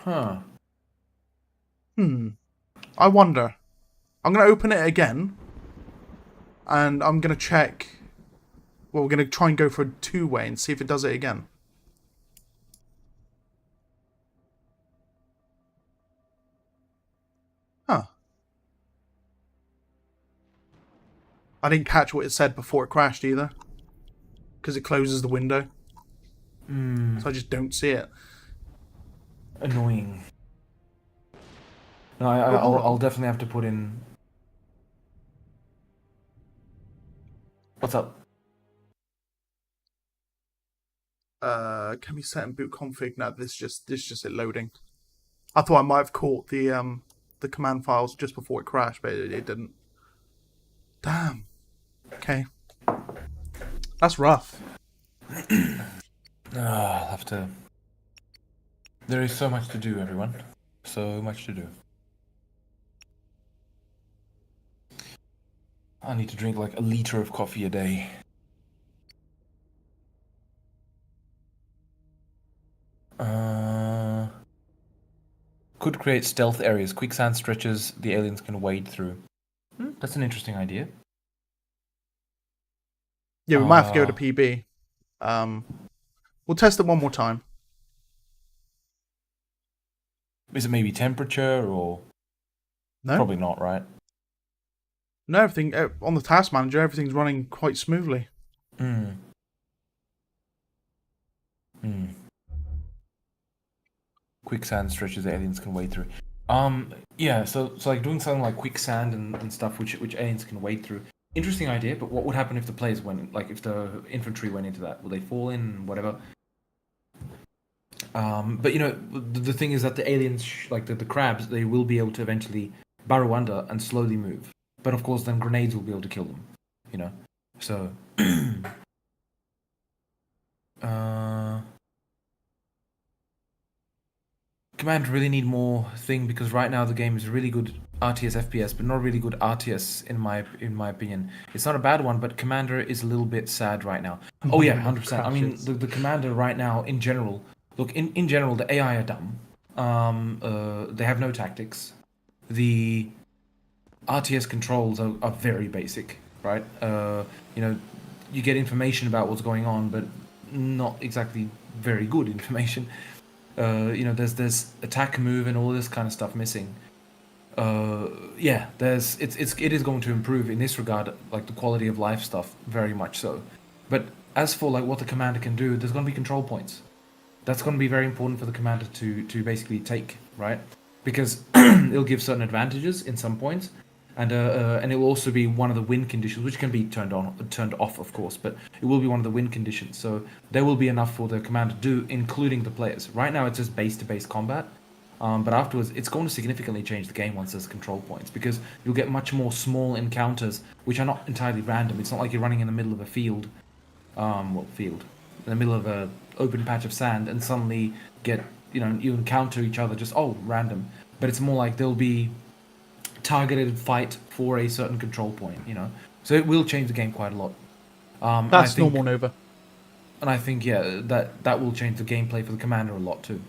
Huh. I wonder. I'm going to open it again. And I'm going to check. Well, we're going to try and go for a two-way and see if it does it again. Huh. I didn't catch what it said before it crashed either. Because it closes the window. So I just don't see it. Annoying. No, I'll definitely have to put in... What's up? Can we set in boot config? No, this just it loading. I thought I might have caught the command files just before it crashed, but it didn't. Damn. Okay. That's rough. I'll have to... There is so much to do, everyone. So much to do. I need to drink like a liter of coffee a day. Could create stealth areas, quicksand stretches the aliens can wade through. That's an interesting idea. Yeah, we might have to go to PB. We'll test it one more time. Is it maybe temperature or... No? Probably not, right? No, everything... On the task manager, everything's running quite smoothly. Quicksand stretches the aliens can wade through. Yeah, so like doing something like quicksand and stuff which aliens can wade through. Interesting idea, but what would happen if the players went, like if the infantry went into that? Would they fall in, whatever? But you know, the thing is that the aliens, like the crabs, they will be able to eventually burrow under and slowly move. But of course, then grenades will be able to kill them. You know, so. Command really need more thing because right now the game is really good RTS FPS, but not really good RTS in my opinion. It's not a bad one, but Commander is a little bit sad right now. Oh yeah, 100%. I mean, the Commander right now in general. Look, in general, the AI are dumb. They have no tactics. The RTS controls are very basic, right? You know, you get information about what's going on, but not exactly very good information. You know, there's attack move and all this kind of stuff missing. Yeah, it is going to improve in this regard, like the quality of life stuff, very much so. But as for like what the commander can do, there's going to be control points. That's going to be very important for the commander to basically take, right? Because it'll give certain advantages in some points, and it will also be one of the win conditions, which can be turned off, of course, but it will be one of the win conditions. So there will be enough for the commander to do, including the players. Right now, it's just base-to-base combat, but afterwards, it's going to significantly change the game once there's control points, because you'll get much more small encounters, which are not entirely random. It's not like you're running in the middle of a field, in the middle of a open patch of sand, and suddenly you encounter each other just random. But it's more like there'll be targeted fight for a certain control point, you know. So it will change the game quite a lot. That's normal Nova. And I think that will change the gameplay for the commander a lot too.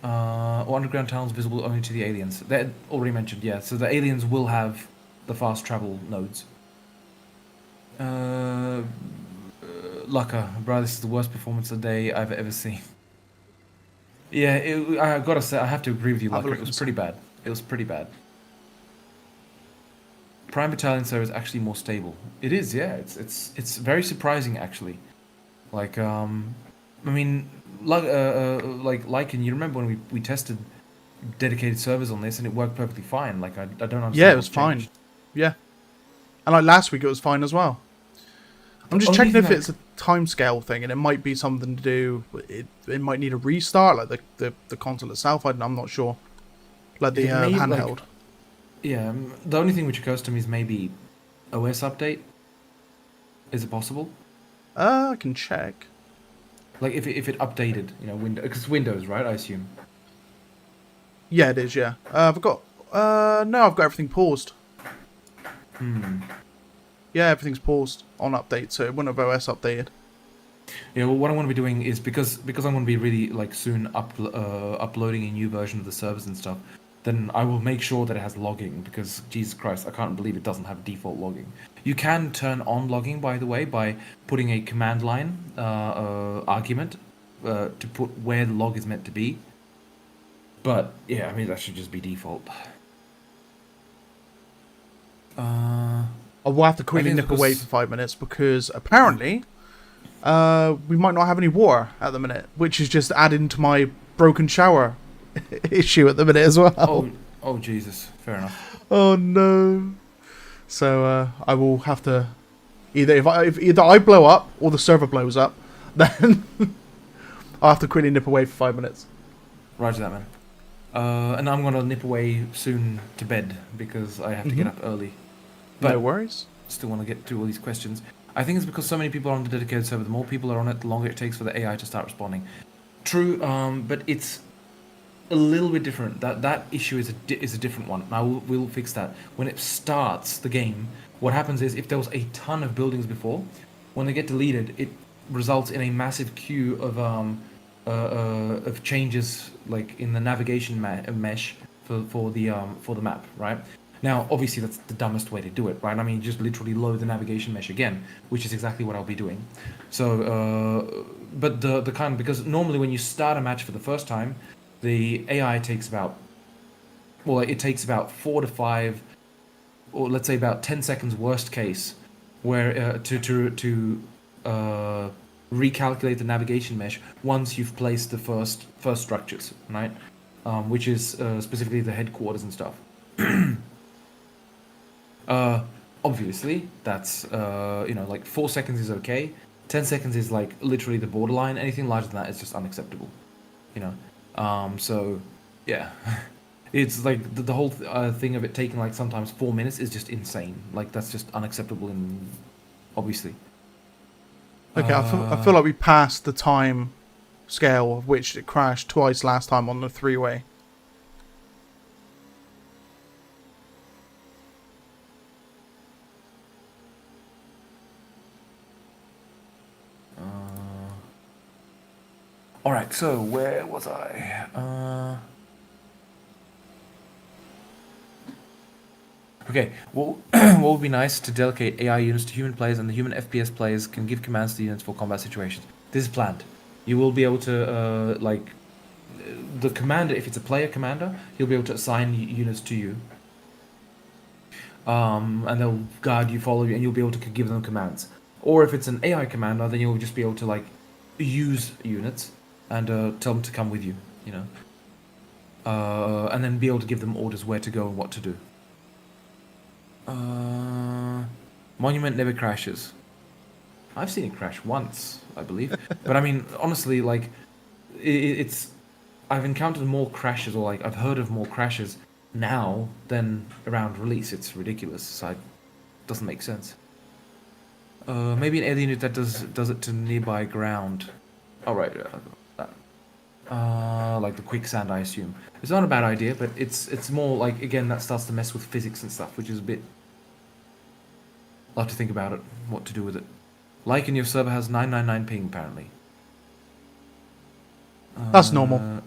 Underground tunnels visible only to the aliens. That already mentioned, yeah. So the aliens will have the fast travel nodes. Lucka, bro, this is the worst performance of the day I've ever seen. Yeah, I gotta say, I have to agree with you, Have a Lucker. look It was and pretty bad. It was pretty bad. Prime Battalion server is actually more stable. It is, yeah. It's very surprising actually. Like I mean, Lycan, you remember when we tested dedicated servers on this and it worked perfectly fine. Like I don't Yeah, understand it was what's fine. changed. Yeah. And like last week, it was fine as well. I'm The just only checking thing if it's a timescale thing, and it might be something to do. It might need a restart, like the console itself. I'm not sure. Like the it may handheld. yeah. The only thing which occurs to me is maybe OS update. Is it possible? I can check. Like if it updated, you know, Windows, because Windows, right? I assume. Yeah, it is. Yeah. I've got. No, I've got everything paused. Yeah, everything's paused on update, so it wouldn't have OS updated. Yeah, well, what I'm going to be doing is because I'm going to be really like soon uploading a new version of the servers and stuff. Then I will make sure that it has logging because Jesus Christ, I can't believe it doesn't have default logging. You can turn on logging, by the way, by putting a command line argument to put where the log is meant to be. But yeah, I mean that should just be default. I will have to quickly think nip because- away for 5 minutes because apparently, we might not have any water at the minute, which is just adding to my broken shower issue at the minute as well. Oh Jesus, fair enough. Oh no. So I will have to if either I blow up or the server blows up, then I'll have to quickly nip away for 5 minutes. Roger that, man. And I'm gonna nip away soon to bed because I have to get up early. No worries. Still want to get through all these questions. I think it's because so many people are on the dedicated server. The more people are on it, the longer it takes for the AI to start responding. True, but it's a little bit different. That issue is a different one. Now we'll fix that. When it starts the game, what happens is if there was a ton of buildings before, when they get deleted, it results in a massive queue of changes like in the navigation mesh for the map, right? Now, obviously, that's the dumbest way to do it, right? I mean, you just literally load the navigation mesh again, which is exactly what I'll be doing. So, but the kind because normally when you start a match for the first time, the AI takes about, well, it takes about 4 to 5, or let's say about 10 seconds worst case, where to recalculate the navigation mesh once you've placed the first structures, right? Which is specifically the headquarters and stuff. Obviously, that's like 4 seconds is okay. 10 seconds is like literally the borderline. Anything larger than that is just unacceptable. So yeah, it's like the whole thing of it taking like sometimes 4 minutes is just insane. Like that's just unacceptable, and obviously. Okay, I feel like we passed the time scale of which it crashed twice last time on the three-way. All right, so where was I? Okay, well, what would be nice to delegate AI units to human players, and the human FPS players can give commands to the units for combat situations. This is planned. You will be able to, the commander, if it's a player commander, he'll be able to assign units to you. And they'll guard you, follow you, and you'll be able to give them commands. Or if it's an AI commander, then you'll just be able to, like, use units and tell them to come with you, and then be able to give them orders where to go and what to do. Monument never crashes. I've seen it crash once, I believe. But I mean, honestly, like, it's... I've encountered more crashes, or like, I've heard of more crashes now than around release. It's ridiculous. So it doesn't make sense. Maybe an alien unit that does it to nearby ground. Oh, right. Like the quicksand, I assume. It's not a bad idea, but it's more like, again, that starts to mess with physics and stuff, which is a bit... I'll have to think about it, what to do with it. Like in your server has 999 ping, apparently. That's normal.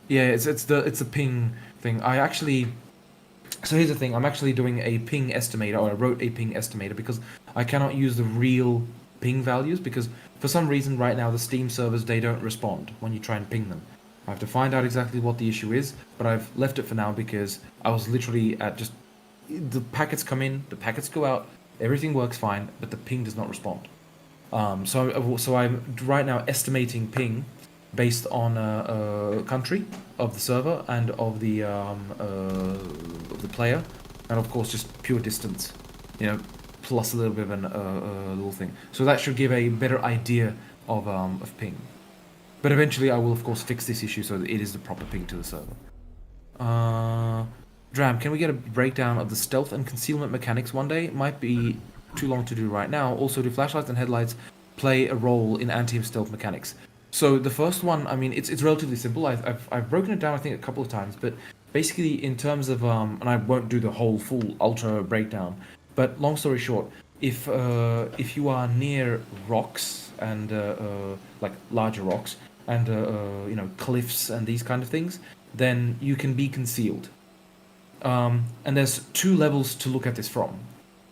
Yeah, it's a ping thing. So here's the thing, I'm actually doing a ping estimator, or I wrote a ping estimator, because I cannot use the real ping values, because for some reason right now the Steam servers, they don't respond when you try and ping them. I have to find out exactly what the issue is, but I've left it for now because I was literally at just the packets come in, the packets go out, everything works fine, but the ping does not respond. So I'm right now estimating ping based on country of the server and of the player, and of course just pure distance, you know, plus a little bit of a little thing. So that should give a better idea of ping. But eventually I will of course fix this issue so that it is the proper ping to the server. Dram, can we get a breakdown of the stealth and concealment mechanics one day? It might be too long to do right now. Also, do flashlights and headlights play a role in anti-stealth mechanics? So the first one, I mean, it's relatively simple. I've broken it down I think a couple of times, but basically in terms of and I won't do the whole full ultra breakdown. But long story short, if you are near rocks and like larger rocks and you know, cliffs and these kind of things, then you can be concealed. And there's two levels to look at this from.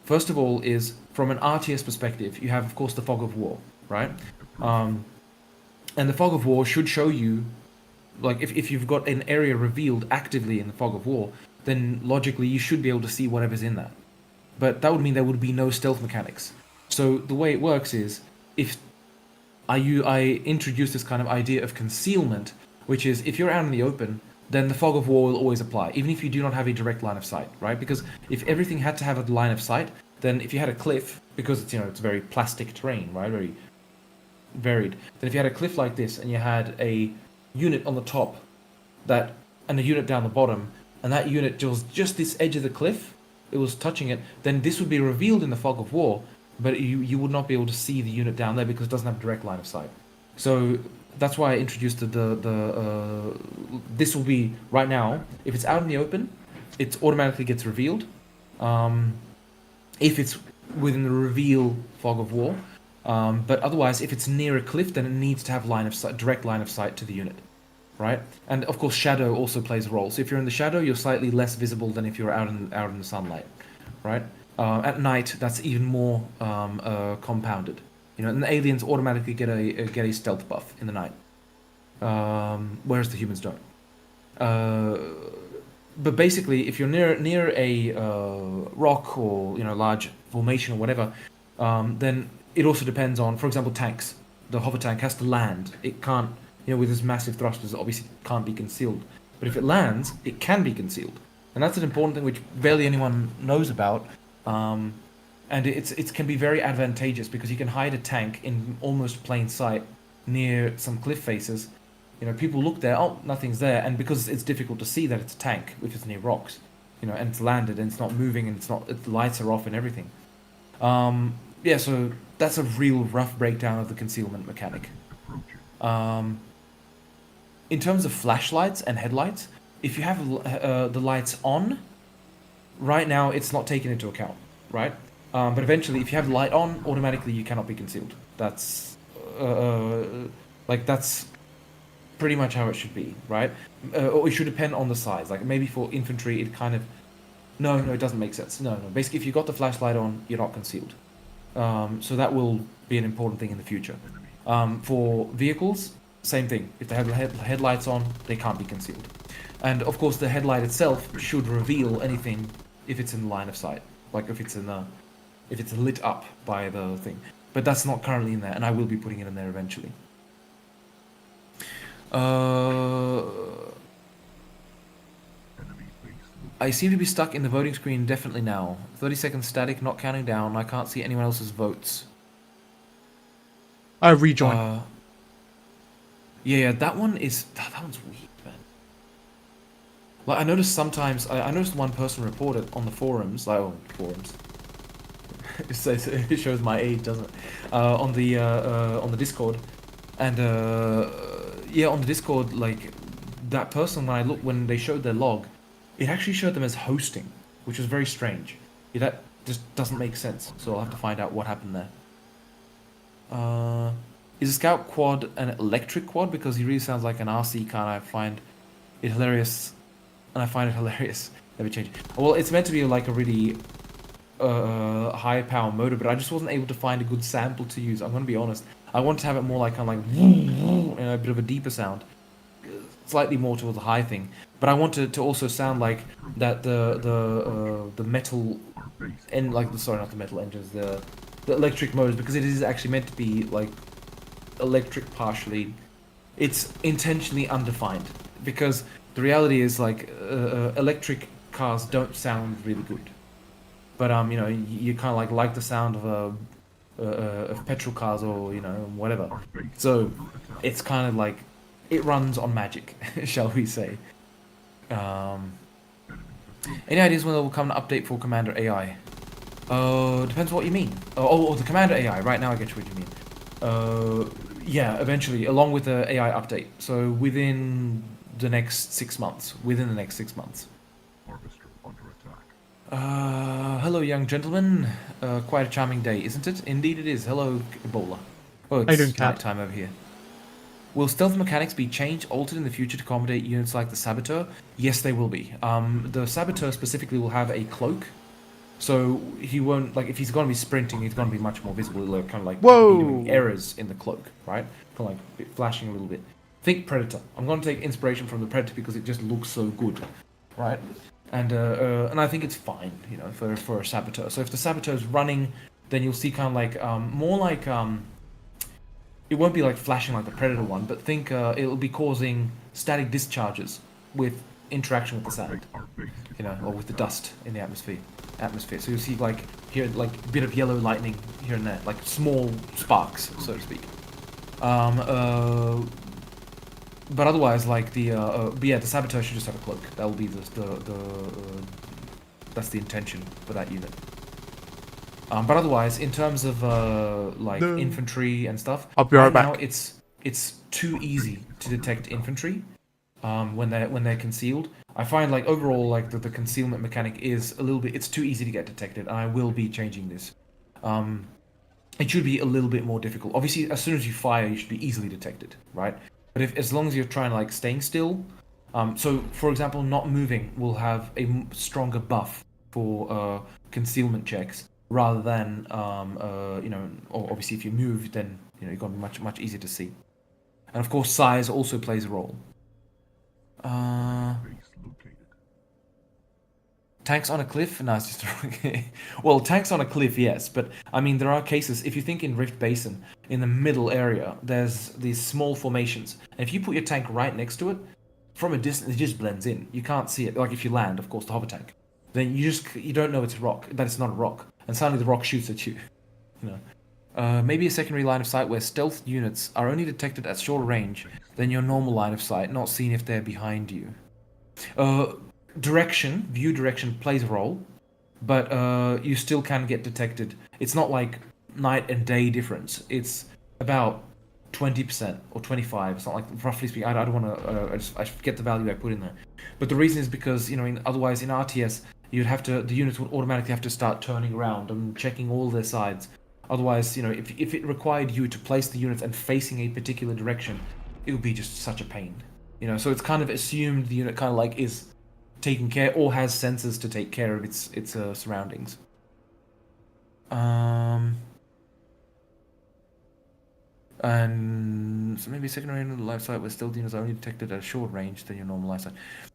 First of all is from an RTS perspective, you have of course the fog of war, right? And the fog of war should show you, like if you've got an area revealed actively in the fog of war, then logically you should be able to see whatever's in that. But that would mean there would be no stealth mechanics. So the way it works is, if I introduce this kind of idea of concealment, which is if you're out in the open, then the fog of war will always apply, even if you do not have a direct line of sight, right? Because if everything had to have a line of sight, then if you had a cliff, because it's, you know, it's very plastic terrain, right, very varied, then if you had a cliff like this and you had a unit on the top that and a unit down the bottom, and that unit was just this edge of the cliff, it was touching it, then this would be revealed in the fog of war, but you would not be able to see the unit down there because it doesn't have a direct line of sight. So that's why I introduced this will be right now. If it's out in the open, it automatically gets revealed. If it's within the reveal fog of war, but otherwise, if it's near a cliff, then it needs to have line of sight, direct line of sight to the unit, right? And of course, shadow also plays a role. So if you're in the shadow, you're slightly less visible than if you're out in the sunlight, right? At night, that's even more compounded. You know, and the aliens automatically get a stealth buff in the night, whereas the humans don't. But basically, if you're near a rock or, you know, large formation or whatever, then it also depends on, for example, tanks. The hover tank has to land. It can't, you know, with its massive thrusters, it obviously can't be concealed. But if it lands, it can be concealed, and that's an important thing which barely anyone knows about. And it can be very advantageous because you can hide a tank in almost plain sight near some cliff faces. You know, people look there, oh, nothing's there, and because it's difficult to see that it's a tank if it's near rocks, you know, and it's landed and it's not moving and the lights are off and everything. Yeah, so that's a real rough breakdown of the concealment mechanic. In terms of flashlights and headlights, if you have the lights on, right now it's not taken into account, right? But eventually, if you have the light on, automatically you cannot be concealed. That's that's pretty much how it should be, right? Or it should depend on the size. Like maybe for infantry, it kind of no, it doesn't make sense. No. Basically, if you got the flashlight on, you're not concealed. So that will be an important thing in the future. For vehicles, same thing. If they have the headlights on, they can't be concealed. And of course, the headlight itself should reveal anything if it's in line of sight, like if it's lit up by the thing. But that's not currently in there, and I will be putting it in there eventually. I seem to be stuck in the voting screen indefinitely now. 30 seconds static, not counting down. I can't see anyone else's votes. I rejoin. Yeah, that one's weird, man. Like I noticed sometimes, I noticed one person reported on the forums, forums. It shows my age, doesn't it? On the Discord, and on the Discord, like that person, when they showed their log, it actually showed them as hosting, which was very strange. Yeah, that just doesn't make sense. So I'll have to find out what happened there. Is a scout quad an electric quad? Because he really sounds like an RC kind. I find it hilarious, and I find it hilarious. Let me change it. Well, it's meant to be like a really high power motor, but I just wasn't able to find a good sample to use. I'm gonna be honest. I want to have it more like kind of like a bit of a deeper sound. slightly more towards the high thing. But I want to also sound like that the metal and like sorry, not the metal engines, the electric motors, because it is actually meant to be like electric partially. It's intentionally undefined because the reality is like electric cars don't sound really good. But you know, you kind of like the sound of petrol cars or you know whatever. So it's kind of like it runs on magic, shall we say? Any ideas when there will come an update for Commander AI? Depends what you mean. Oh, the Commander AI. Right now, I get what you mean. Yeah, eventually, along with the AI update. So within the next 6 months. Within the next 6 months. Harvester under attack. Hello, young gentlemen. Quite a charming day, isn't it? Indeed, it is. Hello, Ebola. Oh, How you doing, it's Cat? night time over here. Will stealth mechanics be changed, altered in the future to accommodate units like the Saboteur? Yes, they will be. The Saboteur specifically will have a cloak, so he won't, like, if he's going to be sprinting, he's going to be much more visible. He'll kind of like Whoa! be doing errors in the cloak, right? Kind of like flashing a little bit. Think Predator. I'm going to take inspiration from the Predator because it just looks so good, right? And I think it's fine, you know, for a Saboteur. So if the Saboteur's running, then you'll see kind of like more like it won't be like flashing like the Predator one, but think it'll be causing static discharges with interaction with the sand, you know, or with the dust in the atmosphere. So you'll see like here like a bit of yellow lightning here and there, like small sparks, so to speak. But otherwise, like but yeah, the Saboteur should just have a cloak. That will be that's the intention for that unit. But otherwise, in terms of like infantry and stuff, I'll be right now back. it's too easy to detect infantry when they're concealed. I find like overall like the concealment mechanic is a little bit, it's too easy to get detected, and I will be changing this. It should be a little bit more difficult. Obviously, as soon as you fire, you should be easily detected, right? But as long as you're trying like staying still, so for example, not moving will have a stronger buff for concealment checks. Rather than, you know, obviously if you move, then you know you're gonna be much easier to see. And of course, size also plays a role. Tanks on a cliff? No, it's just okay. Well, tanks on a cliff, yes, but I mean there are cases. If you think in Rift Basin, in the middle area, there's these small formations, and if you put your tank right next to it, from a distance it just blends in. You can't see it. Like if you land, of course, the hover tank, then you don't know it's a rock, that it's not a rock. And suddenly the rock shoots at you. You know, maybe a secondary line of sight where stealth units are only detected at shorter range than your normal line of sight, not seen if they're behind you. View direction plays a role, but you still can get detected. It's not like night and day difference. It's about 20% or 25%. It's not like, roughly speaking. I don't want to. I forget the value I put in there. But the reason is because you know, otherwise in RTS. The units would automatically have to start turning around and checking all their sides. Otherwise, you know, if it required you to place the units and facing a particular direction, it would be just such a pain. You know, so it's kind of assumed the unit kind of like is taking care or has sensors to take care of its surroundings. And so maybe secondary life sight where stealth units are only detected at a short range than your normal life sight.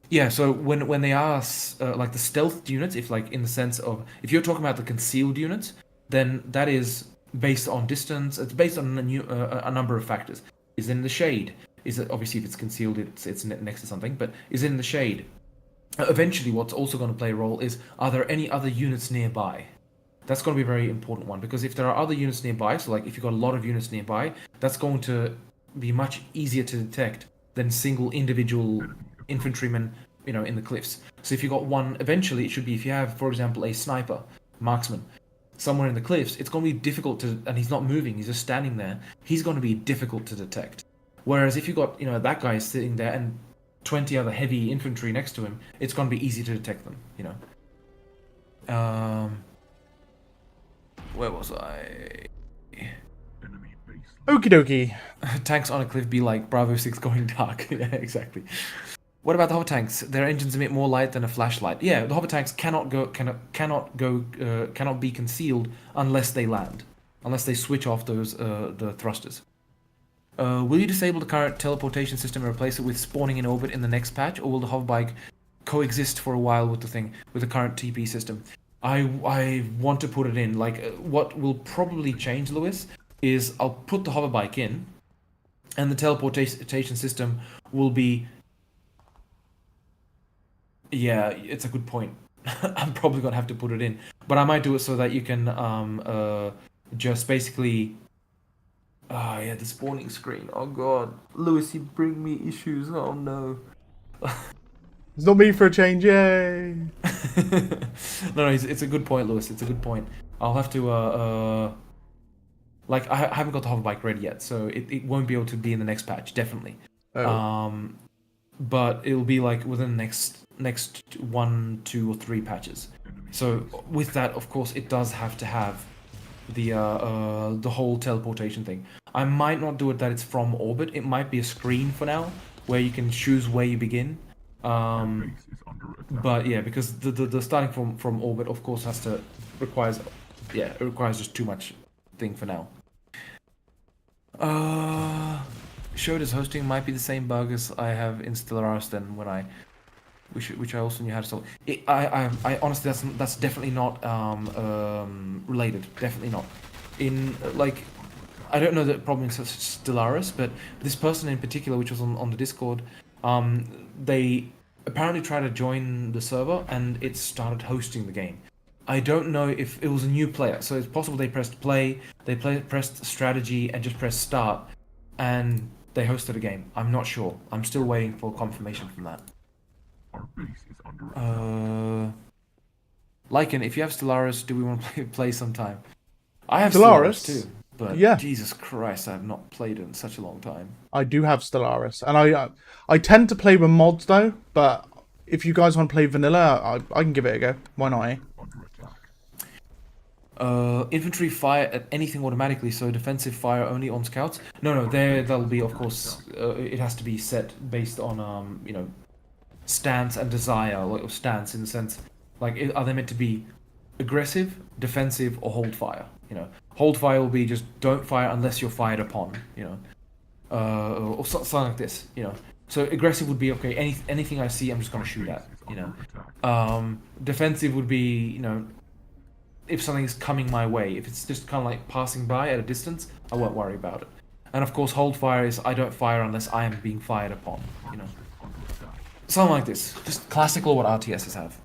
Yeah, so when they are like the stealth units, if like in the sense of if you're talking about the concealed units, then that is based on distance. It's based on a number of factors. Is it in the shade? Is it obviously if it's concealed, it's next to something, but is it in the shade? Eventually, what's also going to play a role is are there any other units nearby? That's going to be a very important one because if there are other units nearby, so like if you've got a lot of units nearby, that's going to be much easier to detect than single individual infantrymen, you know, in the cliffs. So if you've got one, eventually it should be if you have, for example, a sniper, marksman, somewhere in the cliffs, it's going to be difficult to, and he's not moving, he's just standing there, he's going to be difficult to detect. Whereas if you've got, you know, that guy sitting there and 20 other heavy infantry next to him, it's going to be easy to detect them, you know. Where was I? Okie dokie. Tanks on a cliff be like Bravo 6 going dark. Yeah, exactly. What about the hover tanks? Their engines emit more light than a flashlight. Yeah, the hover tanks cannot be concealed unless they land, unless they switch off those the thrusters. Will you disable the current teleportation system and replace it with spawning in orbit in the next patch, or will the hoverbike coexist for a while with the current TP system? I want to put it in. Like, what will probably change, Lewis, is I'll put the hoverbike in, and the teleportation system will be. Yeah, it's a good point. I'm probably gonna have to put it in, but I might do it so that you can just basically. Ah, yeah, the spawning screen. Oh god, Lewis, you bring me issues. Oh no. It's not me for a change, yay! No, it's a good point, Lewis. It's a good point. I'll have to like I haven't got the hoverbike ready yet, so it won't be able to be in the next patch, definitely. Oh. But it'll be like within the next 1, 2, or 3 patches. So with that, of course, it does have to have the whole teleportation thing. I might not do it that it's from orbit. It might be a screen for now where you can choose where you begin. But yeah, because the starting from orbit, of course, requires just too much thing for now. Shoda's hosting might be the same bug as I have in Stellaris then which I also knew how to solve. I honestly that's definitely not related. Definitely not. In like, I don't know the problem in Stellaris, but this person in particular, which was on the Discord, they apparently tried to join the server and it started hosting the game. I don't know if it was a new player, so it's possible they pressed play, pressed strategy, and just pressed start, and they hosted a game. I'm not sure. I'm still waiting for confirmation from that. Our base is under attack. Lycan, if you have Stellaris, do we want to play sometime? I have Stellaris? Stellaris too, but Yeah. Jesus Christ, I have not played it in such a long time. I do have Stellaris, and I tend to play with mods though. But if you guys want to play vanilla, I can give it a go. Why not? Eh? Under attack. Infantry fire at anything automatically, so defensive fire only on scouts. No, that'll be, of course, it has to be set based on stance and desire, or stance in the sense, like, are they meant to be aggressive, defensive, or hold fire? Hold fire will be just don't fire unless you're fired upon. Or something like this. So aggressive would be okay. Anything I see, I'm just gonna shoot at. Defensive would be if something's coming my way. If it's just kind of like passing by at a distance, I won't worry about it. And of course, hold fire is I don't fire unless I am being fired upon. Something like this. Just classical what RTSs have.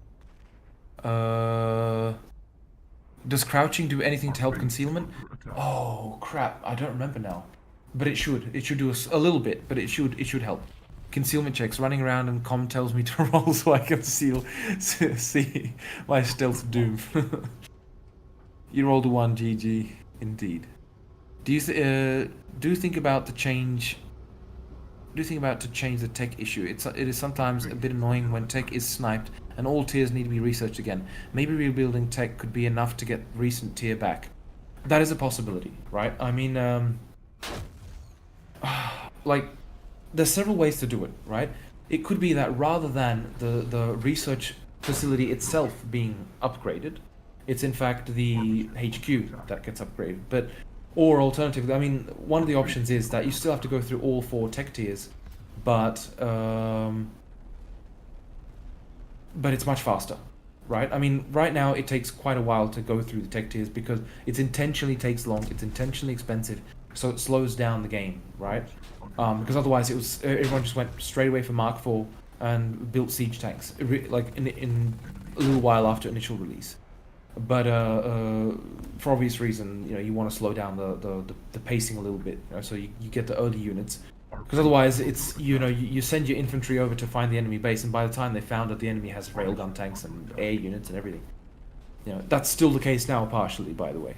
Does crouching do anything to help concealment? Oh crap! I don't remember now. But it should. It should do a little bit, but it should help. Concealment checks. Running around and com tells me to roll so I can see my stealth doom. You rolled a 1, GG. Indeed. Do you think about to change the tech issue? It is sometimes a bit annoying when tech is sniped and all tiers need to be researched again. Maybe rebuilding tech could be enough to get recent tier back. That is a possibility, right? I mean, like, there's several ways to do it, right? It could be that rather than the research facility itself being upgraded, it's in fact the HQ that gets upgraded. Or alternatively, I mean, one of the options is that you still have to go through all 4 tech tiers, but it's much faster, right? I mean, right now it takes quite a while to go through the tech tiers because it intentionally takes long, it's intentionally expensive, so it slows down the game, right? Because otherwise everyone just went straight away for Mark IV and built siege tanks, like in a little while after initial release. But for obvious reason, you want to slow down the pacing a little bit, so you get the early units, because otherwise it's you send your infantry over to find the enemy base, and by the time they found that the enemy has railgun tanks and air units and everything, that's still the case now partially, by the way.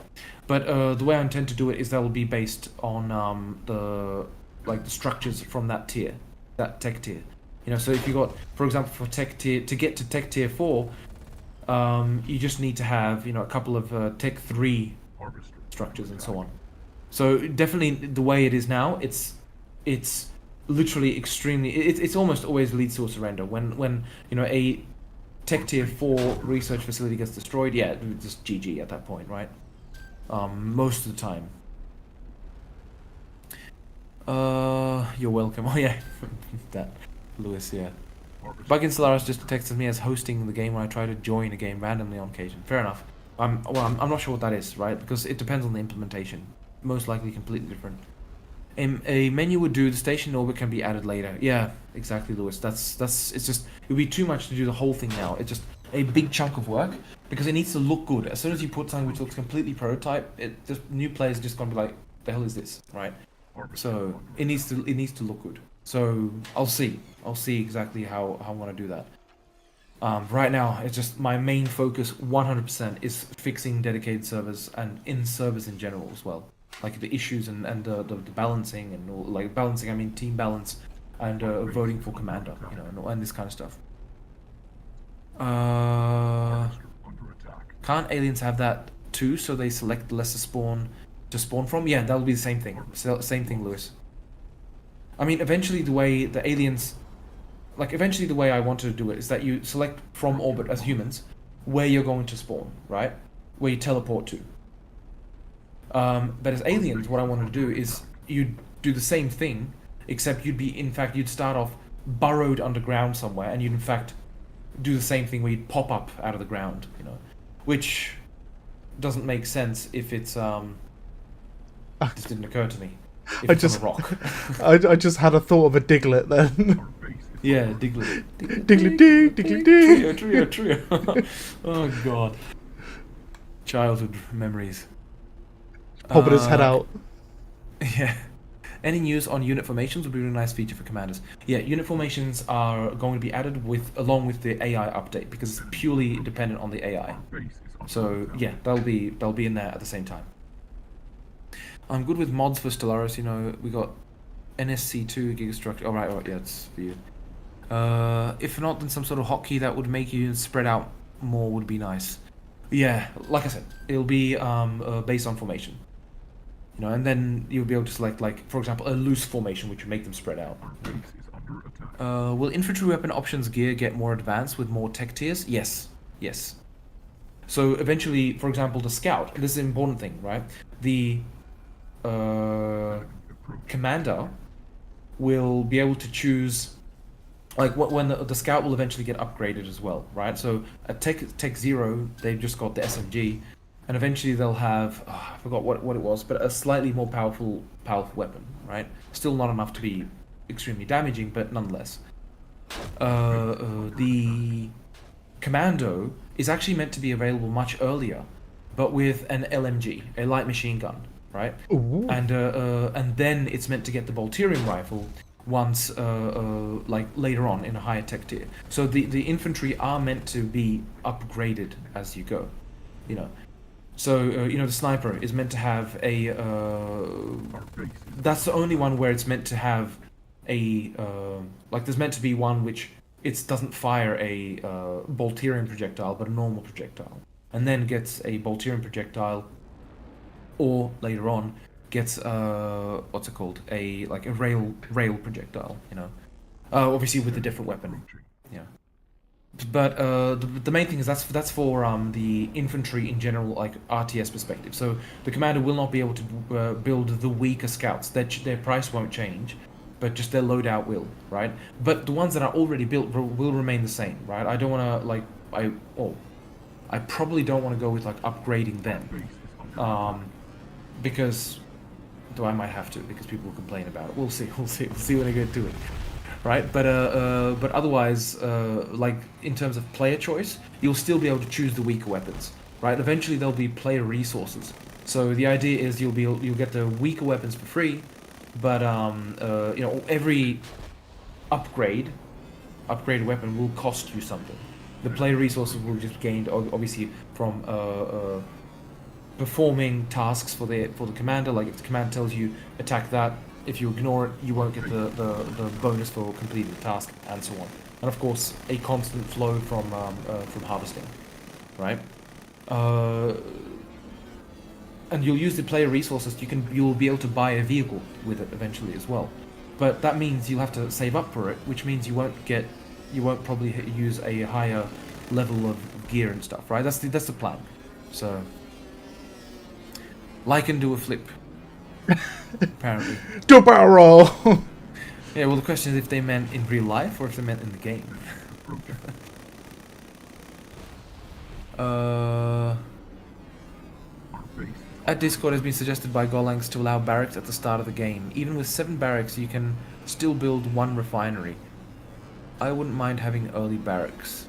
But the way I intend to do it is that will be based on the structures from that tier, that tech tier. So if you got, for example, for tech tier, to get to tech tier 4. You just need to have a couple of tech 3 structures and so on. So definitely the way it is now, it's literally extremely. It's almost always leads to a surrender when a tech tier 4 research facility gets destroyed. Yeah, it's just GG at that point, right? Most of the time. You're welcome. Oh yeah, that Lewis. Yeah. Buggin Solaris just texted me as hosting the game when I try to join a game randomly on occasion. Fair enough. I'm not sure what that is, right? Because it depends on the implementation. Most likely completely different. A menu would do. The station orbit can be added later. Yeah, exactly, Lewis. That's. It's just. It would be too much to do the whole thing now. It's just a big chunk of work because it needs to look good. As soon as you put something which looks completely prototype, it just new players are just gonna be like, "The hell is this?" Right? So it needs to look good. So I'll see exactly how I want to do that. Right now, it's just my main focus 100% is fixing dedicated servers and in servers in general as well. Like the issues and the balancing and all, like balancing, I mean team balance and voting for commander, you know, and this kind of stuff. Can't aliens have that too? So they select the lesser spawn to spawn from? Yeah, that'll be the same thing. Same thing, Lewis. I mean, eventually the way the aliens, like eventually the way I wanted to do it is that you select from orbit as humans where you're going to spawn, right? Where you teleport to. But as aliens, what I wanted to do is you'd do the same thing, except you'd start off burrowed underground somewhere, and you'd in fact do the same thing where you'd pop up out of the ground, you know, which doesn't make sense if it's this didn't occur to me. If it's on a rock. I just had a thought of a Diglett then. Yeah, Diglett. Diglett dig, Diglett dig. Trio. Oh god. Childhood memories. Popping his head out. Yeah. Any news on unit formations would be a really nice feature for commanders. Yeah, unit formations are going to be added along with the AI update because it's purely dependent on the AI. So yeah, that'll be in there at the same time. I'm good with mods for Stellaris. You know, we got NSC2 Gigastructure. All right, yeah, it's for you. If not, then some sort of hotkey that would make you spread out more would be nice. Yeah, like I said, it'll be based on formation. You know, and then you'll be able to select, like, for example, a loose formation, which would make them spread out. Will infantry weapon options gear get more advanced with more tech tiers? Yes. Yes. So eventually, for example, the scout. This is an important thing, right? The commander will be able to choose, like, when the scout will eventually get upgraded as well, right? So at Tech 0, they've just got the SMG. And eventually they'll have, I forgot what it was, but a slightly more powerful weapon, right? Still not enough to be extremely damaging, but nonetheless. The Commando is actually meant to be available much earlier, but with an LMG, a light machine gun, right? Ooh. And then it's meant to get the Bolterium rifle once, like later on in a higher tech tier. So the infantry are meant to be upgraded as you go, you know. So, you know, the sniper is meant to have a, that's the only one where it's meant to have a, like there's meant to be one which it doesn't fire a Bolterium projectile, but a normal projectile. And then gets a Bolterium projectile, or later on, gets, what's it called? Like a rail projectile, you know. Obviously with a different weapon, yeah. But the main thing is that's for the infantry in general, like RTS perspective. So the commander will not be able to build the weaker scouts. Their price won't change, but just their loadout will, right? But the ones that are already built will remain the same, right? I don't want to I probably don't want to go with like upgrading them, because though I might have to because people will complain about it. We'll see when I get to it. Right, but otherwise, like in terms of player choice, you'll still be able to choose the weaker weapons, right? Eventually, there'll be player resources. So the idea is you'll get the weaker weapons for free, but you know, every upgraded weapon will cost you something. The player resources will just gained obviously from performing tasks for the commander. Like if the commander tells you attack that. If you ignore it, you won't get the bonus for completing the task, and so on. And of course, a constant flow from harvesting, right? And you'll use the player resources. You'll be able to buy a vehicle with it eventually as well. But that means you'll have to save up for it, which means you won't probably use a higher level of gear and stuff, right? That's the plan. So, like and do a flip. Apparently. Do a barrel roll. Yeah, well, the question is if they meant in real life or if they meant in the game. At Discord has been suggested by Golanx to allow barracks at the start of the game. Even with 7 barracks, you can still build 1 refinery. I wouldn't mind having early barracks.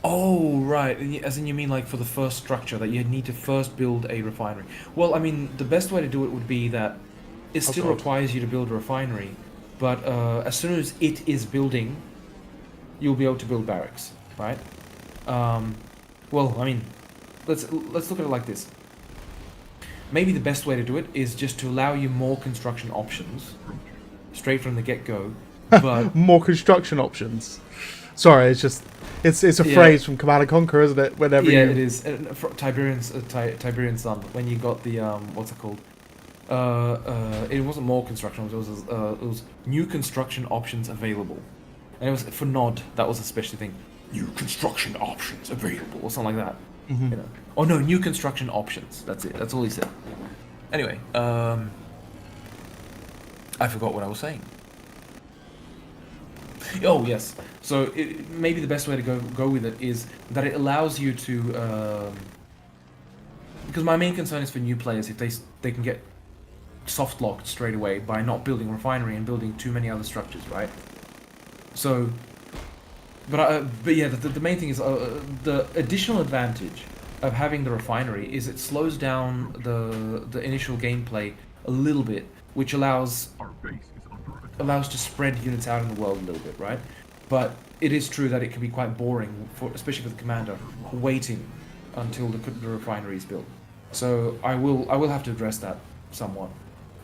Oh, right. As in you mean like for the first structure, that you need to first build a refinery. Well, I mean, the best way to do it would be that it still requires you to build a refinery, but as soon as it is building, you'll be able to build barracks, right? Well, I mean, let's look at it like this. Maybe the best way to do it is just to allow you more construction options straight from the get-go, but more construction options. Sorry, it's just it's a phrase from Command and Conquer, isn't it? Whenever it is. Tiberian Sun. When you got the what's it called? It wasn't more construction. It was new construction options available, and it was for Nod. That was a special thing. New construction options available, or something like that. Mm-hmm. You know. Oh no, new construction options. That's it. That's all he said. Anyway, I forgot what I was saying. Oh yes. So maybe the best way to go with it is that it allows you to. Because my main concern is for new players if they can get soft locked straight away by not building a refinery and building too many other structures, right? So. But yeah, the main thing is the additional advantage of having the refinery is it slows down the initial gameplay a little bit, which allows to spread units out in the world a little bit, right? But it is true that it can be quite boring, especially for the commander, waiting until the refinery is built. So I will have to address that somewhat,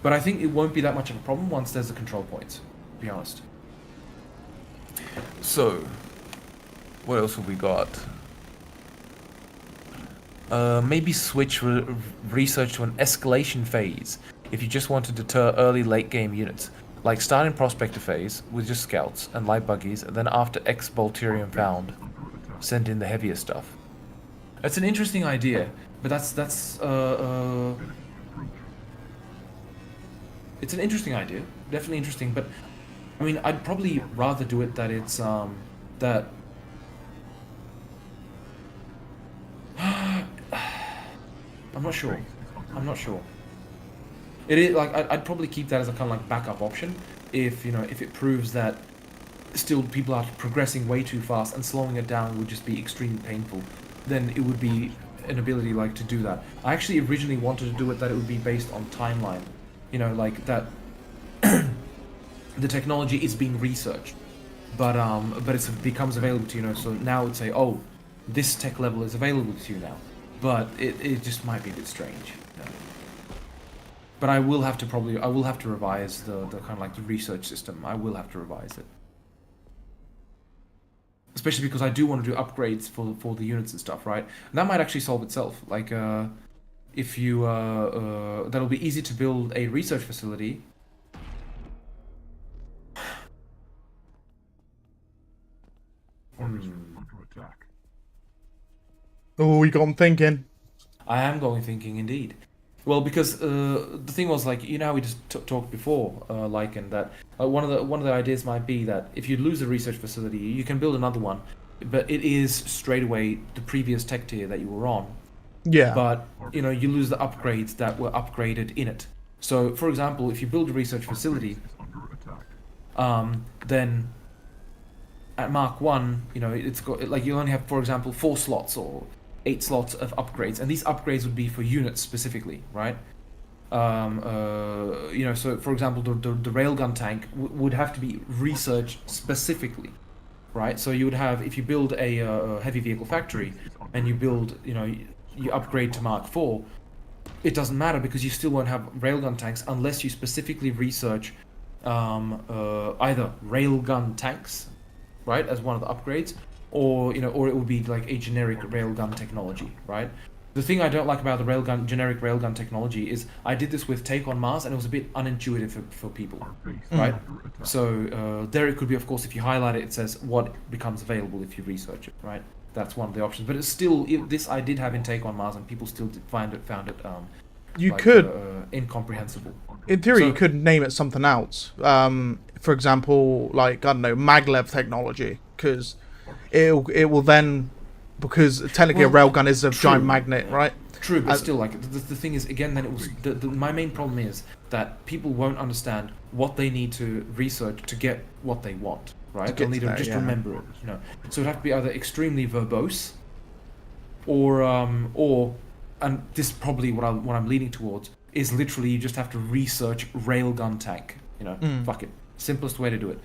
but I think it won't be that much of a problem once there's the control points. To be honest. So. What else have we got? Maybe switch research to an escalation phase if you just want to deter early late game units. Like start in prospector phase with just scouts and light buggies, and then after X Bolterium found, send in the heavier stuff. That's an interesting idea, but that's it's an interesting idea, definitely interesting. But I mean, I'd probably rather do it that it's that. I'm not sure. It is like I'd probably keep that as a kind of like backup option if it proves that still people are progressing way too fast and slowing it down would just be extremely painful. Then it would be an ability like to do that. I actually originally wanted to do it that it would be based on timeline, like that. The technology is being researched, but it becomes available to So now it'd say, oh, this tech level is available to you now. But it just might be a bit strange. But I will have to revise the kind of like the research system. I will have to revise it. Especially because I do want to do upgrades for the units and stuff, right? And that might actually solve itself. Like if you that'll be easy to build a research facility. Oh, you got them thinking. I am going thinking indeed. Well, because the thing was like how we just talked before, and that one of the ideas might be that if you lose a research facility, you can build another one, but it is straight away the previous tech tier that you were on. Yeah. But you lose the upgrades that were upgraded in it. So, for example, if you build a research facility, then at Mark 1, it's got like you only have, for example, 4 slots or 8 slots of upgrades, and these upgrades would be for units specifically, right? So for example, the railgun tank would have to be researched specifically, right? So you would have, if you build a heavy vehicle factory and you build, you upgrade to Mark 4, it doesn't matter because you still won't have railgun tanks unless you specifically research either railgun tanks, right, as one of the upgrades, or or it would be like a generic railgun technology, right? The thing I don't like about the generic railgun technology is I did this with Take on Mars and it was a bit unintuitive for people, right? So there it could be, of course, if you highlight it, it says what becomes available if you research it, right? that's one of the options. But it's still this I did have in Take on Mars, and people still found it You could, incomprehensible. in theory, So- you could name it something else. For example, like, I don't know, maglev technology, because it will then, because technically a Well, railgun is a true. giant magnet, right? True, but Uh, still, like the thing is, again, then it was my main problem is that people won't understand what they need to research to get what they want, right? get They'll need to to that, just yeah. remember it, you know. So it'd have to be either extremely verbose, or and this is probably what I'm leaning towards is literally you just have to research railgun tank, you know. Fuck it, simplest way to do it.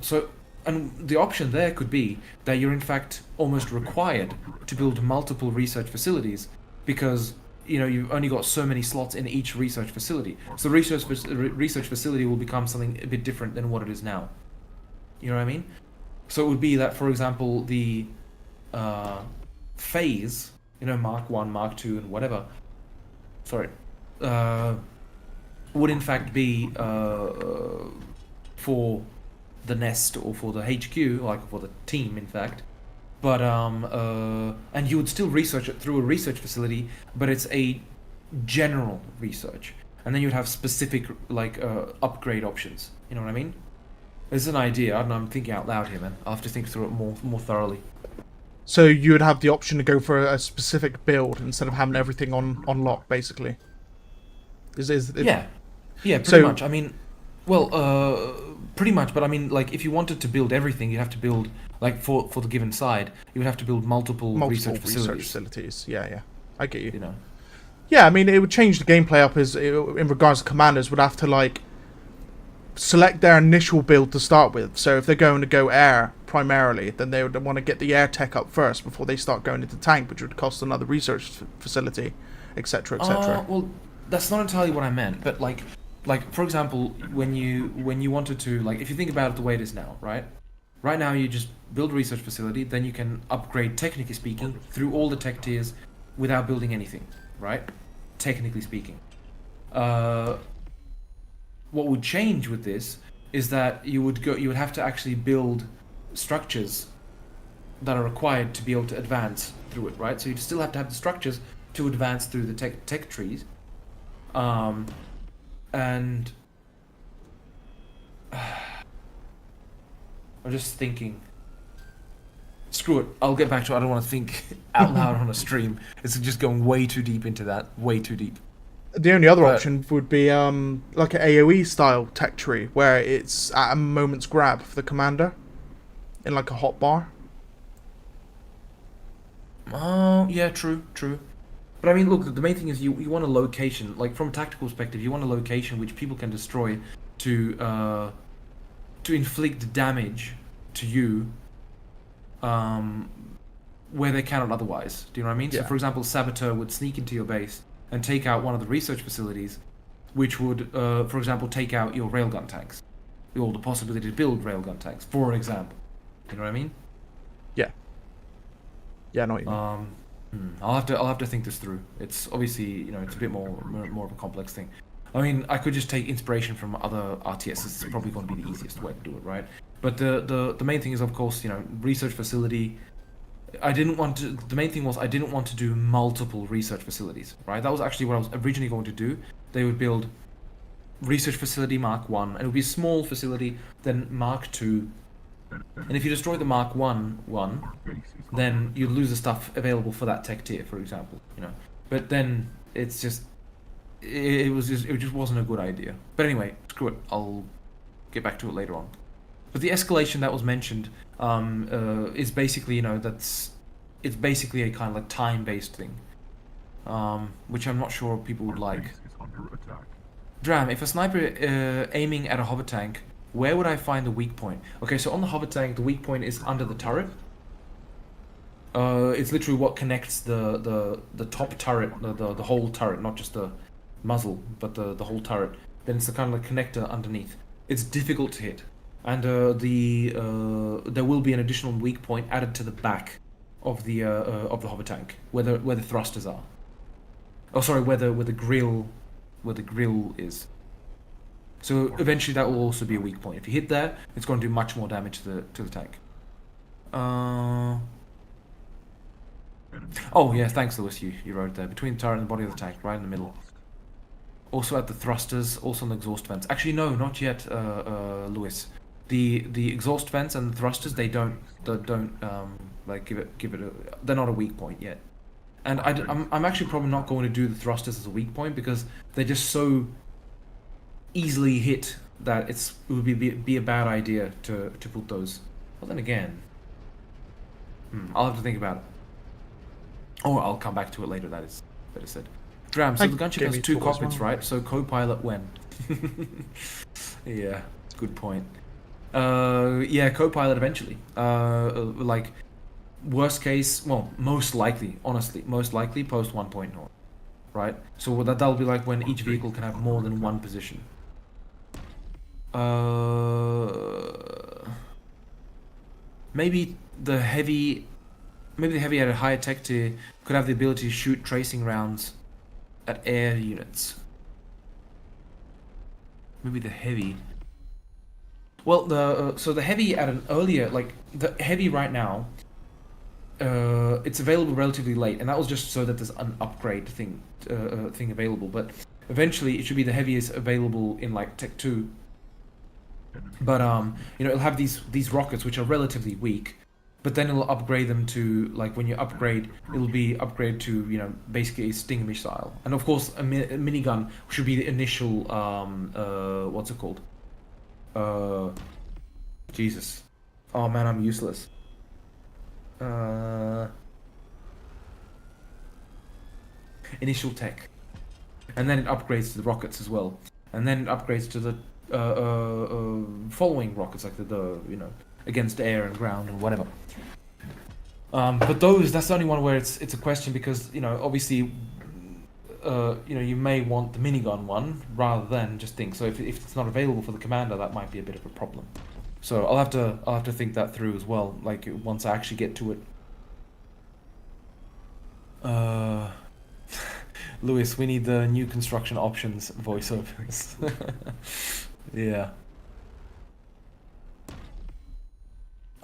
So. And the option there could be that you're in fact almost required to build multiple research facilities because you know you've only got so many slots in each research facility. So the research facility will become something a bit different than what it is now. You know what I mean? So it would be that, for example, the phase, you know, Mark 1, Mark 2, and whatever. Sorry, would in fact be for the nest or for the HQ, like for the team, in fact. But and you would still research it through a research facility, but it's a general research, and then you'd have specific like upgrade options. You know what I mean? This is an idea. I don't know. I'm thinking out loud here, man. I'll have to think through it more thoroughly. So you would have the option to go for a specific build instead of having everything on lock, basically. Yeah, pretty So- much. I mean, well, pretty much. But I mean, like, if you wanted to build everything, you'd have to build like for the given side, you would have to build multiple research facilities. Yeah, I get you. You know. Yeah, I mean, it would change the gameplay up in regards to commanders would have to like select their initial build to start with. So if they're going to go air primarily, then they would want to get the air tech up first before they start going into tank, which would cost another research facility, etc., etc. Well, that's not entirely what I meant. But like for example, when you wanted to, like, if you think about it the way it is now, right? Right now you just build a research facility, then you can upgrade, technically speaking, through all the tech tiers without building anything, right? Technically speaking. What would change with this is that you would have to actually build structures that are required to be able to advance through it, right? So you'd still have to have the structures to advance through the tech trees. And I'm just thinking. Screw it. I'll get back to it. I don't want to think out loud on a stream. It's just going way too deep into that. Way too deep. The only other But- option would be like an AOE style tech tree where it's at a moment's grab for the commander in like a hotbar. Oh, yeah, true. But I mean, look, the main thing is you want a location, like from a tactical perspective, you want a location which people can destroy to inflict damage to you, where they cannot otherwise. Do you know what I mean? Yeah. So, for example, Saboteur would sneak into your base and take out one of the research facilities, which would, for example, take out your railgun tanks, or the possibility to build railgun tanks, for example. You know what I mean? Yeah, I know what you mean. I'll have to think this through. It's obviously, you know, it's a bit more of a complex thing. I mean, I could just take inspiration from other RTSs. It's probably going to be the easiest way to do it, right? But the main thing is, of course, you know, research facility. The main thing was I didn't want to do multiple research facilities, right? That was actually what I was originally going to do. They would build research facility Mark 1, and it would be a small facility, then Mark 2. And if you destroy the Mark 1, then you'd lose the stuff available for that tech tier, for example, you know. But then it's just it just wasn't a good idea. But anyway, screw it. I'll get back to it later on. But the escalation that was mentioned is basically, you know, it's basically a kind of like time-based thing, which I'm not sure people would like. Base is under attack. Dram, if a sniper aiming at a hover tank, where would I find the weak point? Okay, so on the hover tank, the weak point is under the turret. It's literally what connects the top turret, the whole turret, not just the muzzle, but the whole turret. Then it's the kind of like connector underneath. It's difficult to hit, and there will be an additional weak point added to the back of the hover tank, where the thrusters are. Oh, sorry, where the grill is. So eventually that will also be a weak point. If you hit there, it's going to do much more damage to the tank. Oh yeah, thanks Lewis, you wrote there. Between the turret and the body of the tank, right in the middle. Also at the thrusters, also on the exhaust vents. Actually no, not yet, Lewis. The exhaust vents and the thrusters, they don't like give it a, they're not a weak point yet. And I'm actually probably not going to do the thrusters as a weak point because they're just so easily hit that it would be a bad idea to put those. But then again, I'll have to think about it. Or I'll come back to it later, that is better said. Dram, so the gunship has 2 cockpits, right? So co-pilot when? Yeah, good point. Yeah, co-pilot eventually. Like, worst case, well, most likely, honestly, most likely post 1.0, right? So that'll be like when each vehicle can have more than one position. Maybe the heavy at a higher tech tier could have the ability to shoot tracing rounds at air units. Maybe the heavy. Well, so the heavy at an earlier, like the heavy right now, it's available relatively late, and that was just so that there's an upgrade thing available. But eventually, it should be the heaviest available in like Tech 2. But you know, it'll have these rockets which are relatively weak, but then it'll upgrade them to, like, when you upgrade, it'll be upgraded to, you know, basically a Stinger missile. And of course, a minigun should be the initial what's it called? Jesus. Oh man, I'm useless. Initial tech, and then it upgrades to the rockets as well, and then it upgrades to the following rockets, like the you know, against air and ground and whatever. But that's the only one where it's a question, because, you know, obviously, you know, you may want the minigun one rather than just think. So if it's not available for the commander, that might be a bit of a problem. So I'll have to think that through as well, like once I actually get to it. Lewis, we need the new construction options voiceovers. Yeah.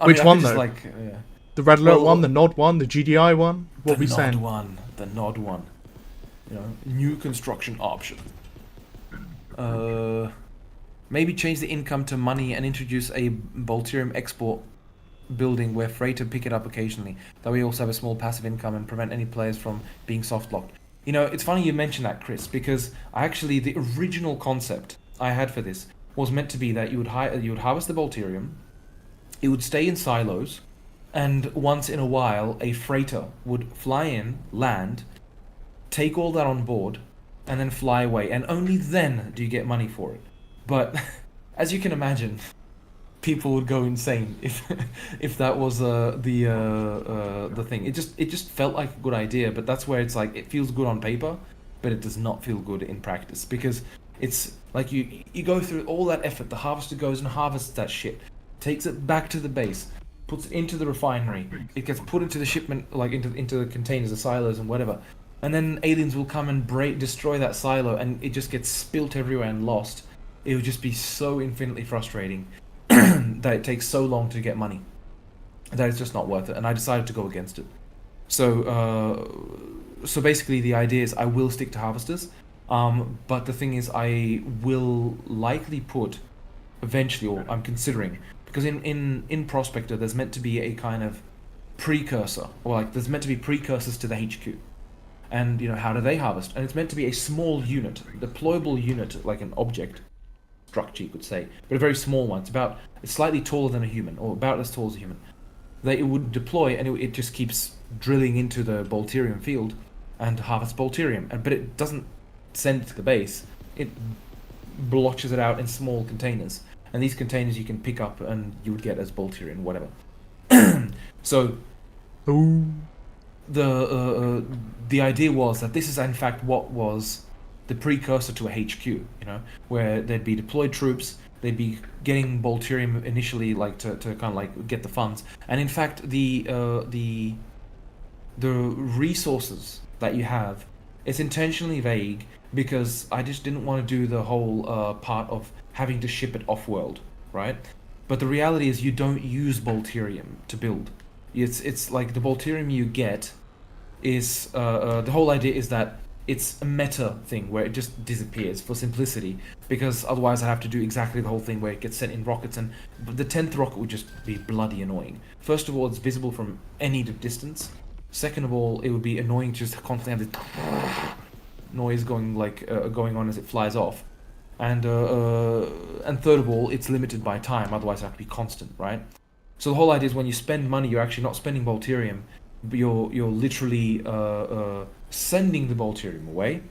Which one though? Like, yeah. The red alert one, the nod one, the GDI one? What are we saying? The nod one. You know, new construction option. Maybe change the income to money and introduce a Bolterium export building where freighter pick it up occasionally. That way, also have a small passive income and prevent any players from being soft locked. You know, it's funny you mention that, Chris, because the original concept I had for this was meant to be that you would harvest the Bolterium, it would stay in silos, and once in a while a freighter would fly in, land, take all that on board, and then fly away, and only then do you get money for it. But as you can imagine, people would go insane if that was the thing. It just felt like a good idea, but that's where it's like, it feels good on paper, but it does not feel good in practice, because it's like you go through all that effort. The harvester goes and harvests that shit, takes it back to the base, puts it into the refinery. It gets put into the shipment, like into the containers, the silos, and whatever. And then aliens will come and destroy that silo, and it just gets spilt everywhere and lost. It would just be so infinitely frustrating that it takes so long to get money that it's just not worth it. And I decided to go against it. So basically, the idea is I will stick to harvesters. But the thing is, I will likely put eventually, or I'm considering, because in Prospector there's meant to be a kind of precursor, or like there's meant to be precursors to the HQ. And, you know, how do they harvest? And it's meant to be a small unit, deployable unit, like an object structure, you could say, but a very small one. It's slightly taller than a human, or about as tall as a human. That it would deploy, and it just keeps drilling into the Bolterium field and harvests Bolterium. But it doesn't send it to the base. It blotches it out in small containers, and these containers you can pick up, and you would get as Bolterium, whatever. So, the idea was that this is in fact what was the precursor to a HQ, you know, where there'd be deployed troops, they'd be getting Bolterium initially, like to kind of like get the funds, and in fact the resources that you have, it's intentionally vague because I just didn't want to do the whole part of having to ship it off-world, right? But the reality is you don't use Bolterium to build. It's like the Bolterium you get is the whole idea is that it's a meta thing where it just disappears for simplicity, because otherwise I'd have to do exactly the whole thing where it gets sent in rockets, and the 10th rocket would just be bloody annoying. First of all, it's visible from any distance. Second of all, it would be annoying to just constantly have this noise going going on as it flies off. And third of all, it's limited by time, otherwise it have to be constant, right? So the whole idea is when you spend money, you're actually not spending Volterium, but you're literally sending the Volterium away.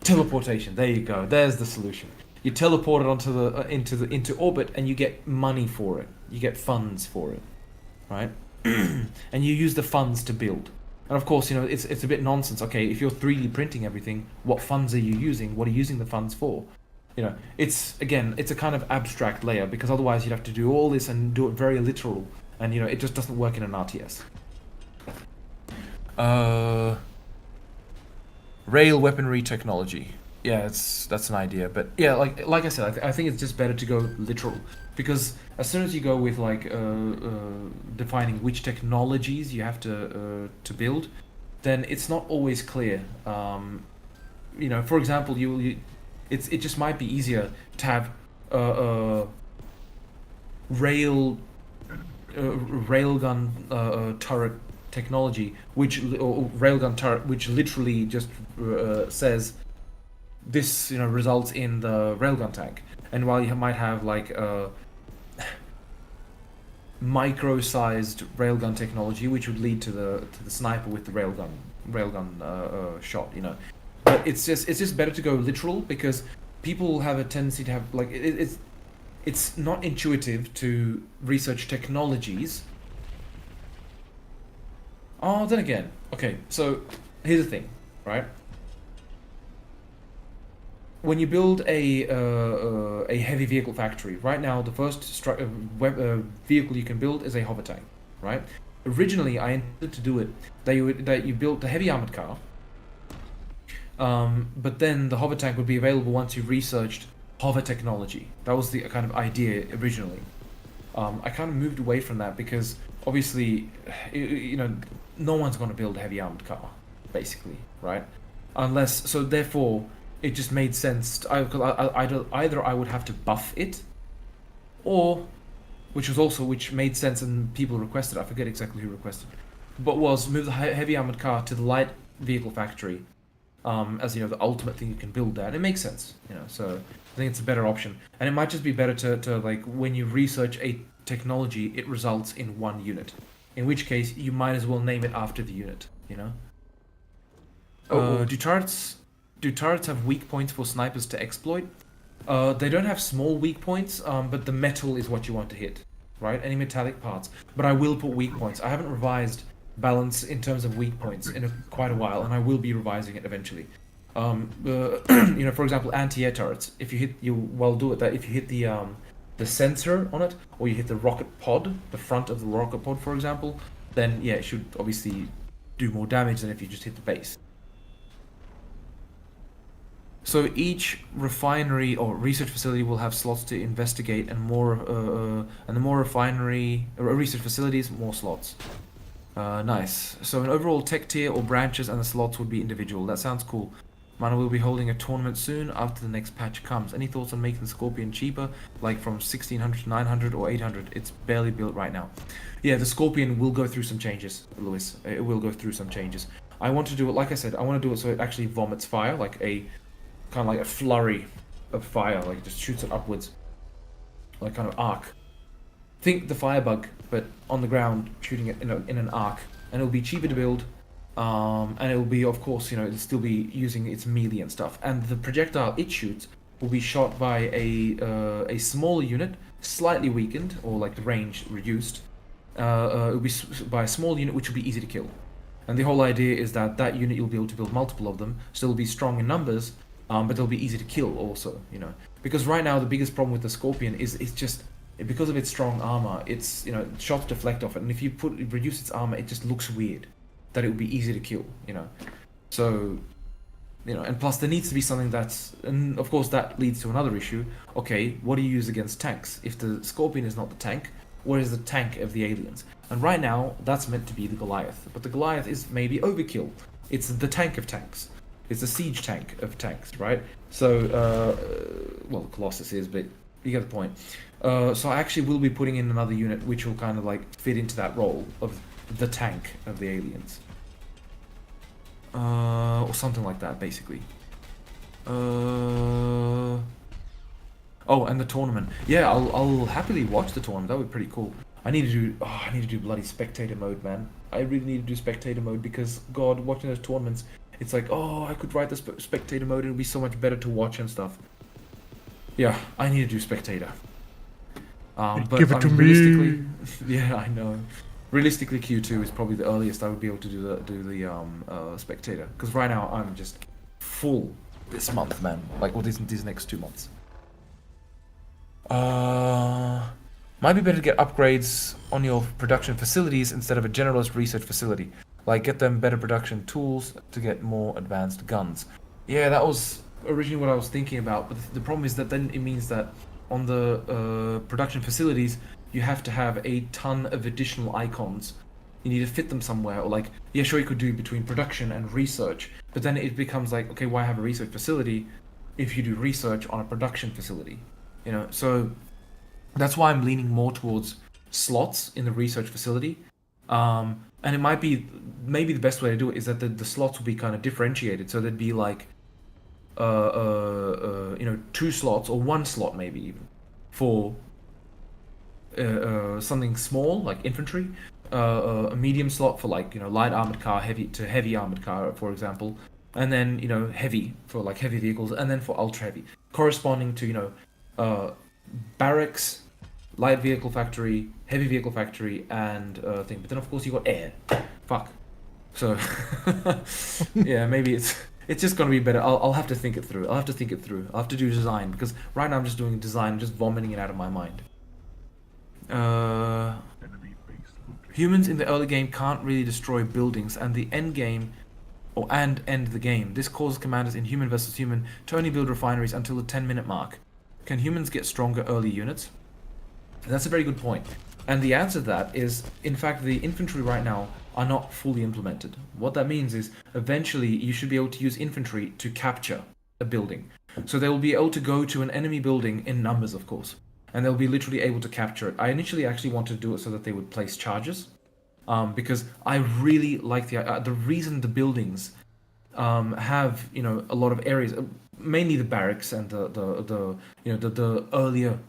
Teleportation, there you go, there's the solution. You teleport it onto the into orbit, and you get money for it. You get funds for it, right? And you use the funds to build. And of course, it's a bit nonsense. Okay, if you're 3D printing everything, what funds are you using? What are you using the funds for? It's a kind of abstract layer, because otherwise you'd have to do all this and do it very literal, and it just doesn't work in an RTS. Rail weaponry technology. Yeah, that's an idea, but yeah, like I said, I think it's just better to go literal, because as soon as you go with defining which technologies you have to build, then it's not always clear. For example, it just might be easier to have railgun turret technology, railgun turret, which literally just says this, results in the railgun tank. And while you might have micro-sized railgun technology, which would lead to the sniper with the railgun shot, But it's just better to go literal, because people have a tendency to have it's not intuitive to research technologies. Oh, then again, okay. So here's the thing, right? When you build a heavy vehicle factory, right now the first vehicle you can build is a hover tank, right? Originally, I intended to do it that you built the heavy armored car. But then the hover tank would be available once you researched hover technology. That was the kind of idea originally. I kind of moved away from that because obviously, no one's going to build a heavy armored car, basically, right? So therefore, it just made sense. Either I would have to buff it, or, which made sense and people requested. I forget exactly who requested, but was move the heavy armored car to the light vehicle factory. As the ultimate thing you can build there, and it makes sense, so I think it's a better option, and it might just be better to when you research a technology, it results in one unit, in which case you might as well name it after the unit, Do turrets have weak points for snipers to exploit? They don't have small weak points, but the metal is what you want to hit, right? Any metallic parts, but I will put weak points. I haven't revised balance in terms of weak points in quite a while, and I will be revising it eventually. For example, anti-air turrets. If you hit, if you hit the sensor on it, or you hit the rocket pod, the front of the rocket pod, for example, then yeah, it should obviously do more damage than if you just hit the base. So each refinery or research facility will have slots to investigate, and the more refinery or research facilities, more slots. Nice. So an overall tech tier or branches, and the slots would be individual. That sounds cool. Mana will be holding a tournament soon after the next patch comes. Any thoughts on making the Scorpion cheaper, like from 1600 to 900 or 800? It's barely built right now. Yeah, the Scorpion will go through some changes, Lewis. It will go through some changes. I want to do it, like I said, I want to do it so it actually vomits fire, like a flurry of fire, like it just shoots it upwards, like kind of arc. Think the firebug, but on the ground, shooting it in an arc, and it'll be cheaper to build, and it'll be, of course, it'll still be using its melee and stuff. And the projectile it shoots will be shot by a smaller unit, slightly weakened, or like the range reduced. It'll be by a small unit, which will be easy to kill. And the whole idea is that unit you'll be able to build multiple of them, so they'll be strong in numbers, but they'll be easy to kill also. Because right now the biggest problem with the Scorpion is it's just, because of its strong armor, it's shots deflect off it, and if you reduce its armor, it just looks weird. That it would be easy to kill, So, and plus there needs to be something and of course that leads to another issue. Okay, what do you use against tanks? If the Scorpion is not the tank, what is the tank of the aliens? And right now, that's meant to be the Goliath. But the Goliath is maybe overkill. It's the tank of tanks. It's the siege tank of tanks, right? So, well, Colossus is, but you get the point. So I actually will be putting in another unit which will kind of like fit into that role of the tank of the aliens. Or something like that, basically. Oh, and the tournament. Yeah, I'll happily watch the tournament. That would be pretty cool. I need to do bloody spectator mode, man. I really need to do spectator mode because, God, watching those tournaments, it's like, oh, I could write the spectator mode. It would be so much better to watch and stuff. Yeah, I need to do spectator. But Give it to realistically, me. yeah, I know. Realistically, Q2 is probably the earliest I would be able to do the spectator. Because right now I'm just full this month, man. Like, well, these next 2 months. Might be better to get upgrades on your production facilities instead of a generalist research facility. Like, get them better production tools to get more advanced guns. Yeah, that was originally what I was thinking about, but the problem is that then it means that on the production facilities, you have to have a ton of additional icons. You need to fit them somewhere, or like, yeah, sure, you could do between production and research, but then it becomes like, okay, why have a research facility if you do research on a production facility? You know, so that's why I'm leaning more towards slots in the research facility. And it might be, maybe the best way to do it is that the slots will be kind of differentiated. So there'd be like, 2 slots or 1 slot maybe even for something small like infantry, a medium slot for like, light armored car, heavy armored car, for example, and then, heavy for like heavy vehicles, and then for ultra heavy, corresponding to, barracks, light vehicle factory, heavy vehicle factory, and thing. But then of course you got air. Fuck. So yeah, maybe it's just gonna be better. I'll have to think it through. I'll have to do design, because right now I'm just doing design, just vomiting it out of my mind. Humans in the early game can't really destroy buildings, and the end game, end the game. This causes commanders in human versus human to only build refineries until the 10-minute mark. Can humans get stronger early units? That's a very good point. And the answer to that is, in fact, the infantry right now are not fully implemented. What that means is, eventually you should be able to use infantry to capture a building. So they will be able to go to an enemy building in numbers, of course, and they'll be literally able to capture it. I initially actually wanted to do it so that they would place charges, because I really like the reason the buildings have a lot of areas, mainly the barracks and the earlier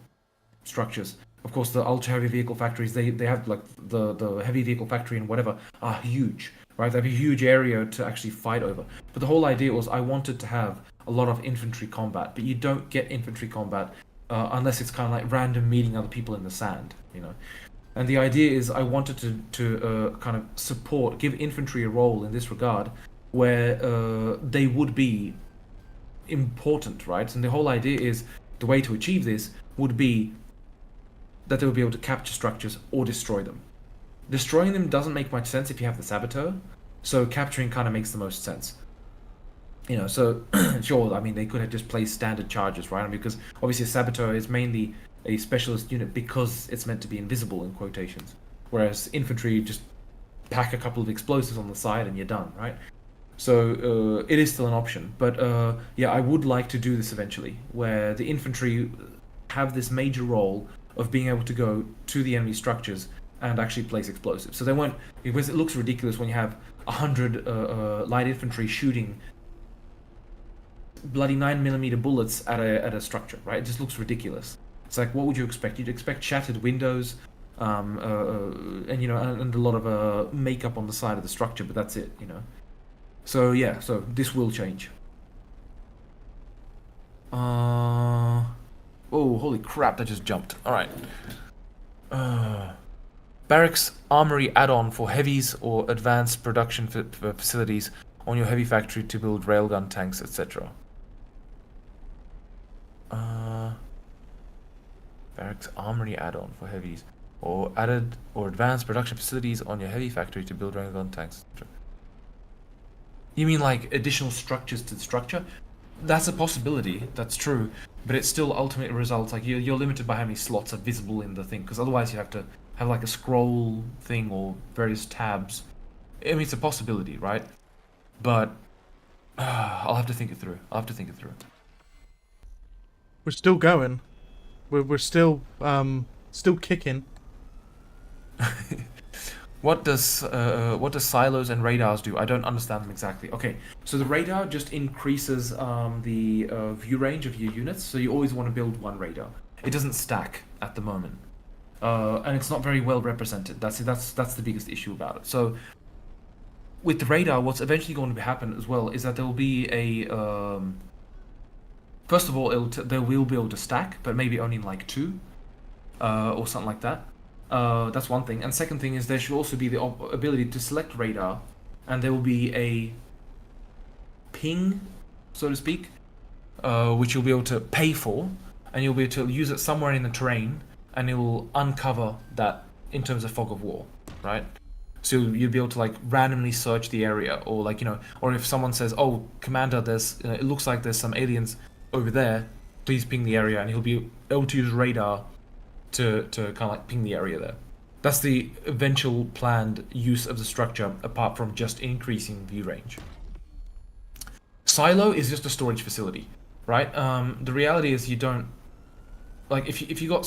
structures. Of course, the ultra heavy vehicle factories, they have like the heavy vehicle factory and whatever are huge, right? They have a huge area to actually fight over. But the whole idea was I wanted to have a lot of infantry combat, but you don't get infantry combat unless it's kind of like random meeting other people in the sand, And the idea is I wanted to kind of give infantry a role in this regard, where they would be important, right? And the whole idea is the way to achieve this would be that they would be able to capture structures or destroy them. Destroying them doesn't make much sense if you have the saboteur, so capturing kind of makes the most sense. So sure, I mean, they could have just placed standard charges, right? Because obviously a saboteur is mainly a specialist unit because it's meant to be invisible, in quotations, whereas infantry just pack a couple of explosives on the side and you're done, right? So it is still an option, but yeah, I would like to do this eventually, where the infantry have this major role of being able to go to the enemy structures and actually place explosives. So they won't, because it looks ridiculous when you have 100 light infantry shooting bloody 9mm bullets at a structure, right? It just looks ridiculous. It's like, what would you expect? You'd expect shattered windows, and and a lot of makeup on the side of the structure, but that's it, So yeah, so this will change. Oh, holy crap, that just jumped. Alright. Barracks armory add-on for heavies or advanced production facilities on your heavy factory to build railgun tanks, etc. Barracks armory add-on for heavies or advanced production facilities on your heavy factory to build railgun tanks, etc. You mean like additional structures to the structure? That's a possibility, that's true, but it still ultimately results, like, you're limited by how many slots are visible in the thing, because otherwise you have to have like a scroll thing or various tabs. I mean, it's a possibility, right? But I'll have to think it through. We're still going. We're still still kicking. What does silos and radars do? I don't understand them exactly. Okay, so the radar just increases the view range of your units. So you always want to build one radar. It doesn't stack at the moment, and it's not very well represented. That's the biggest issue about it. So with the radar, what's eventually going to happen as well is that there will be a first of all, they will be able to stack, but maybe only like 2 or something like that. That's one thing. And second thing is there should also be the ability to select radar, and there will be a ping, so to speak, which you'll be able to pay for, and you'll be able to use it somewhere in the terrain, and it will uncover that in terms of fog of war, right? So you'll be able to like randomly search the area, or like, you know, or if someone says, "Oh, Commander, there's it looks like there's some aliens over there, please ping the area," and he'll be able to use radar to kind of like ping the area there. That's the eventual planned use of the structure, apart from just increasing view range. Silo is just a storage facility, right? The reality is you don't like if you got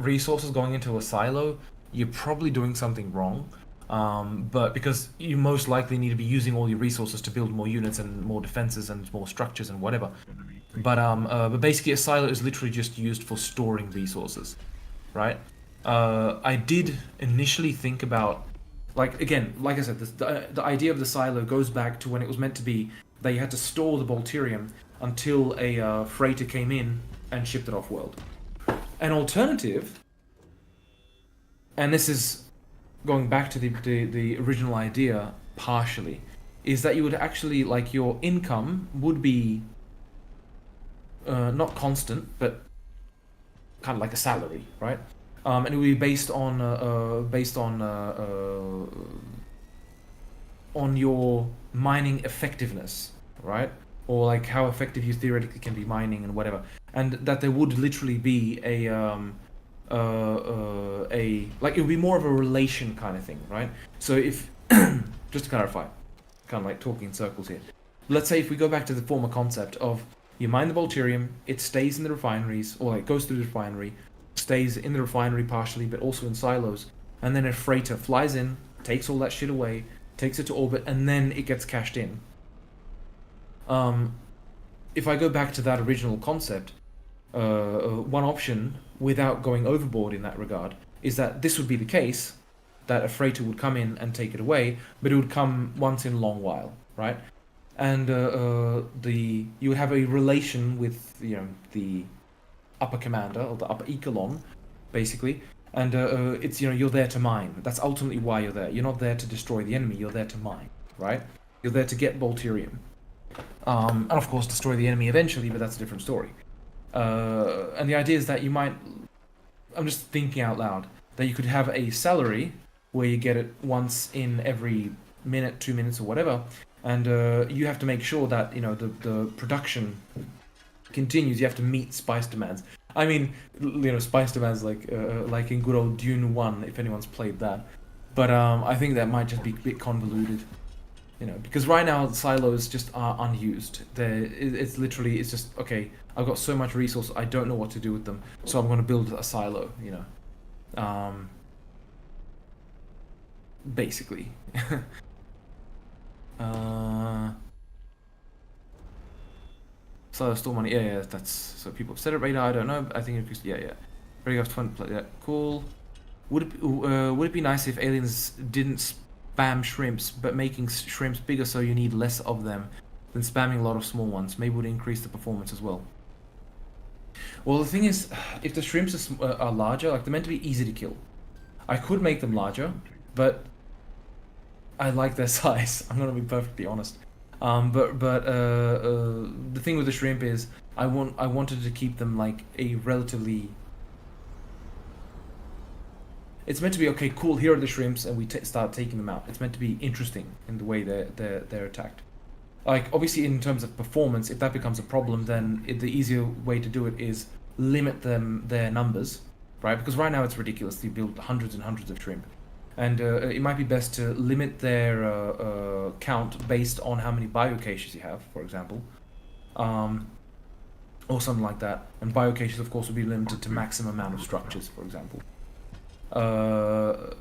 resources going into a silo, you're probably doing something wrong. But because you most likely need to be using all your resources to build more units and more defenses and more structures and whatever. But basically a silo is literally just used for storing resources, right? I did initially think about, like, again, like I said, the idea of the silo goes back to when it was meant to be that you had to store the Bolterium until a freighter came in and shipped it off world. An alternative, and this is going back to the original idea partially, is that you would actually, like, your income would be not constant, but kind of like a salary, right? And it would be based on your mining effectiveness, right? Or like how effective you theoretically can be mining and whatever, and that there would literally be a like, it would be more of a relation kind of thing, right? So if just to clarify, kind of like talking in circles here, let's say if we go back to the former concept of you mine the Bolterium, it stays in the refineries, or like goes through the refinery, stays in the refinery partially, but also in silos, and then a freighter flies in, takes all that shit away, takes it to orbit, and then it gets cashed in. If I go back to that original concept, one option, without going overboard in that regard, is that this would be the case, that a freighter would come in and take it away, but it would come once in a long while, right? And you would have a relation with, you know, the upper commander, or the upper echelon, basically, and it's, you know, you're there to mine. That's ultimately why you're there. You're not there to destroy the enemy, you're there to mine, right? You're there to get Bolterium. And of course destroy the enemy eventually, but that's a different story. And the idea is that you might, I'm just thinking out loud, that you could have a salary where you get it once in every minute, 2 minutes, or whatever, and you have to make sure that, you know, the production continues. You have to meet spice demands. I mean, you know, spice demands like in good old Dune 1, if anyone's played that. But I think that might just be a bit convoluted. You know, because right now the silos just are unused. It's literally, it's just, okay, I've got so much resource, I don't know what to do with them, so I'm going to build a silo, you know. Basically. Silo store money, yeah, that's, so people have set it radar, I don't know, I think it's, yeah. Radar 20, yeah, cool. Would it be nice if aliens didn't spam shrimps, but making shrimps bigger so you need less of them than spamming a lot of small ones? Maybe would increase the performance as well. Well, the thing is, if the shrimps are larger, like, they're meant to be easy to kill. I could make them larger, but I like their size. I'm gonna be perfectly honest. But the thing with the shrimp is, I wanted to keep them like a relatively. It's meant to be, okay, cool, here are the shrimps, and we start taking them out. It's meant to be interesting in the way they're attacked. Like, obviously, in terms of performance, if that becomes a problem, then the easier way to do it is limit their numbers, right? Because right now it's ridiculous. You build hundreds and hundreds of shrimp, and it might be best to limit their count based on how many biocaches you have, for example, or something like that. And biocaches, of course, will be limited to maximum amount of structures, for example. So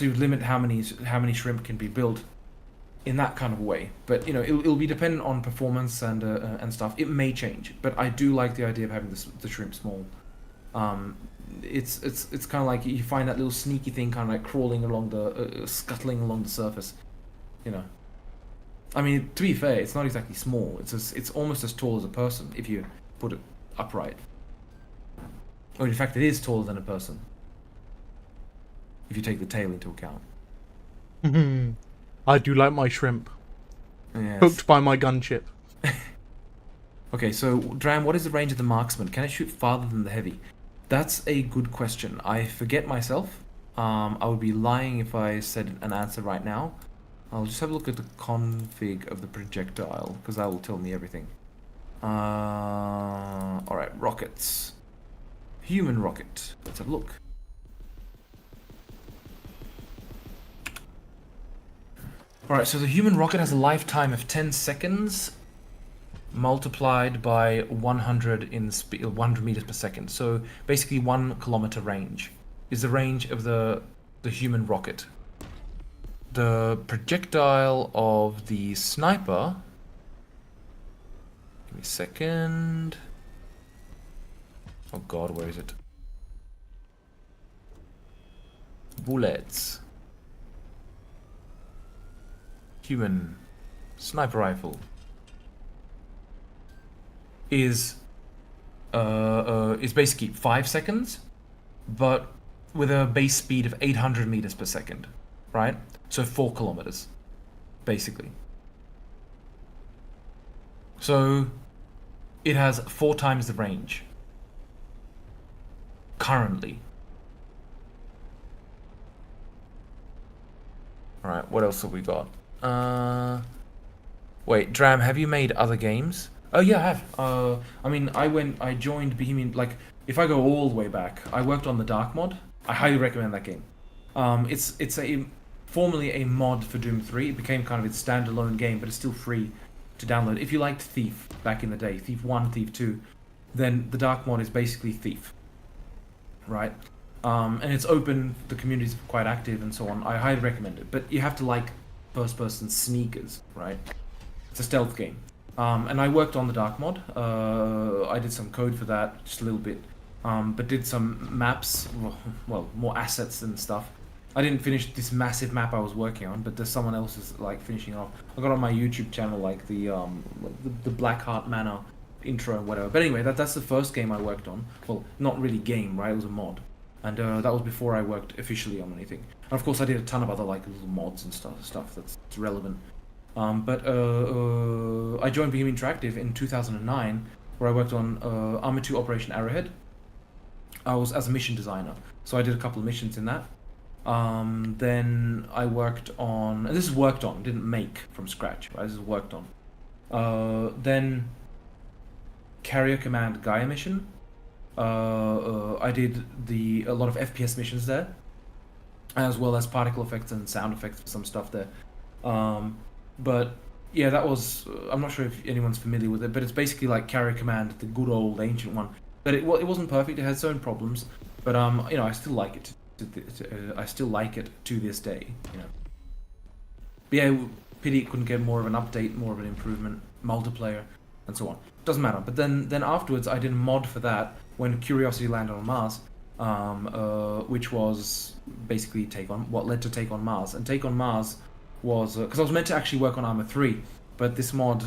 you would limit how many shrimp can be built in that kind of way. But you know, it'll be dependent on performance and stuff. It may change, but I do like the idea of having the shrimp small. It's kind of like you find that little sneaky thing, kind of like crawling along the scuttling along the surface. You know, I mean, to be fair, it's not exactly small. It's almost as tall as a person if you put it upright. Or in fact, it is taller than a person if you take the tail into account. I do like my shrimp. Yes. Hooked by my gunship. Okay, so Dram, what is the range of the marksman? Can I shoot farther than the heavy? That's a good question. I forget myself. I would be lying if I said an answer right now. I'll just have a look at the config of the projectile, because that will tell me everything. Alright, rockets. Human rocket. Let's have a look. Alright, so the human rocket has a lifetime of 10 seconds multiplied by 100 in speed, 100 meters per second. So basically 1 kilometer range is the range of the human rocket. The projectile of the sniper, give me a second. Oh god, where is it? Bullets. Human sniper rifle is basically 5 seconds, but with a base speed of 800 meters per second, right? So 4 kilometers, basically. So it has 4 times the range currently. Alright, what else have we got? Wait, Dram, have you made other games? Oh yeah, I have. I mean, I joined Bohemian, like, if I go all the way back, I worked on the Dark mod. I highly recommend that game. It's formerly a mod for Doom 3. It became kind of its standalone game, but it's still free to download. If you liked Thief back in the day, Thief 1, Thief 2, then the Dark mod is basically Thief, right? And it's open, the community's quite active and so on. I highly recommend it, but you have to like first-person sneakers, right? It's a stealth game. And I worked on the Dark mod. I did some code for that, just a little bit, but did some maps, well, more assets and stuff. I didn't finish this massive map I was working on, but there's someone else is like finishing off. I got on my YouTube channel like the Blackheart Manor intro and whatever. But anyway, that's the first game I worked on. Well, not really game, right? It was a mod, and that was before I worked officially on anything. And of course, I did a ton of other like little mods and stuff that's relevant. But I joined Bohemian Interactive in 2009, where I worked on Arma 2 Operation Arrowhead. I was as a mission designer, so I did a couple of missions in that. Then I worked on, and this is worked on, didn't make from scratch, right? This is worked on. Then Carrier Command Gaia mission. I did a lot of FPS missions there, as well as particle effects and sound effects for some stuff there. But yeah, that was, I'm not sure if anyone's familiar with it, but it's basically like Carrier Command, the good old ancient one. But it wasn't perfect, it had its own problems, but you know, I still like it. I still like it to this day, you know. But yeah, pity it couldn't get more of an update, more of an improvement, multiplayer, and so on. Doesn't matter. But then afterwards, I did a mod for that when Curiosity landed on Mars, which was basically what led to Take on Mars. And Take on Mars was because I was meant to actually work on Arma 3, but this mod,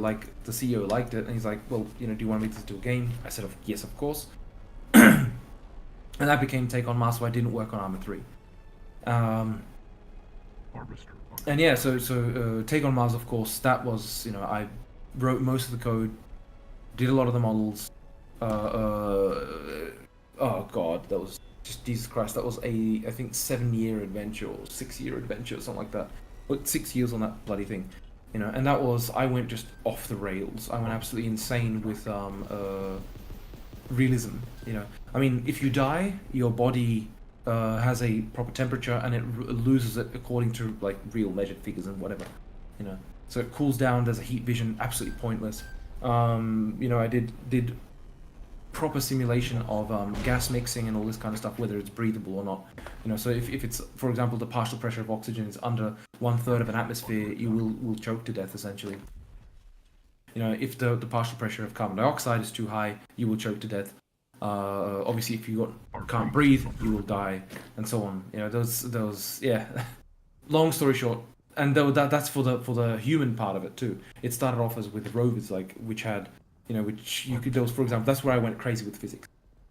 like the CEO liked it, and he's like, well, you know, do you want to make this into a game? I said, yes, of course. And that became Take on Mars, so I didn't work on Arma 3. And yeah, so Take on Mars, of course, that was, you know, I wrote most of the code, did a lot of the models. Oh god, that was just, Jesus Christ, that was I think 7-year adventure or 6-year adventure or something like that. But 6 years on that bloody thing, you know. And that was, I went just off the rails. I went absolutely insane with realism. You know, I mean, if you die, your body has a proper temperature and it loses it according to like real measured figures and whatever. You know, so it cools down. There's a heat vision, absolutely pointless. You know, I did proper simulation of gas mixing and all this kind of stuff, whether it's breathable or not. You know, so if it's, for example, the partial pressure of oxygen is under 1/3 of an atmosphere, you will choke to death essentially. You know, if the partial pressure of carbon dioxide is too high, you will choke to death. Obviously, if you can't breathe, you will die, and so on. You know, those yeah. Long story short, and that's for the human part of it too. It started off as with rovers, like which had, you know, which you could. There was, for example, that's where I went crazy with physics,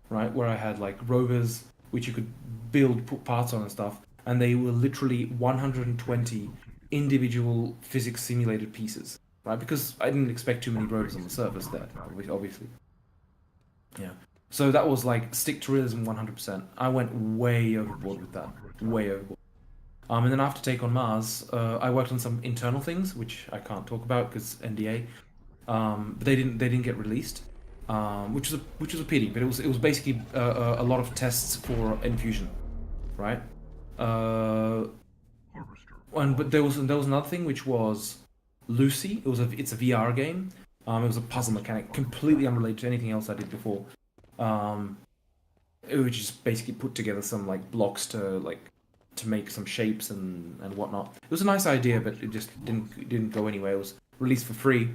right? Where I had like rovers which you could build, put parts on and stuff, and they were literally 120 individual physics simulated pieces, right? Because I didn't expect too many rovers on the surface there, obviously. Yeah. So that was like stick to realism 100%. I went way overboard with that, way overboard. And then after Take on Mars, I worked on some internal things which I can't talk about because NDA. But they didn't get released, which was a pity. But it was basically a lot of tests for Infusion, right? But there was another thing which was Lucy. It's a VR game. It was a puzzle mechanic, completely unrelated to anything else I did before. It was just basically put together some like blocks to make some shapes and whatnot. It was a nice idea, but it just didn't go anywhere. It was released for free,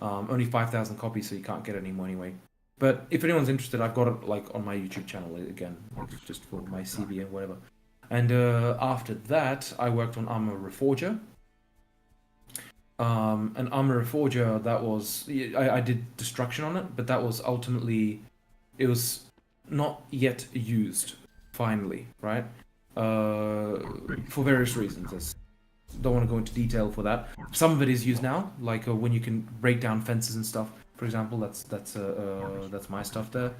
only 5,000 copies, so you can't get it anymore anyway. But if anyone's interested, I've got it like on my YouTube channel again, just for my CV and whatever. And after that, I worked on Armor Reforger. And Armor Reforger, that was I did destruction on it, but that was ultimately it was not yet used finally, right? For various reasons. Don't want to go into detail for that. Some of it is used now, like when you can break down fences and stuff. For example, that's my stuff there.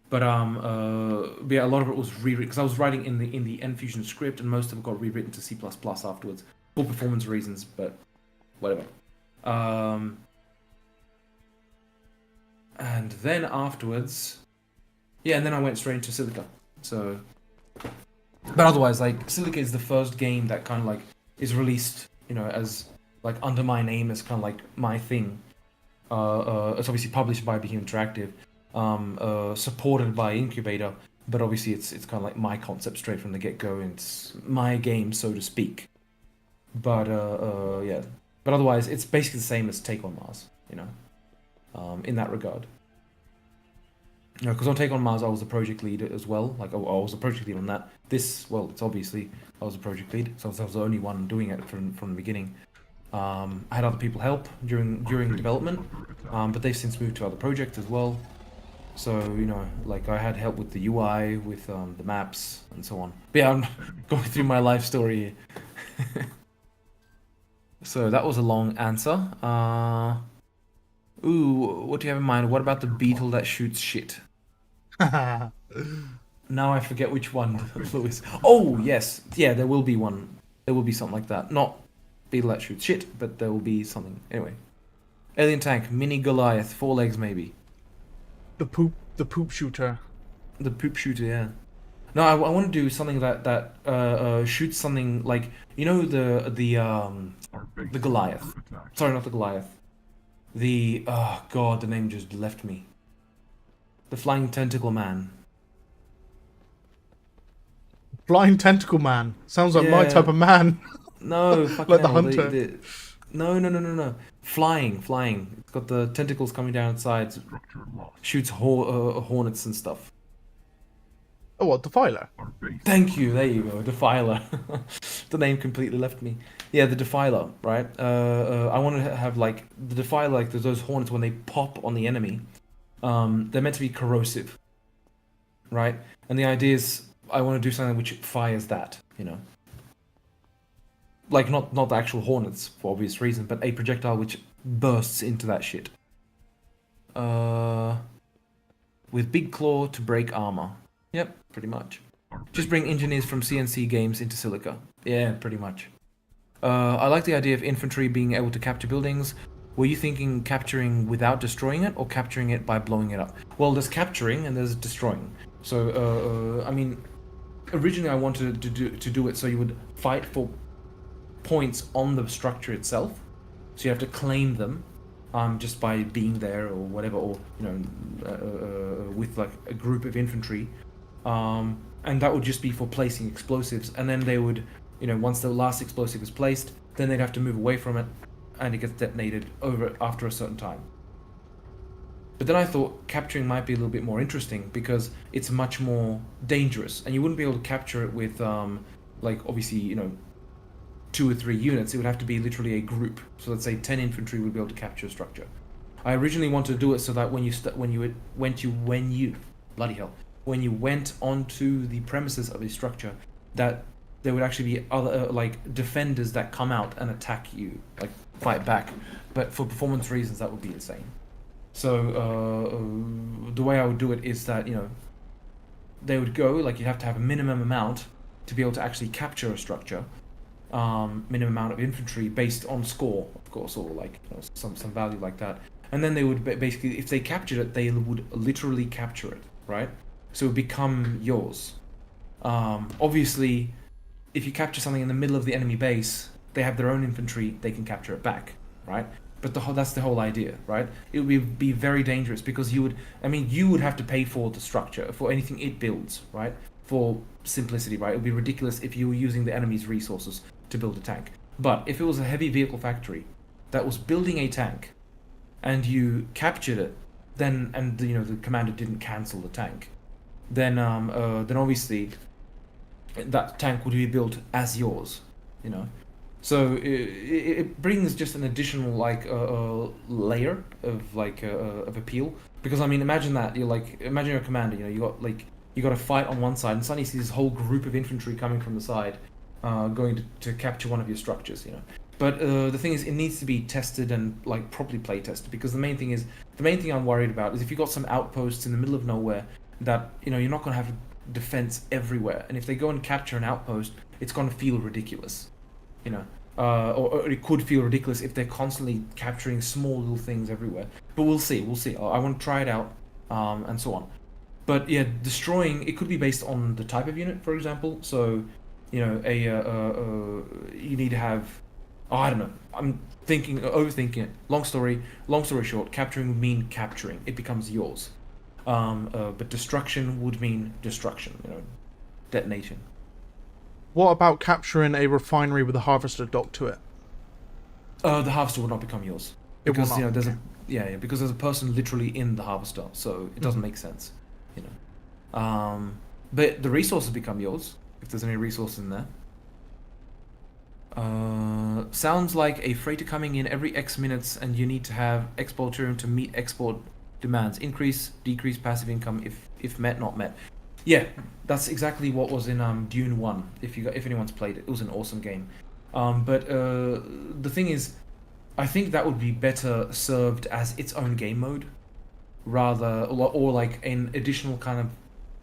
But yeah, a lot of it was rewritten because I was writing in the Enfusion script, and most of it got rewritten to C++ afterwards for performance reasons. But whatever. And then afterwards, yeah, and then I went straight into Silica. So. But otherwise, like, Silica is the first game that kind of, like, is released, you know, as, like, under my name as kind of, like, my thing. It's obviously published by Behem Interactive, supported by Incubator, but obviously it's kind of, like, my concept straight from the get-go, and it's my game, so to speak. But, yeah. But otherwise, it's basically the same as Take on Mars, you know, in that regard. You know, because on Take on Mars, I was the project lead as well. Like, I was the project lead on that. Well, it's obviously I was the project lead, so I was the only one doing it from the beginning. I had other people help during development, but they've since moved to other projects as well. So, you know, like I had help with the UI, with the maps, and so on. But yeah, I'm going through my life story here. So that was a long answer. Ooh, what do you have in mind? What about the beetle that shoots shit? Now I forget which one, Lewis. Oh, yes. Yeah, there will be one. There will be something like that. Not beetle that shoots shit, but there will be something. Anyway. Alien tank, mini Goliath, 4 legs maybe. The poop shooter. The poop shooter, yeah. No, I want to do something that shoots something like, you know, the Goliath. Sorry, not the Goliath. Oh god, the name just left me. The Flying Tentacle Man. Flying Tentacle Man. Sounds like my type of man. No, fucking like the hell, hunter. No. Flying. It's got the tentacles coming down its sides. Shoots hornets and stuff. Oh, what? Defiler? Thank you, there you go, Defiler. The name completely left me. Yeah, the Defiler, right? I want to have, like, the Defiler, like, those hornets, when they pop on the enemy, they're meant to be corrosive, right? And the idea is, I want to do something which fires that, you know? Like, not the actual hornets, for obvious reasons, but a projectile which bursts into that shit. With Big Claw to break armor. Yep, pretty much. Just bring engineers from CNC games into Silica. Yeah, pretty much. I like the idea of infantry being able to capture buildings. were you thinking capturing without destroying it, or capturing it by blowing it up? Well, there's capturing and there's destroying. So, I mean, originally I wanted to do it so you would fight for points on the structure itself. So you have to claim them, just by being there or whatever, or with like a group of infantry, and that would just be for placing explosives. And then they would, once the last explosive is placed, then they'd have to move away from it, and it gets detonated after a certain time. But then I thought capturing might be a little bit more interesting because it's much more dangerous, and you wouldn't be able to capture it with, like obviously 2 or 3 units. It would have to be literally a group. So let's say 10 infantry would be able to capture a structure. I originally wanted to do it so that when you went onto the premises of a structure, that there would actually be other like defenders that come out and attack you, like fight back. But for performance reasons, that would be insane. So the way I would do it is that they would go, like, you'd have to have a minimum amount to be able to actually capture a structure. Minimum amount of infantry based on score, of course, or like some value like that. And then they would basically, if they captured it, they would literally capture it, right? So it would become yours. Obviously, if you capture something in the middle of the enemy base, they have their own infantry, they can capture it back, right? But that's the whole idea, right? It would be very dangerous because you would have to pay for the structure, for anything it builds, right? For simplicity, right? It would be ridiculous if you were using the enemy's resources to build a tank. But if it was a heavy vehicle factory that was building a tank and you captured it, then the commander didn't cancel the tank, then obviously that tank would be built as yours, So it brings just an additional layer of appeal, because imagine that imagine you're a commander, you got to fight on one side, and suddenly you see this whole group of infantry coming from the side, going to capture one of your structures, But the thing is, it needs to be tested and properly play tested, because the main thing I'm worried about is if you got some outposts in the middle of nowhere that you're not going to have defense everywhere, and if they go and capture an outpost, it's going to feel ridiculous, or it could feel ridiculous if they're constantly capturing small little things everywhere. But we'll see. I want to try it out, and so on. But yeah, destroying, it could be based on the type of unit, for example. So, you need to have, I don't know. I'm overthinking it. Long story short, capturing would mean capturing. It becomes yours. But destruction would mean destruction. Detonation. What about capturing a refinery with a harvester docked to it? The harvester would not become yours. Because because there's a person literally in the harvester, so it doesn't make sense. But the resources become yours if there's any resources in there. Sounds like a freighter coming in every X minutes, and you need to have exporterium to meet export demands. Increase, decrease passive income if met, not met. Yeah, that's exactly what was in Dune 1. If anyone's played it, it was an awesome game. But the thing is, I think that would be better served as its own game mode, rather, or like an additional kind of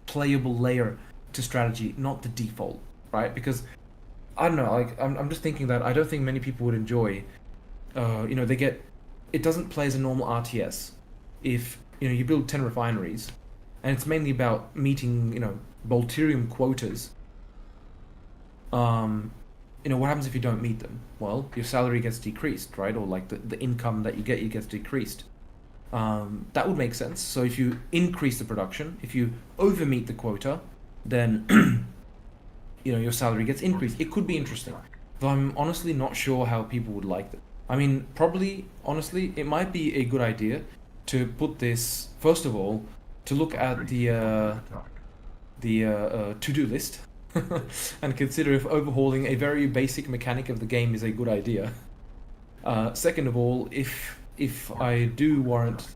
playable layer to strategy, not the default, right? Because I don't know, I'm just thinking that I don't think many people would enjoy. It doesn't play as a normal RTS if you build 10 refineries, and it's mainly about meeting Bolterium quotas. What happens if you don't meet them? Well, your salary gets decreased, right? Or like the income that you get gets decreased. That would make sense. So if you increase the production, if you overmeet the quota, then your salary gets increased. It could be interesting, though I'm honestly not sure how people would like it. Probably, honestly, it might be a good idea to put this, first of all, to look at the to-do list and consider if overhauling a very basic mechanic of the game is a good idea. Second of all, if I do warrant,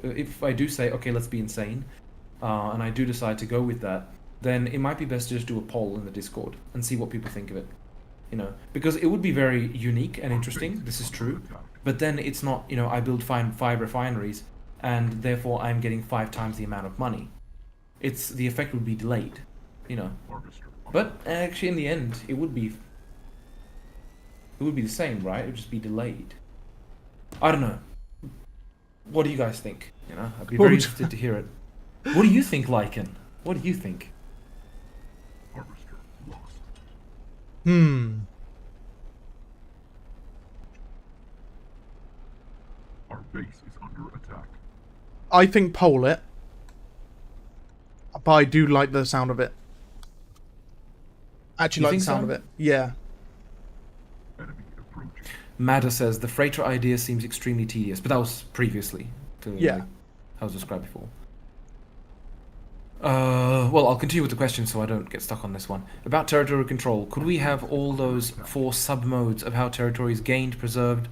if I do say, okay, let's be insane, and I do decide to go with that, then it might be best to just do a poll in the Discord and see what people think of it. Because it would be very unique and interesting, this is true, but then it's not, I build 5 refineries, and therefore I'm getting 5 times the amount of money. The effect would be delayed, But actually, in the end, it would be the same, right? It would just be delayed. I don't know. What do you guys think? You know, I'd be What very would- interested to hear it. What do you think, Lycan? What do you think? Harvester lost. Our base is under attack. I think pole it. But I do like the sound of it. Actually You like the think sound so? of it. Yeah. Enemy approaching. Madder says the freighter idea seems extremely tedious, but that was previously. Yeah. Like, how was described before. Well, I'll continue with the question so I don't get stuck on this one. About territorial control, could we have all those 4 sub-modes of how territory is gained, preserved,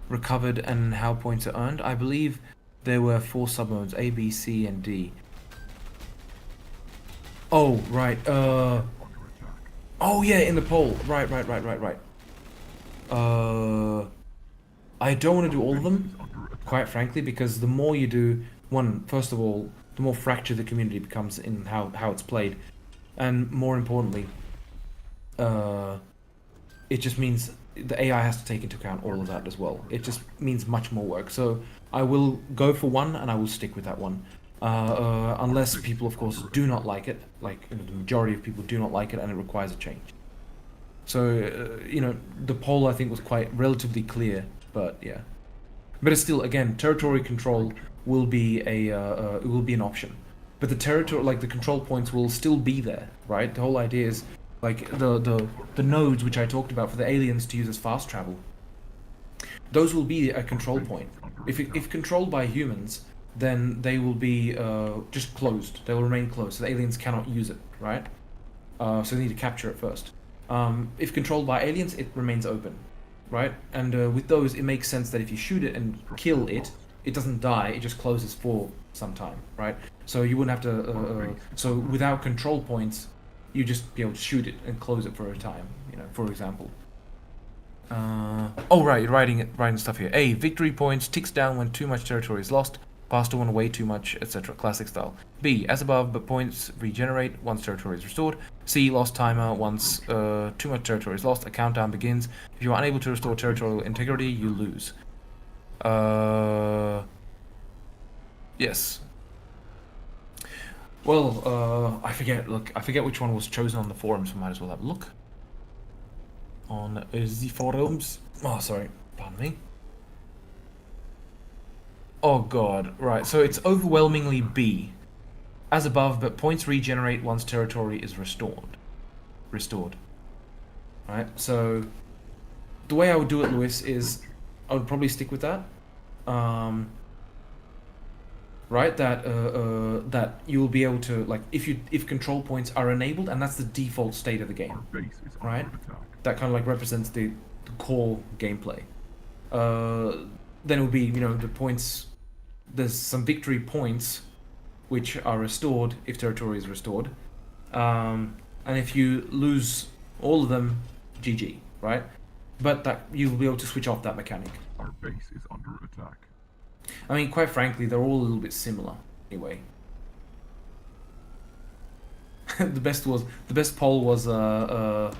recovered, and how points are earned? I believe there were 4 sub-modes, A, B, C, and D. Oh, right, Under attack. oh yeah, in the poll. Right. I don't want to do all of them, Under attack. quite frankly, because the more you do, first of all, the more fractured the community becomes in how it's played, and more importantly, it just means the AI has to take into account all of that as well. It just means much more work. So I will go for one, and I will stick with that one, unless people, of course, do not like it. Like, you know, the majority of people do not like it, and it requires a change. So you know, the poll I think was quite relatively clear, but yeah. But it's still, again, territory control will be it will be an option, but the territory, like the control points, will still be there, right? The whole idea is like the nodes which I talked about for the aliens to use as fast travel. Those will be a control point. If controlled by humans, then they will be just closed. They will remain closed, so the aliens cannot use it, right? So they need to capture it first. If controlled by aliens, it remains open, right? And with those, it makes sense that if you shoot it and kill it, it doesn't die, it just closes for some time, right? So you wouldn't have to, so without control points, you just be able to shoot it and close it for a time, you know, for example. Oh right, you're writing stuff here. A, victory points ticks down when too much territory is lost, passed on way too much, etc. Classic style. B, as above, but points regenerate once territory is restored. C, lost timer once too much territory is lost, a countdown begins. If you are unable to restore territorial integrity, you lose. Yes. Well, I forget. Look, I forget which one was chosen on the forums. So might as well have a look. On the forums. Oh, sorry. Pardon me. Oh god. Right. So it's overwhelmingly B. As above, but points regenerate once territory is restored. Right. So the way I would do it, Lewis, is I would probably stick with that. Right, that you will be able to, like, if control points are enabled, and that's the default state of the game, Our base is right? under attack. That kind of like represents the core gameplay. Then it will be, you know, the points. There's some victory points, which are restored if territory is restored, and if you lose all of them, GG, right? But that you will be able to switch off that mechanic. Our base is under attack. I mean, quite frankly, they're all a little bit similar, anyway. The best poll was the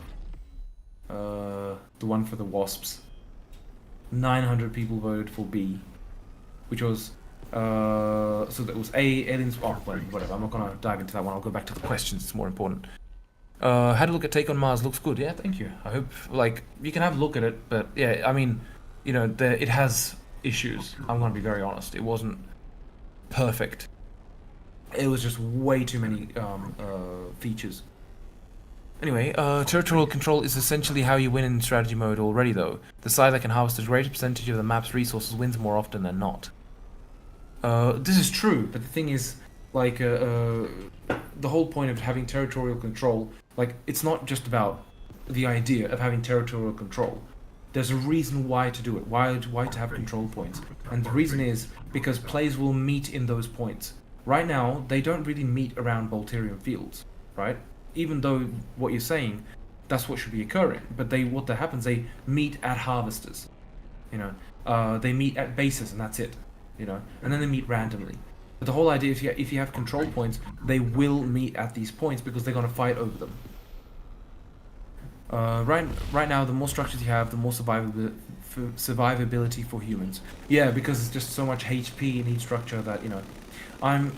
one for the wasps. 900 people voted for B, which was so that was A, aliens. Oh, well, whatever. I'm not gonna dive into that one. I'll go back to the questions. It's more important. How to look at Take on Mars looks good. Yeah, thank you. I hope, like, you can have a look at it, but yeah, I mean, you know, it has issues. I'm gonna be very honest. It wasn't perfect. It was just way too many features. Anyway, territorial control is essentially how you win in strategy mode already, though. The side that can harvest a greater percentage of the map's resources wins more often than not. This is true, but the thing is, like, the whole point of having territorial control, like, it's not just about the idea of having territorial control. There's a reason why to do it, why to have control points. And the reason is because players will meet in those points. Right now, they don't really meet around Bolterian fields, right? Even though what you're saying, that's what should be occurring. But what happens, they meet at harvesters. You know, they meet at bases and that's it. You know, and then they meet randomly. But the whole idea, if you have control points, they will meet at these points because they're gonna fight over them. Right now, the more structures you have, the more survivability survivability for humans. Yeah, because it's just so much HP in each structure that, you know, I'm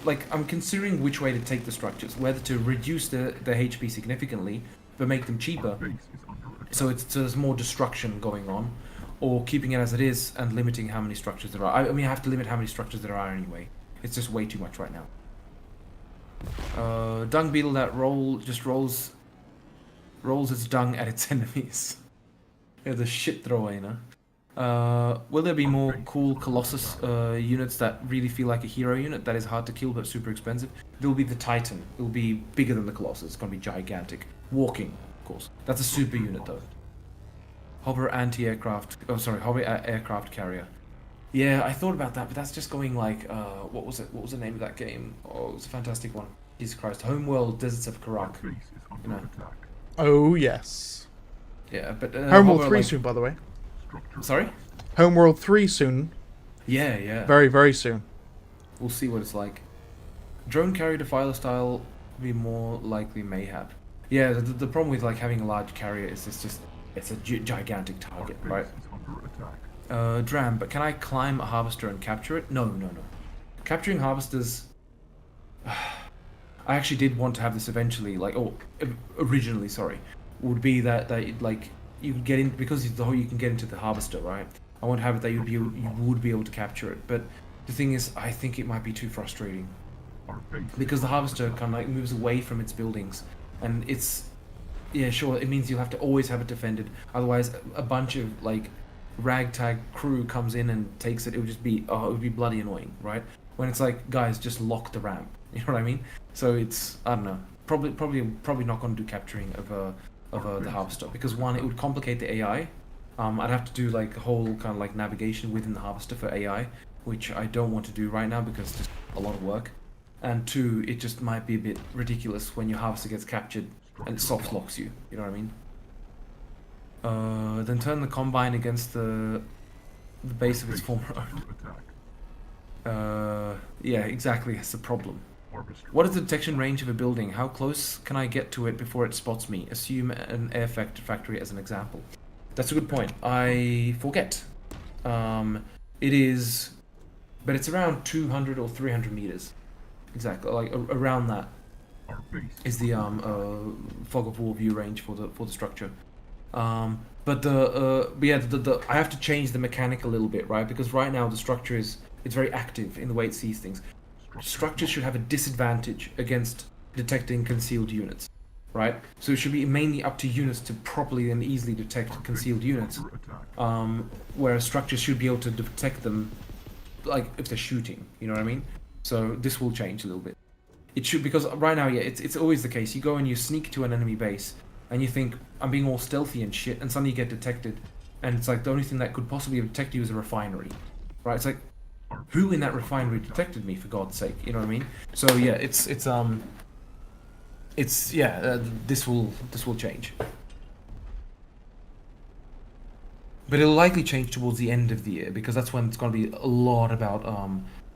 considering which way to take the structures, whether to reduce the HP significantly but make them cheaper, so there's more destruction going on, or keeping it as it is and limiting how many structures there are. I mean, I have to limit how many structures there are anyway. It's just way too much right now. Dung beetle that rolls its dung at its enemies. Yeah, the shit thrower, you know. Will there be more cool Colossus units that really feel like a hero unit that is hard to kill but super expensive? There will be the Titan. It will be bigger than the Colossus. It's going to be gigantic. Walking, of course. That's a super unit though. Hover anti-aircraft. Oh, sorry, hover aircraft carrier. Yeah, I thought about that, but that's just going like, what was it? What was the name of that game? Oh, it was a fantastic one. Jesus Christ. Homeworld Deserts of Karak. You know. Oh, yes. Yeah, but... Homeworld 3 soon, by the way. Sorry? Homeworld 3 soon. Yeah, yeah. Very, very soon. We'll see what it's like. Drone carrier defiler style will be more likely mayhap. Yeah, the problem with like having a large carrier is it's a gigantic target, right? Dram, but can I climb a harvester and capture it? No. Capturing harvesters... I actually did want to have this eventually, like, originally, sorry, would be that like, you could get in, because it's the whole, you can get into the harvester, right? I want to have it that you would be able to capture it, but the thing is, I think it might be too frustrating. Because the harvester kind of like moves away from its buildings, and it's, yeah, sure, it means you'll have to always have it defended, otherwise a bunch of, like, ragtag crew comes in and takes it, it would be bloody annoying, right? When it's like, guys, just lock the ramp, you know what I mean? So it's, I don't know, probably not going to do capturing of the harvester, because one, it would complicate the AI. I'd have to do like a whole kind of like navigation within the harvester for AI, which I don't want to do right now because it's just a lot of work. And two, it just might be a bit ridiculous when your harvester gets captured and it soft locks you, you know what I mean? Then turn the combine against the base of its former owner. Yeah, exactly, that's the problem. What is the detection range of a building? How close can I get to it before it spots me? Assume an air factory as an example. That's a good point. I forget. It is... But it's around 200 or 300 meters. Exactly, like around that is the fog of war view range for the structure. But I have to change the mechanic a little bit, right? Because right now the structure it's very active in the way it sees things. Structures should have a disadvantage against detecting concealed units, right? So it should be mainly up to units to properly and easily detect concealed units, whereas structures should be able to detect them, like if they're shooting, you know what I mean? So this will change a little bit. It should, because right now, yeah, it's always the case. You go and you sneak to an enemy base, and you think, I'm being all stealthy and shit, and suddenly you get detected, and it's like the only thing that could possibly detect you is a refinery, right? It's like, who in that refinery detected me, for God's sake? You know what I mean? So yeah, this will change, but it'll likely change towards the end of the year because that's when it's going to be a lot about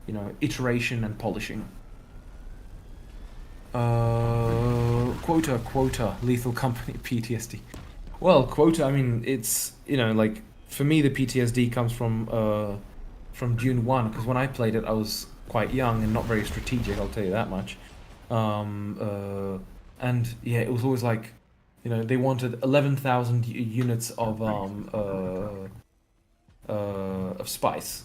you know, iteration and polishing. Quota, Lethal Company, PTSD. Well, Quota, I mean, it's, you know, like, for me the PTSD comes from Dune 1, because when I played it I was quite young and not very strategic, I'll tell you that much. And yeah, it was always like, you know, they wanted 11,000 units of spice.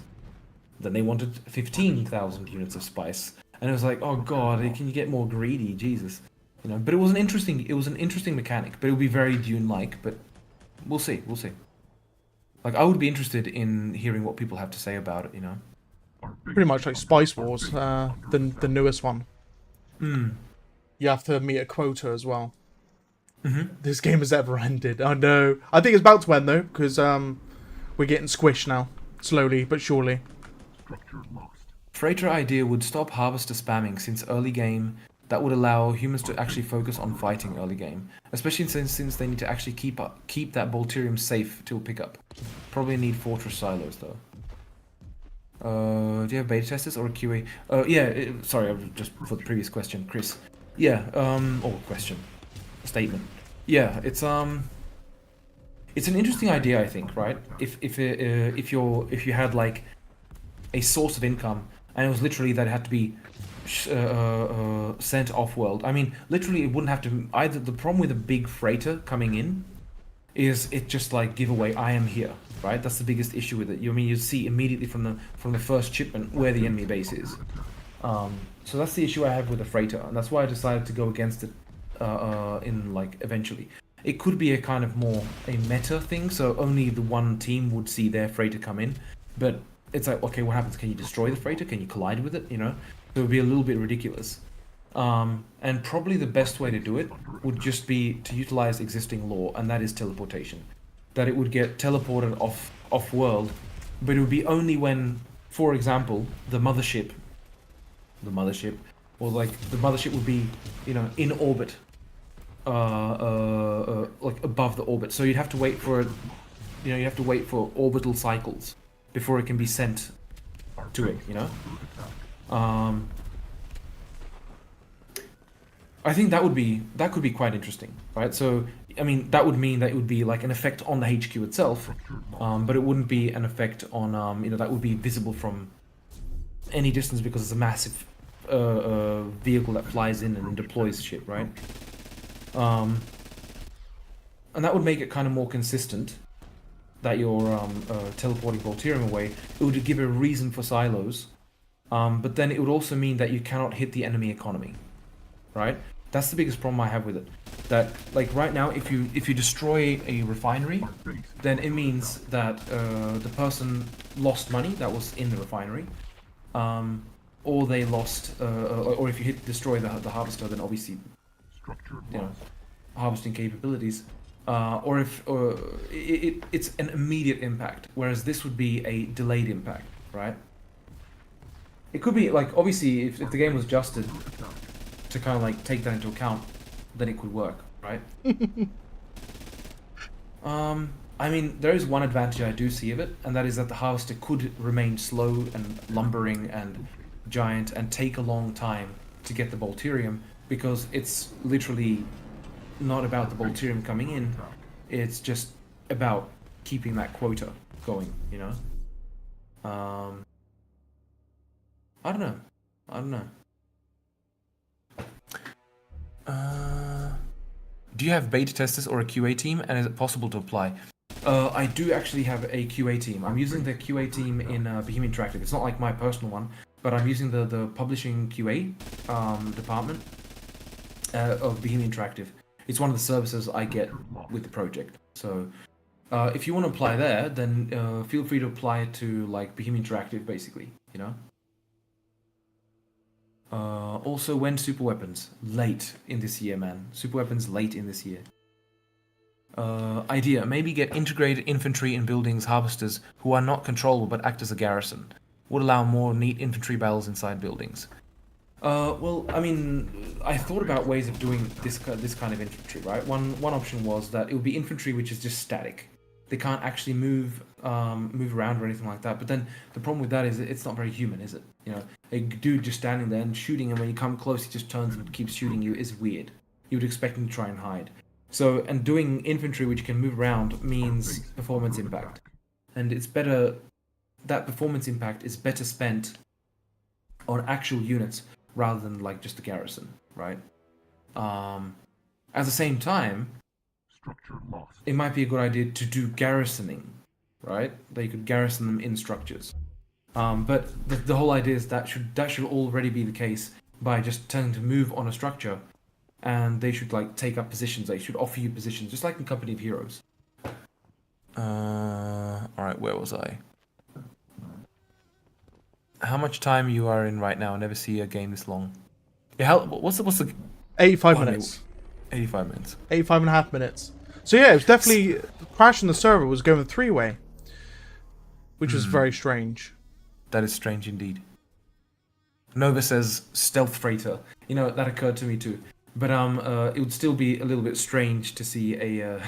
Then they wanted 15,000 units of spice, and it was like, oh god, can you get more greedy, Jesus, you know? But it was an interesting mechanic, but it would be very Dune-like. But we'll see. Like, I would be interested in hearing what people have to say about it, you know. Pretty much like Spice Wars, the newest one. You have to meet a quota as well. This game has ever ended. Oh no, I think it's about to end though, because we're getting squished now, slowly but surely. Freighter idea would stop harvester spamming since early game. That would allow humans to actually focus on fighting early game, especially since they need to actually keep that Bolterium safe till pickup. Probably need fortress silos though. Do you have beta testers or a QA? Yeah, sorry, just for the previous question, Chris. Yeah, or question, statement. Yeah, it's It's an interesting idea, I think, right? If you had like a source of income, and it was literally that it had to be sent off world. I mean, literally, it wouldn't have to either. The problem with a big freighter coming in is it just like give away, I am here, right? That's the biggest issue with it. You see immediately from the first shipment where the enemy base is. So that's the issue I have with the freighter, and that's why I decided to go against it in like eventually. It could be a kind of more a meta thing, so only the one team would see their freighter come in, but it's like, okay, what happens? Can you destroy the freighter? Can you collide with it? You know, it would be a little bit ridiculous. And probably the best way to do it would just be to utilize existing lore, and that is teleportation. That it would get teleported off world, but it would be only when, for example, the mothership, or like the mothership would be, you know, in orbit, like above the orbit. So you'd have to wait for, you know, you have to wait for orbital cycles before it can be sent to it. You know. I think that could be quite interesting, right? So, I mean, that would mean that it would be like an effect on the HQ itself, but it wouldn't be an effect on, you know, that would be visible from any distance because it's a massive vehicle that flies in and deploys shit, right? And that would make it kind of more consistent that you're teleporting Voltirium away. It would give a reason for silos, but then it would also mean that you cannot hit the enemy economy. Right? That's the biggest problem I have with it. That, like, right now, if you destroy a refinery, then it means that the person lost money that was in the refinery, or they lost, or if you destroy the harvester, then obviously, you know, harvesting capabilities, or if it's an immediate impact, whereas this would be a delayed impact, right? It could be like, obviously, if the game was adjusted to kind of like take that into account, then it could work, right? I mean, there is one advantage I do see of it, and that is that the harvester could remain slow and lumbering and giant and take a long time to get the Voltirium, because it's literally not about the Voltirium coming in, it's just about keeping that quota going, you know? I don't know. Do you have beta testers or a QA team, and is it possible to apply? I do actually have a QA team. I'm using the QA team in Bohemian Interactive. It's not like my personal one, but I'm using the publishing QA department of Bohemian Interactive. It's one of the services I get with the project. So if you want to apply there, then feel free to apply it to like Bohemian Interactive, basically, you know? Also, when super weapons? Late in this year, man. Super weapons late in this year. Idea: maybe get integrated infantry in buildings, harvesters who are not controllable but act as a garrison. Would allow more neat infantry battles inside buildings. Well, I mean, I thought about ways of doing this kind of infantry, right? One option was that it would be infantry which is just static. They can't actually move around or anything like that. But then the problem with that is it's not very human, is it? You know, a dude just standing there and shooting, and when you come close, he just turns and keeps shooting you is weird. You would expect him to try and hide. So, and doing infantry which can move around means performance impact. And it's better, that performance impact is better spent on actual units rather than like just a garrison, right? At the same time, it might be a good idea to do garrisoning, right? That you could garrison them in structures. But the whole idea is that should already be the case by just turning to move on a structure, and they should like take up positions. They should offer you positions, just like in Company of Heroes. Alright, where was I? How much time you are in right now? I never see a game this long. Yeah, what's the 85 minutes. 85 minutes. 85 and a half minutes. So yeah, it was definitely crashing the server was going three-way, which was very strange. That is strange indeed. Nova says stealth freighter. You know, that occurred to me too. But it would still be a little bit strange to see you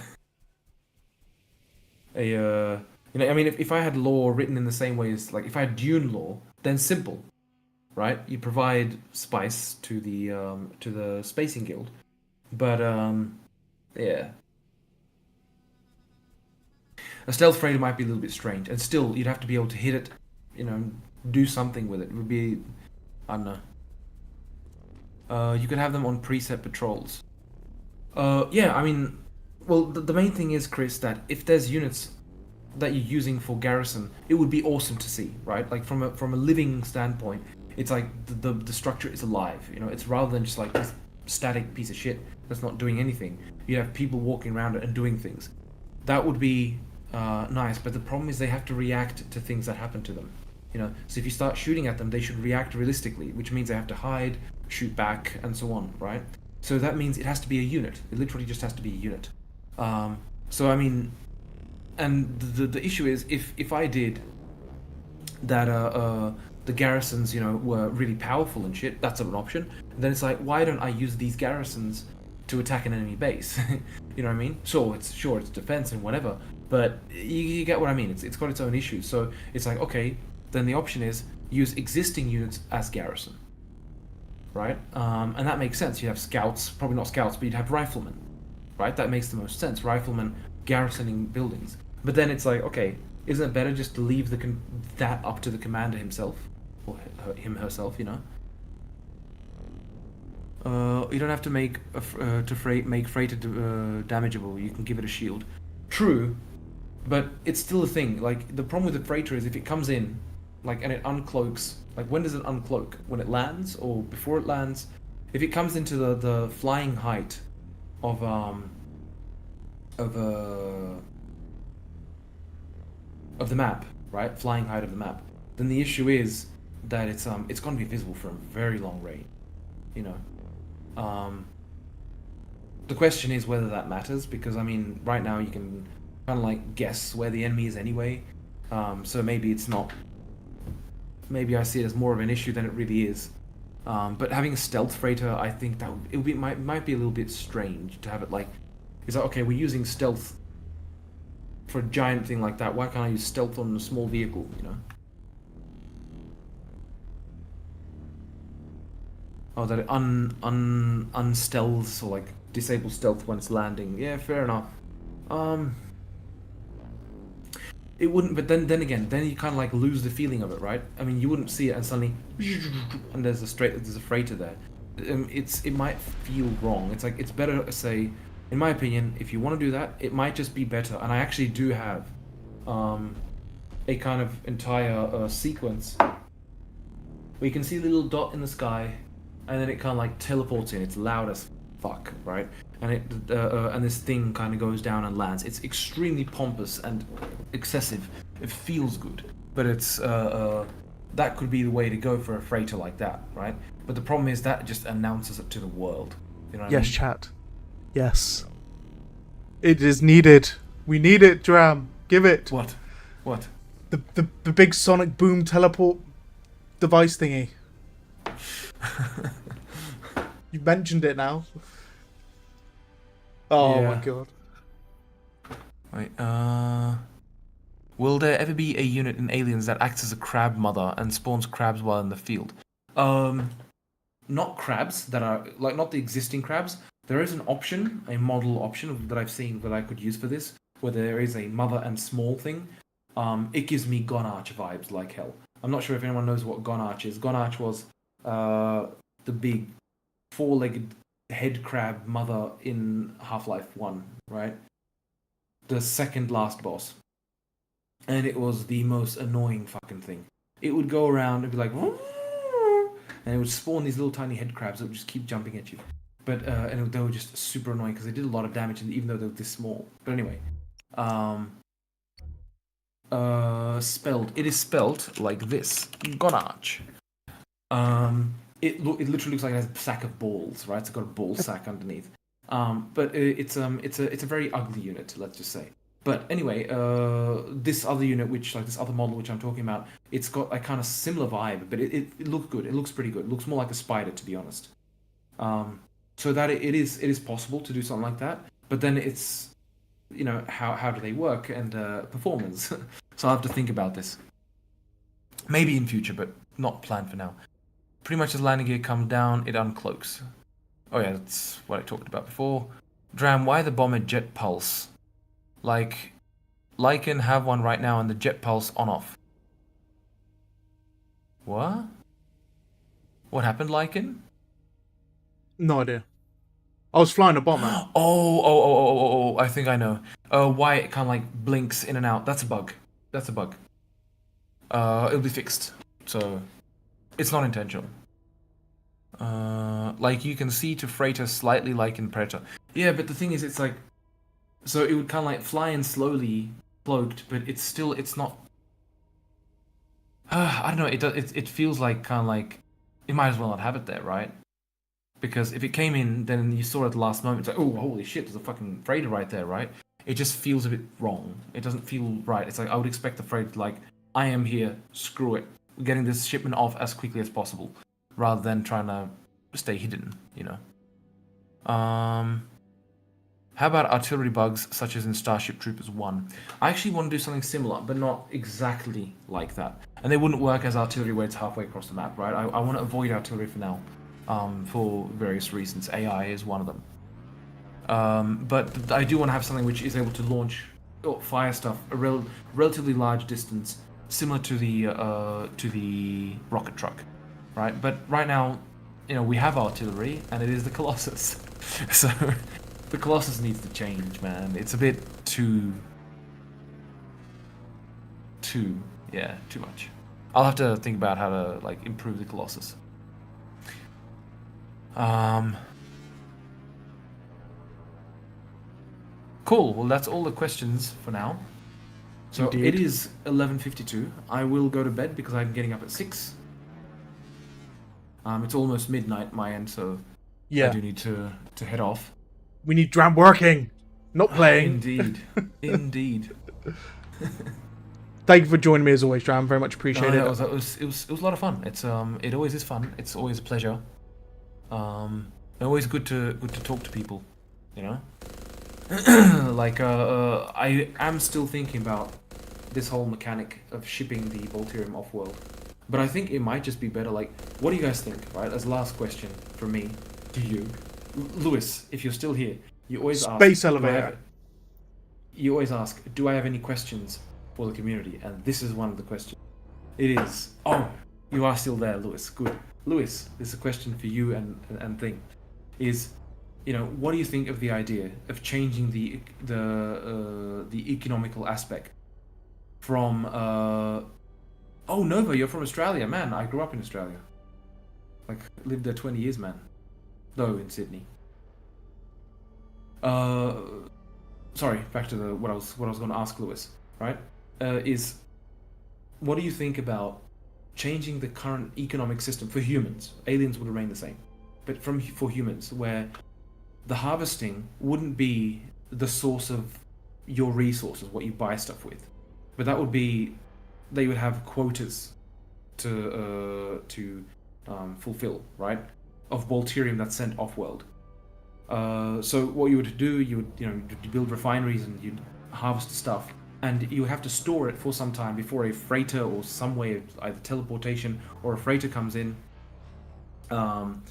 know, I mean, if I had lore written in the same way as, like, if I had Dune lore, then simple, right? You provide spice to the Spacing Guild, but yeah. A stealth freighter might be a little bit strange, and still you'd have to be able to hit it, do something with it. It would be, I don't know. You could have them on preset patrols. Yeah, I mean, well, the main thing is, Chris, that if there's units that you're using for garrison, it would be awesome to see, right? Like from a living standpoint, it's like the structure is alive. It's rather than just like this static piece of shit that's not doing anything. You have people walking around it and doing things. That would be nice, but the problem is they have to react to things that happen to them. So if you start shooting at them, they should react realistically, which means they have to hide, shoot back, and so on, right? So that means it has to be a unit. It literally just has to be a unit. So I mean, and the issue is if I did that, the garrisons, were really powerful and shit, that's an option. And then it's like, why don't I use these garrisons to attack an enemy base? You know what I mean? Sure, it's defense and whatever, but you get what I mean. It's got its own issues. So it's like, okay, then the option is use existing units as garrison, right? And that makes sense. You have scouts, probably not scouts, but you'd have riflemen, right? That makes the most sense. Riflemen garrisoning buildings. But then it's like, okay, isn't it better just to leave that up to the commander himself, or herself? You don't have to make freighter damageable. You can give it a shield. True, but it's still a thing. Like, the problem with the freighter is if it comes in, like, and it uncloaks. Like, when does it uncloak? When it lands or before it lands? If it comes into the flying height of the map, right? Flying height of the map. Then the issue is that it's going to be visible for a very long range. The question is whether that matters, because I mean, right now you can kind of like guess where the enemy is anyway. So maybe it's not. Maybe I see it as more of an issue than it really is. But having a stealth freighter, I think that might be a little bit strange to have it like. It's like, okay, we're using stealth for a giant thing like that. Why can't I use stealth on a small vehicle? Oh, that it unstealths or like disables stealth when it's landing. Yeah, fair enough. It wouldn't, but then again, then you kind of like lose the feeling of it, right? I mean, you wouldn't see it and suddenly, and there's a freighter there. It might feel wrong. It's like, it's better to say, in my opinion, if you want to do that, it might just be better. And I actually do have a kind of entire sequence where you can see a little dot in the sky, and then it kind of like teleports in. It's loud as fuck, right? And and this thing kind of goes down and lands. It's extremely pompous and excessive. It feels good, but it's that could be the way to go for a freighter like that, right? But the problem is that just announces it to the world. You know what I mean? Chat. Yes. It is needed. We need it, Dram. Give it. What? The big sonic boom teleport device thingy. You mentioned it now. Oh Yeah. my god. Wait, will there ever be a unit in Aliens that acts as a crab mother and spawns crabs while in the field? Not crabs that are, like, not the existing crabs. There is an option, a model option that I've seen that I could use for this, where there is a mother and small thing. It gives me Gonarch vibes like hell. I'm not sure if anyone knows what Gonarch is. Gonarch was the big four-legged head crab mother in Half-Life 1, right? The second last boss. And it was the most annoying fucking thing. It would go around and be like, and it would spawn these little tiny head crabs that would just keep jumping at you. But and they were just super annoying because they did a lot of damage, even though they were this small. But anyway, spelled. It is spelled like this, Gonarch. It literally looks like it has a sack of balls, right? It's got a ball sack underneath. But it's a very ugly unit, let's just say. But anyway, this other unit, this other model which I'm talking about, it's got a kind of similar vibe, but it looks good. It looks pretty good. It looks more like a spider, to be honest. So that it is possible to do something like that. But then it's, how do they work and performance. So I'll have to think about this. Maybe in future, but not planned for now. Pretty much as landing gear comes down, it uncloaks. Oh yeah, that's what I talked about before. Dram, why the bomber jet pulse? Like Lycan have one right now, and the jet pulse on off. What? What happened, Lycan? No idea. I was flying a bomber. Oh, I think I know. Why it kind of like blinks in and out. That's a bug. That's a bug. It'll be fixed. So, it's not intentional. Like you can see to freighter slightly like in Predator. Yeah, but the thing is, it's like, so it would kind of like fly in slowly, cloaked, but it's not. I don't know. It feels like kind of like it might as well not have it there, right? Because if it came in, then you saw it at the last moment. It's like, oh, holy shit! There's a fucking freighter right there, right? It just feels a bit wrong. It doesn't feel right. It's like I would expect the freighter like, I am here. Screw it. We're getting this shipment off as quickly as possible, rather than trying to stay hidden, you know. How about artillery bugs such as in Starship Troopers 1? I actually want to do something similar, but not exactly like that. And they wouldn't work as artillery where it's halfway across the map, right? I want to avoid artillery for now, for various reasons. AI is one of them. But I do want to have something which is able to launch or fire stuff a relatively large distance, similar to the rocket truck, right? But right now, you know, we have artillery, and it is the Colossus. So the Colossus needs to change, man. It's a bit too much. I'll have to think about how to like improve the Colossus. Cool. Well, that's all the questions for now. So Indeed. It is 11:52. I will go to bed because I'm getting up at 6. It's almost midnight my end, so Yeah. I do need to head off. We need Dram working, not playing. Indeed. Indeed. Thank you for joining me as always, Dram. Very much appreciate it. It was a lot of fun. It's it always is fun. It's always a pleasure. Always good to talk to people, you know. Like I am still thinking about this whole mechanic of shipping the Volturium off-world, but I think it might just be better. Like, what do you guys think? Right, as last question from me to you, Lewis, if you're still here, you always Space ask, elevator. You always ask, do I have any questions for the community? And this is one of the questions. It is. Oh, you are still there, Lewis. Good, Lewis. This is a question for you and thing. Is, you know, what do you think of the idea of changing the economical aspect from oh, Nova, you're from Australia, man. I grew up in Australia. Like, lived there 20 years, man. Though in Sydney. Sorry, back to what I was going to ask Lewis, right? Is, what do you think about changing the current economic system for humans? Aliens would remain the same, but for humans, where the harvesting wouldn't be the source of your resources, what you buy stuff with, but that would be, they would have quotas to fulfill, right? Of Volturium that's sent off-world. So what you would do, you'd build refineries and you'd harvest stuff, and you have to store it for some time before a freighter or some way of either teleportation or a freighter comes in, and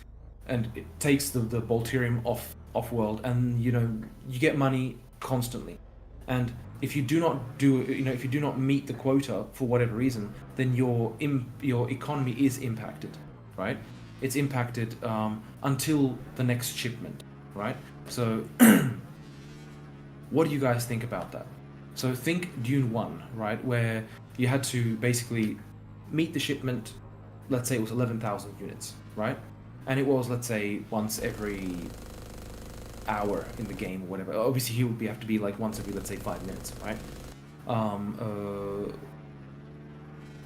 it takes the Volturium off-world, and you get money constantly. And if you do not meet the quota for whatever reason, then your economy is impacted, right? It's impacted until the next shipment, right? So, what do you guys think about that? So think Dune 1, right, where you had to basically meet the shipment. Let's say it was 11,000 units, right? And it was, let's say, once every hour in the game or whatever. Obviously, he would have to be like once every, let's say, 5 minutes, right?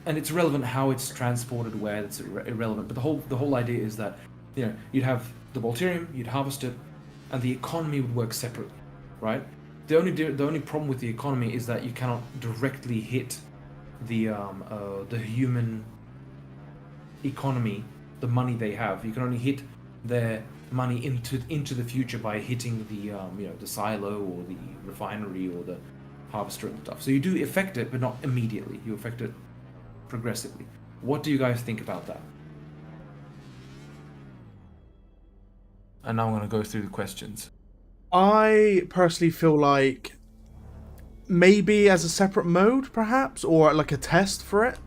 And it's relevant how it's transported, where it's irrelevant. But the whole idea is that, you'd have the Volturium, you'd harvest it, and the economy would work separately, right? The only problem with the economy is that you cannot directly hit the human economy, the money they have. You can only hit their money into the future by hitting the silo or the refinery or the harvester and stuff. So you do affect it, but not immediately. You affect it progressively. What do you guys think about that? And now I'm going to go through the questions. I personally feel like maybe as a separate mode, perhaps, or like a test for it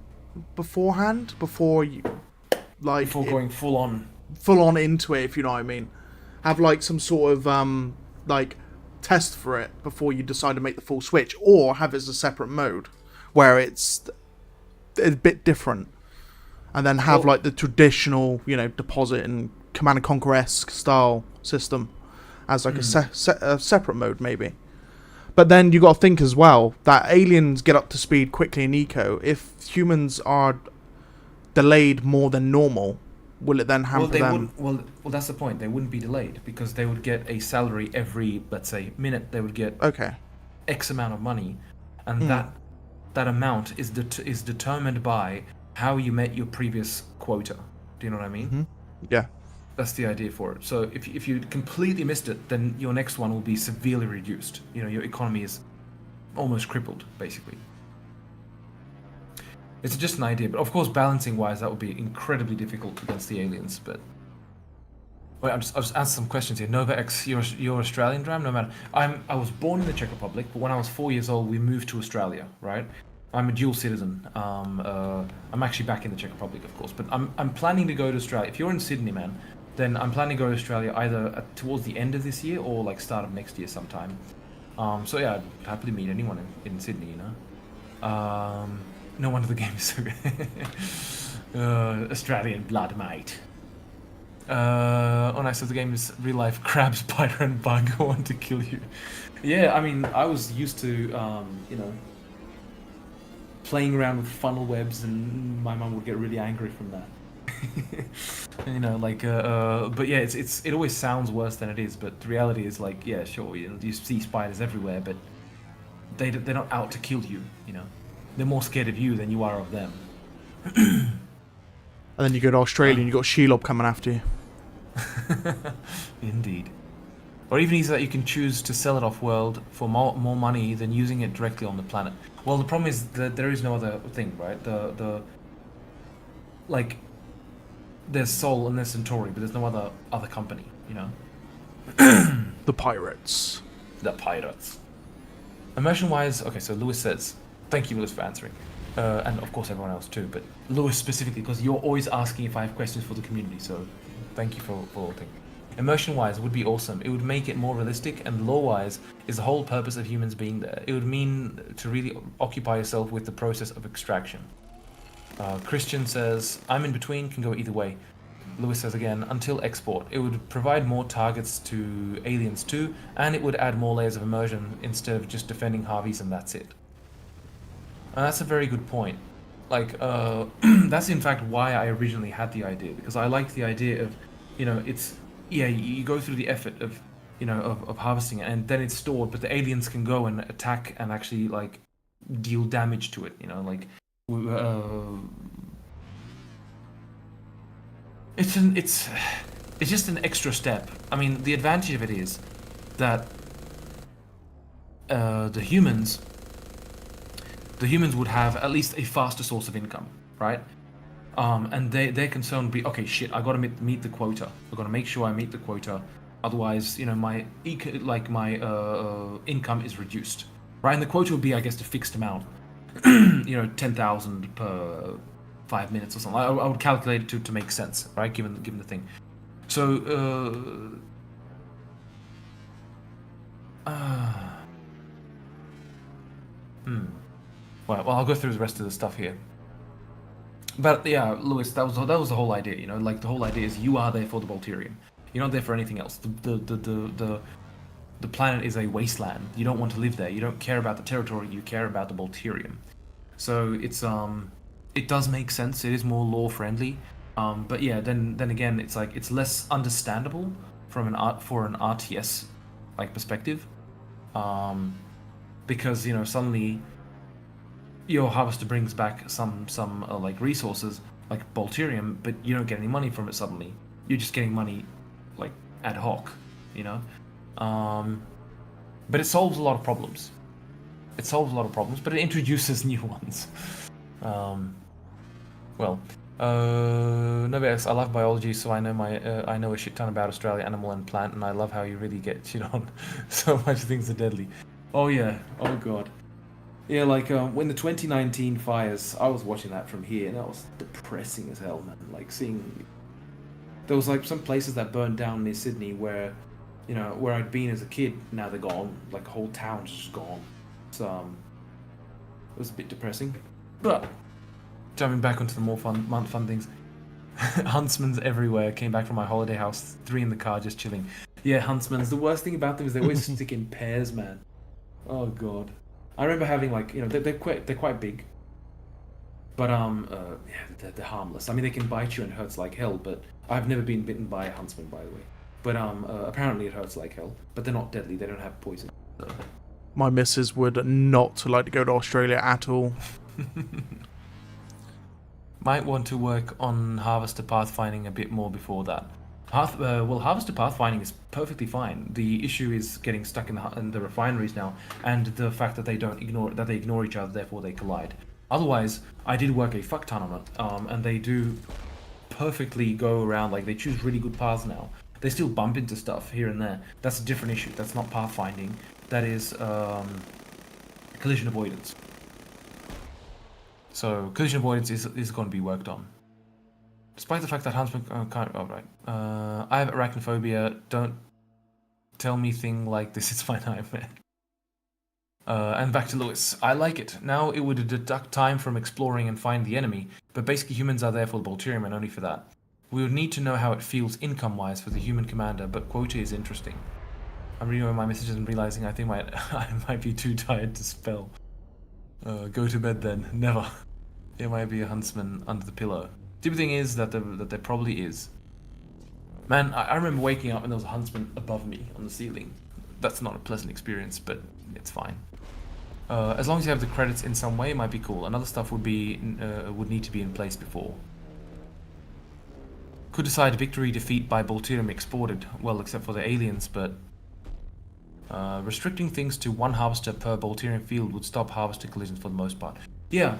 beforehand, before you going full on into it, if you know what I mean. Have like some sort of like test for it before you decide to make the full switch, or have it as a separate mode where it's a bit different, and then have like the traditional, deposit and Command and Conquer-esque style system as like a separate mode maybe. But then you got to think as well that aliens get up to speed quickly in eco. If humans are delayed more than normal, will it then hamper them? Well, that's the point. They wouldn't be delayed because they would get a salary every, let's say, minute. They would get X amount of money, and that amount is determined by how you met your previous quota. Do you know what I mean? Mm-hmm. Yeah. That's the idea for it. So if you completely missed it, then your next one will be severely reduced. Your economy is almost crippled, basically. It's just an idea, but of course, balancing-wise, that would be incredibly difficult against the aliens. But wait, I'll just answer some questions here. Nova X, you're Australian, Dram? No matter. I was born in the Czech Republic, but when I was 4 years old, we moved to Australia. Right? I'm a dual citizen. I'm actually back in the Czech Republic, of course, but I'm planning to go to Australia. If you're in Sydney, man, then I'm planning to go to Australia either towards the end of this year or like start of next year sometime. So yeah, I'd happily meet anyone in Sydney, No wonder the game is so good. Australian blood, mate. Nice. So the game is real life crab, spider, and bug want to kill you. Yeah, I mean, I was used to, playing around with funnel webs, and my mum would get really angry from that. But yeah, it always sounds worse than it is. But the reality is, like, yeah, sure, you see spiders everywhere, but they're not out to kill you. They're more scared of you than you are of them. And then you go to Australia and you got Shelob coming after you. Indeed. Or even easier that you can choose to sell it off-world for more money than using it directly on the planet. Well, the problem is that there is no other thing, right? There's Sol and there's Centauri, but there's no other company, The pirates. The pirates. Immersion-wise, okay, so Lewis says, thank you, Lewis, for answering. And of course everyone else too, but Lewis specifically, because you're always asking if I have questions for the community, so thank you for all things. Immersion-wise would be awesome. It would make it more realistic, and lore-wise is the whole purpose of humans being there. It would mean to really occupy yourself with the process of extraction. Christian says, I'm in between, can go either way. Lewis says again, until export. It would provide more targets to aliens too, and it would add more layers of immersion instead of just defending Harveys and that's it. And that's a very good point. That's in fact why I originally had the idea, because I like the idea of, you go through the effort of, of harvesting it, and then it's stored, but the aliens can go and attack and actually, deal damage to it, It's just an extra step. I mean, the advantage of it is that the humans would have at least a faster source of income, right? And their concern would be, okay, shit, I gotta meet the quota. I gotta make sure I meet the quota. Otherwise, my income is reduced, right? And the quota would be, I guess, a fixed amount. 10,000 per 5 minutes or something. I would calculate it to make sense, right? Given the thing. So, Well, I'll go through the rest of the stuff here. But yeah, Lewis, that was the whole idea. The whole idea is you are there for the Bolterium. You're not there for anything else. The planet is a wasteland. You don't want to live there. You don't care about the territory. You care about the Bolterium. So it does make sense. It is more lore friendly. But yeah, then again, it's less understandable for an RTS perspective. Because suddenly your harvester brings back some resources like Bolterium, but you don't get any money from it suddenly. You're just getting money ad hoc, But it solves a lot of problems. But it introduces new ones. Novias, I love biology, so I know a shit ton about Australia, animal and plant, and I love how you really get shit on so much things are deadly. Oh yeah, oh god. Yeah, like when the 2019 fires, I was watching that from here, and that was depressing as hell, man. Like seeing there was like some places that burned down near Sydney where, you know, where I'd been as a kid. Now they're gone. Like the whole town's just gone. So it was a bit depressing. But jumping back onto the more fun things. Huntsmen's everywhere. Came back from my holiday house, 3 in the car, just chilling. Yeah, huntsmen's. The worst thing about them is they always stick in pairs, man. Oh god. I remember having like, you know, they're quite big. But yeah, they're harmless. I mean, they can bite you and hurts like hell. But I've never been bitten by a huntsman, by the way. But apparently it hurts like hell. But they're not deadly. They don't have poison. So. My missus would not like to go to Australia at all. Might want to work on Harvester Pathfinding a bit more before that. Well, Harvester Pathfinding is perfectly fine. The issue is getting stuck in the refineries now, and the fact that they ignore each other, therefore they collide. Otherwise, I did work a fuck ton on it, and they do perfectly go around. Like they choose really good paths now. They still bump into stuff here and there. That's a different issue. That's not pathfinding. That is collision avoidance. So collision avoidance is going to be worked on. Despite the fact that Huntsman can't... Oh, right. I have arachnophobia. Don't tell me thing like this. It's my nightmare. And back to Lewis. I like it. Now it would deduct time from exploring and find the enemy, but basically humans are there for the Bolterium and only for that. We would need to know how it feels income-wise for the human commander, but quota is interesting. I'm reading over my messages and realizing I think I might be too tired to spell. Go to bed then. Never. There might be a huntsman under the pillow. Stupid thing is that there probably is. Man, I remember waking up and there was a huntsman above me on the ceiling. That's not a pleasant experience, but it's fine. As long as you have the credits in some way, it might be cool. Another stuff would need to be in place before. Could decide victory defeat by Bolterium exported. Well, except for the aliens, but restricting things to 1 harvester per Bolterium field would stop harvester collisions for the most part. Yeah,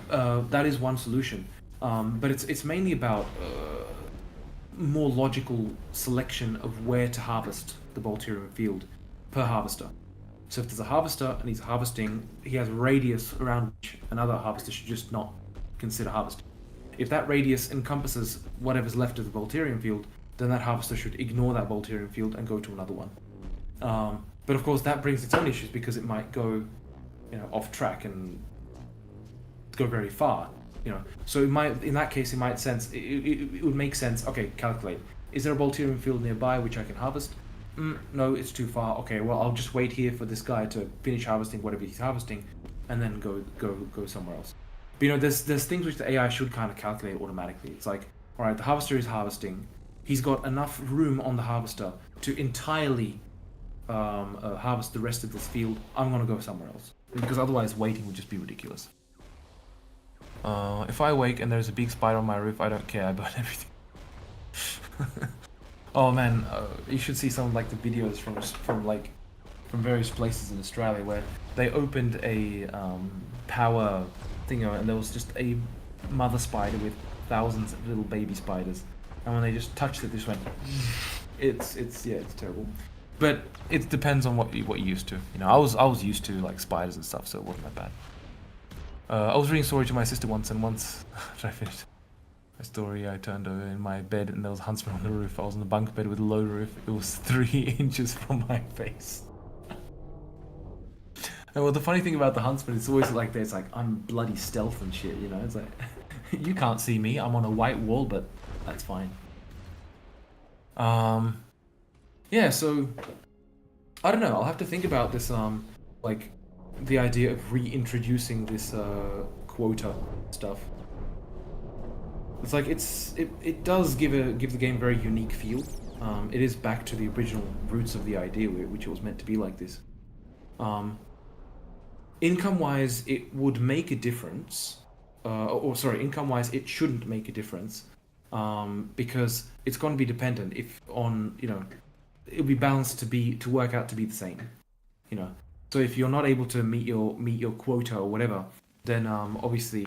that is one solution. But it's mainly about more logical selection of where to harvest the Bolterium field per harvester. So if there's a harvester and he's harvesting, he has a radius around which another harvester should just not consider harvesting. If that radius encompasses whatever's left of the Bolterium field, then that harvester should ignore that Bolterium field and go to another one. But of course that brings its own issues because it might go, you know, off track and go very far. You know, so it might, in that case, it would make sense. Okay, calculate. Is there a Bolterium field nearby which I can harvest? No, it's too far. Okay, well, I'll just wait here for this guy to finish harvesting whatever he's harvesting, and then go somewhere else. But you know, there's things which the AI should kind of calculate automatically. It's like, all right, the harvester is harvesting. He's got enough room on the harvester to entirely harvest the rest of this field. I'm gonna go somewhere else because otherwise waiting would just be ridiculous. If I wake and there's a big spider on my roof, I don't care. I burn everything. Oh man, you should see some of like the videos from various places in Australia where they opened a power thing and there was just a mother spider with thousands of little baby spiders, and when they just touched it, they just went. It's terrible. But it depends on what you're used to. You know, I was used to like spiders and stuff, so it wasn't that bad. I was reading a story to my sister once after I finished my story, I turned over in my bed and there was a huntsman on the roof. I was on the bunk bed with a low roof. It was 3 inches from my face. And well, the funny thing about the huntsman, it's always like this, like I'm bloody stealth and shit, you know? It's like, you can't see me, I'm on a white wall, but that's fine. Yeah, so, I don't know, I'll have to think about this, like, the idea of reintroducing this quota stuff. It's like it does give the game a very unique feel. It is back to the original roots of the idea, which it was meant to be like this. Income-wise, it would make a difference. Income-wise, it shouldn't make a difference because it's going to be dependent it'll be balanced to work out to be the same, you know. So if you're not able to meet your quota or whatever, then obviously,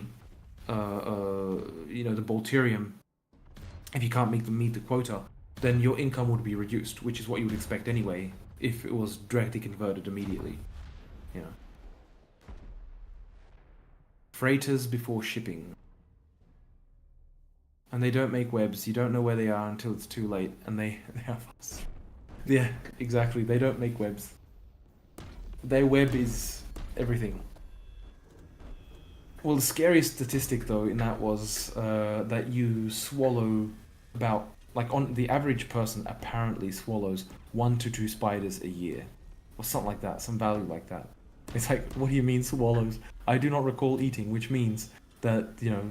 the Bolterium, if you can't meet the quota, then your income would be reduced, which is what you would expect anyway if it was directly converted immediately, you know. freighters before shipping. And they don't make webs. You don't know where they are until it's too late. And they have us. Yeah, exactly. They don't make webs. Their web is everything. Well, the scariest statistic, though, in that was that you swallow about... Like, on the average person apparently swallows 1 to 2 spiders a year. Or something like that. Some value like that. It's like, what do you mean swallows? I do not recall eating, which means that, you know,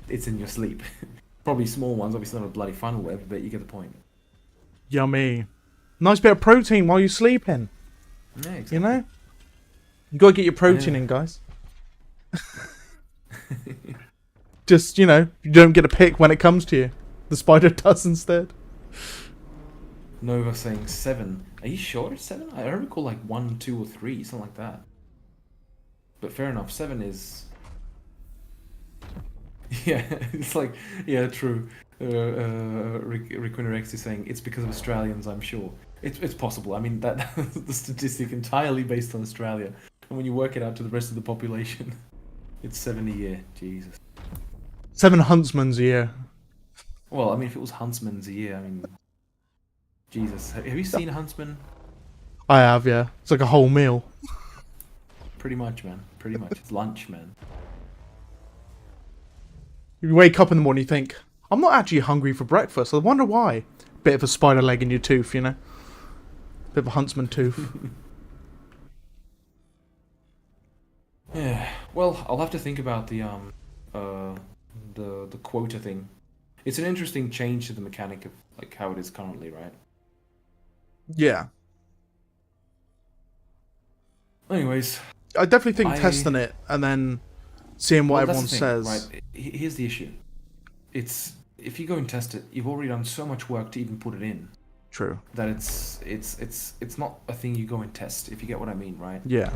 it's in your sleep. Probably small ones, obviously not a bloody funnel web, but you get the point. Yummy. Nice bit of protein while you're sleeping. Yeah, exactly. You know? You gotta get your protein in, guys. Just, you know, you don't get a pick when it comes to you. The spider does instead. Nova saying 7. Are you sure it's 7? I don't recall like 1, 2, or 3, something like that. But fair enough, 7 is... Yeah, it's like, yeah, true. Requiner X is saying it's because of Australians, I'm sure. It's possible. I mean, that the statistic entirely based on Australia. And when you work it out to the rest of the population, it's 7 a year. Jesus. 7 huntsmans a year. Well, I mean, if it was huntsman's a year, I mean... Jesus. Have you seen a huntsman? I have, yeah. It's like a whole meal. Pretty much, man. Pretty much. It's lunch, man. You wake up in the morning, you think, I'm not actually hungry for breakfast. I wonder why. Bit of a spider leg in your tooth, you know? Bit of a huntsman tooth. Yeah. Well, I'll have to think about the quota thing. It's an interesting change to the mechanic of like how it is currently, right? Yeah. Anyways, I definitely think testing it and then seeing what everyone says. Right. Here's the issue. It's if you go and test it, you've already done so much work to even put it in. True. That it's not a thing you go and test, if you get what I mean, right? Yeah.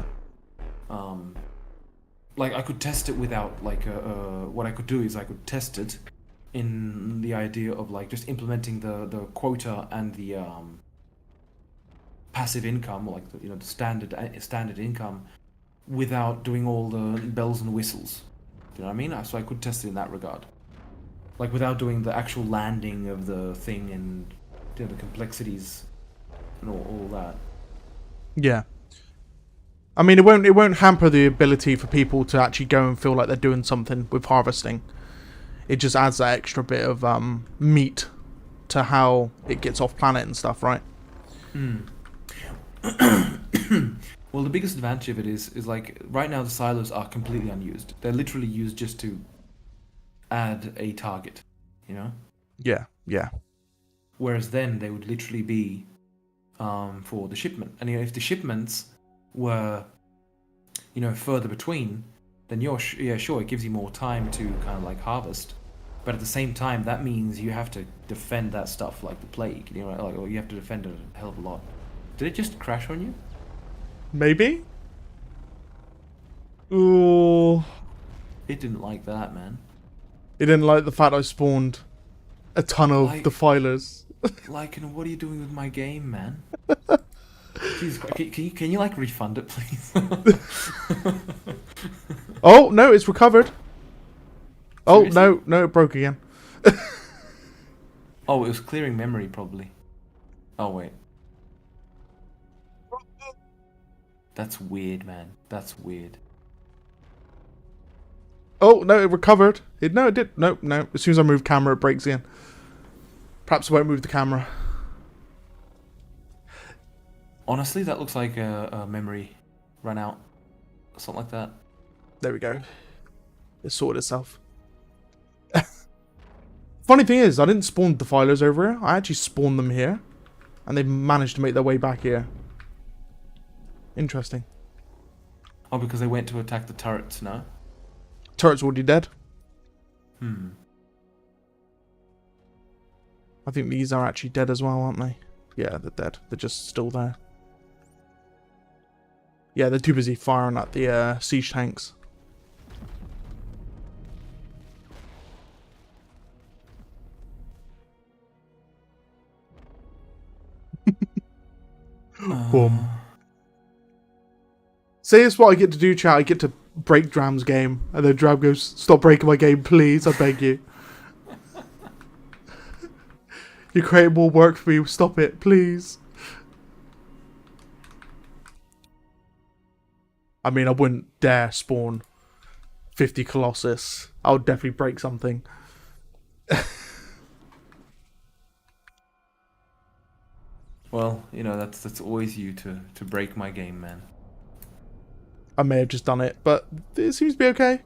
Like I could test it without like what I could do is I could test it in the idea of like just implementing the quota and the passive income, or like the, you know, the standard income, without doing all the bells and whistles. Do you know what I mean? So I could test it in that regard, like without doing the actual landing of the thing and, you know, the complexities and all that. Yeah. I mean, it won't hamper the ability for people to actually go and feel like they're doing something with harvesting. It just adds that extra bit of meat to how it gets off planet and stuff, right? Well, the biggest advantage of it is like right now the silos are completely unused. They're literally used just to add a target, you know? Yeah, yeah. Whereas then they would literally be for the shipment. And you know, if the shipments were, you know, further between, then yeah, sure, it gives you more time to kind of like harvest. But at the same time, that means you have to defend that stuff like the plague, you know, like, or you have to defend it a hell of a lot. Did it just crash on you? Maybe? Ooh. It didn't like that, man. It didn't like the fact I spawned a ton of Like- defilers. Like, and what are you doing with my game, man? Jesus Christ, can you like refund it, please? Oh, no, it's recovered. Oh, Seriously? no, it broke again. Oh, it was clearing memory, probably. Oh, wait. That's weird, man. That's weird. Oh, no, it recovered. It did. No. As soon as I move camera, it breaks again. Perhaps I won't move the camera. Honestly, that looks like a memory run out. Something like that. There we go. It sorted itself. Funny thing is, I didn't spawn defilers over here. I actually spawned them here. And they've managed to make their way back here. Interesting. Oh, because they went to attack the turrets, no? Turret's already dead. I think these are actually dead as well, aren't they? Yeah, they're dead. They're just still there. Yeah, they're too busy firing at the siege tanks. Boom. See, it's what I get to do, chat. I get to break Dram's game, and then Dram goes, "Stop breaking my game, please, I beg you. You're creating more work for me. Stop it, please." I mean, I wouldn't dare spawn 50 Colossus. I would definitely break something. Well, you know, that's always you to break my game, man. I may have just done it, but it seems to be okay.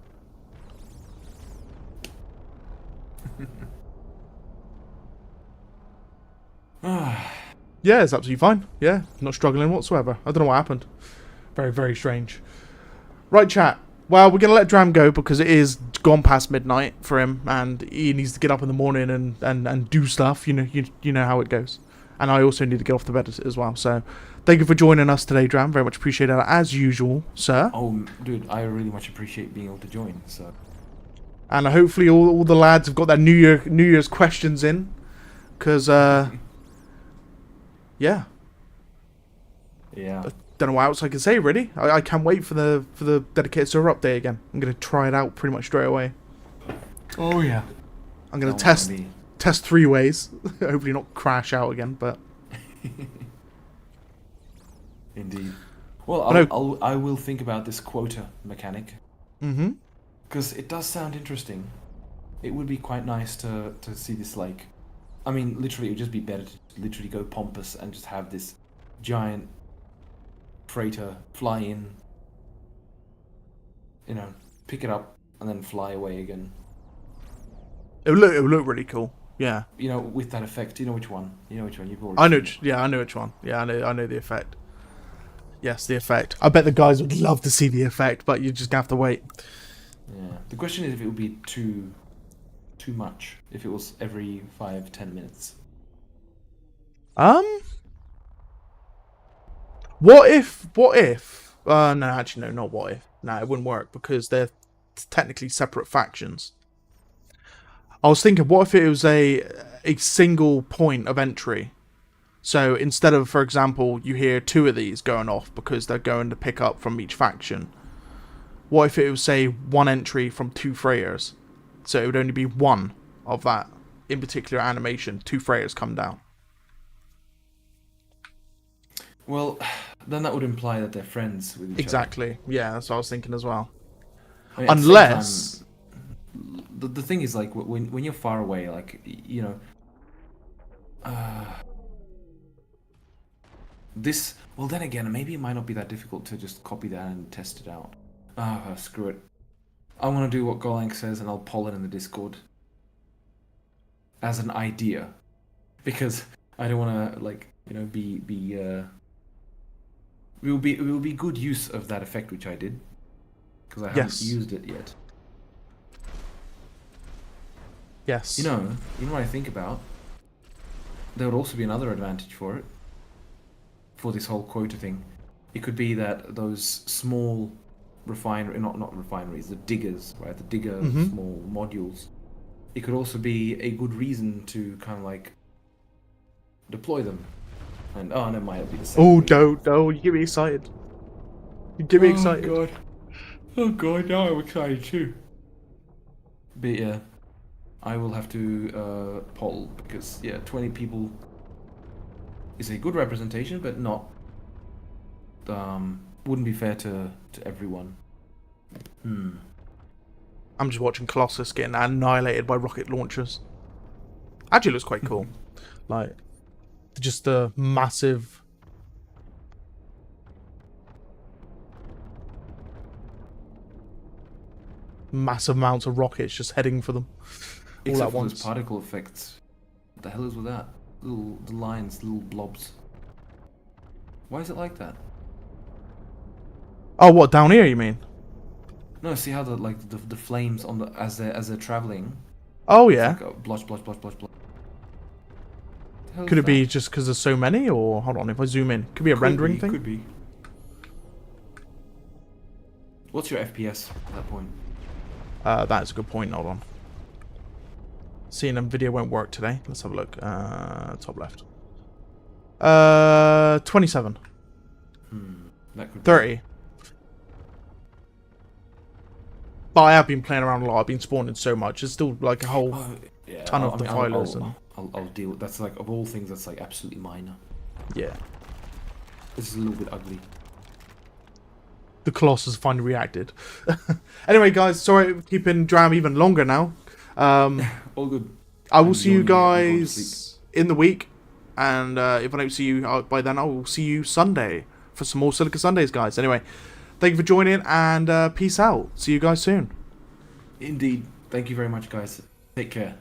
Yeah, it's absolutely fine. Yeah, not struggling whatsoever. I don't know what happened. Very, very strange. Right, chat. Well, we're going to let Dram go because it is gone past midnight for him, and he needs to get up in the morning and do stuff. You know how it goes. And I also need to get off the bed as well. So, thank you for joining us today, Dram. Very much appreciate it, as usual, sir. Oh, dude, I really much appreciate being able to join. So, and hopefully all the lads have got their New Year's questions in, because yeah. Don't know what else I can say, really. I can't wait for the dedicated server update again. I'm going to try it out pretty much straight away. Oh, yeah. I'm going to test 3 ways. Hopefully not crash out again, but... Indeed. Well, I will think about this quota mechanic. Mm-hmm. Because it does sound interesting. It would be quite nice to see this, like... I mean, literally, it would just be better to literally go pompous and just have this giant freighter fly in, you know, pick it up and then fly away again. It would look really cool. Yeah. You know, with that effect. You know which one? You've already. I know which one. Yeah, I know the effect. Yes, the effect. I bet the guys would love to see the effect, but you just have to wait. Yeah. The question is if it would be too much. If it was every 5-10 minutes. What if? No, actually, no, not what if. No, it wouldn't work because they're technically separate factions. I was thinking, what if it was a single point of entry? So instead of, for example, you hear 2 of these going off because they're going to pick up from each faction. What if it was, say, 1 entry from 2 freighters? So it would only be 1 of that in particular animation. 2 freighters come down. Well, then that would imply that they're friends with each other. Exactly. Yeah, that's what I was thinking as well. I mean, unless... The thing is, like, when you're far away, like, you know... this... Well, then again, maybe it might not be that difficult to just copy that and test it out. Screw it. I want to do what Golang says, and I'll poll it in the Discord. As an idea. Because I don't want to, like, you know, it will be good use of that effect which I did, because I haven't used it yet. Yes. You know what I think about? There would also be another advantage for it. For this whole quota thing, it could be that those small not refineries, the diggers, right? The digger small modules. It could also be a good reason to kind of like deploy them. And no, might be the same. Oh, don't! You get me excited. You get me excited. Oh god, now I'm excited too. But yeah, I will have to poll because 20 people is a good representation, but not wouldn't be fair to everyone. I'm just watching Colossus getting annihilated by rocket launchers. Actually, looks quite cool. Like, just a massive... massive amounts of rockets just heading for them. Except for those particle effects. What the hell is with that? The lines, little blobs. Why is it like that? Oh, what, down here you mean? No, see how the flames on the as they're traveling. Oh yeah. It's like blotch. Could it be just because there's so many, or hold on, if I zoom in, could be a rendering thing. Could be. What's your FPS at that point? That's a good point. Hold on. Seeing them video won't work today. Let's have a look. Top left. 27. That could 30. But I have been playing around a lot. I've been spawning so much. There's still like a whole Yeah, ton of I mean, defilers and I'll deal. That's like of all things, that's like absolutely minor. yeah. This is a little bit ugly. The Colossus finally reacted. Anyway, guys, sorry for keeping Dram even longer now. All good. I will I'm see you yawning, I'm going to guys in the week, and if I don't see you by then, I will see you Sunday for some more Silica Sundays, guys. Anyway, thank you for joining, and peace out. See you guys soon. Indeed. Thank you very much, guys. Take care.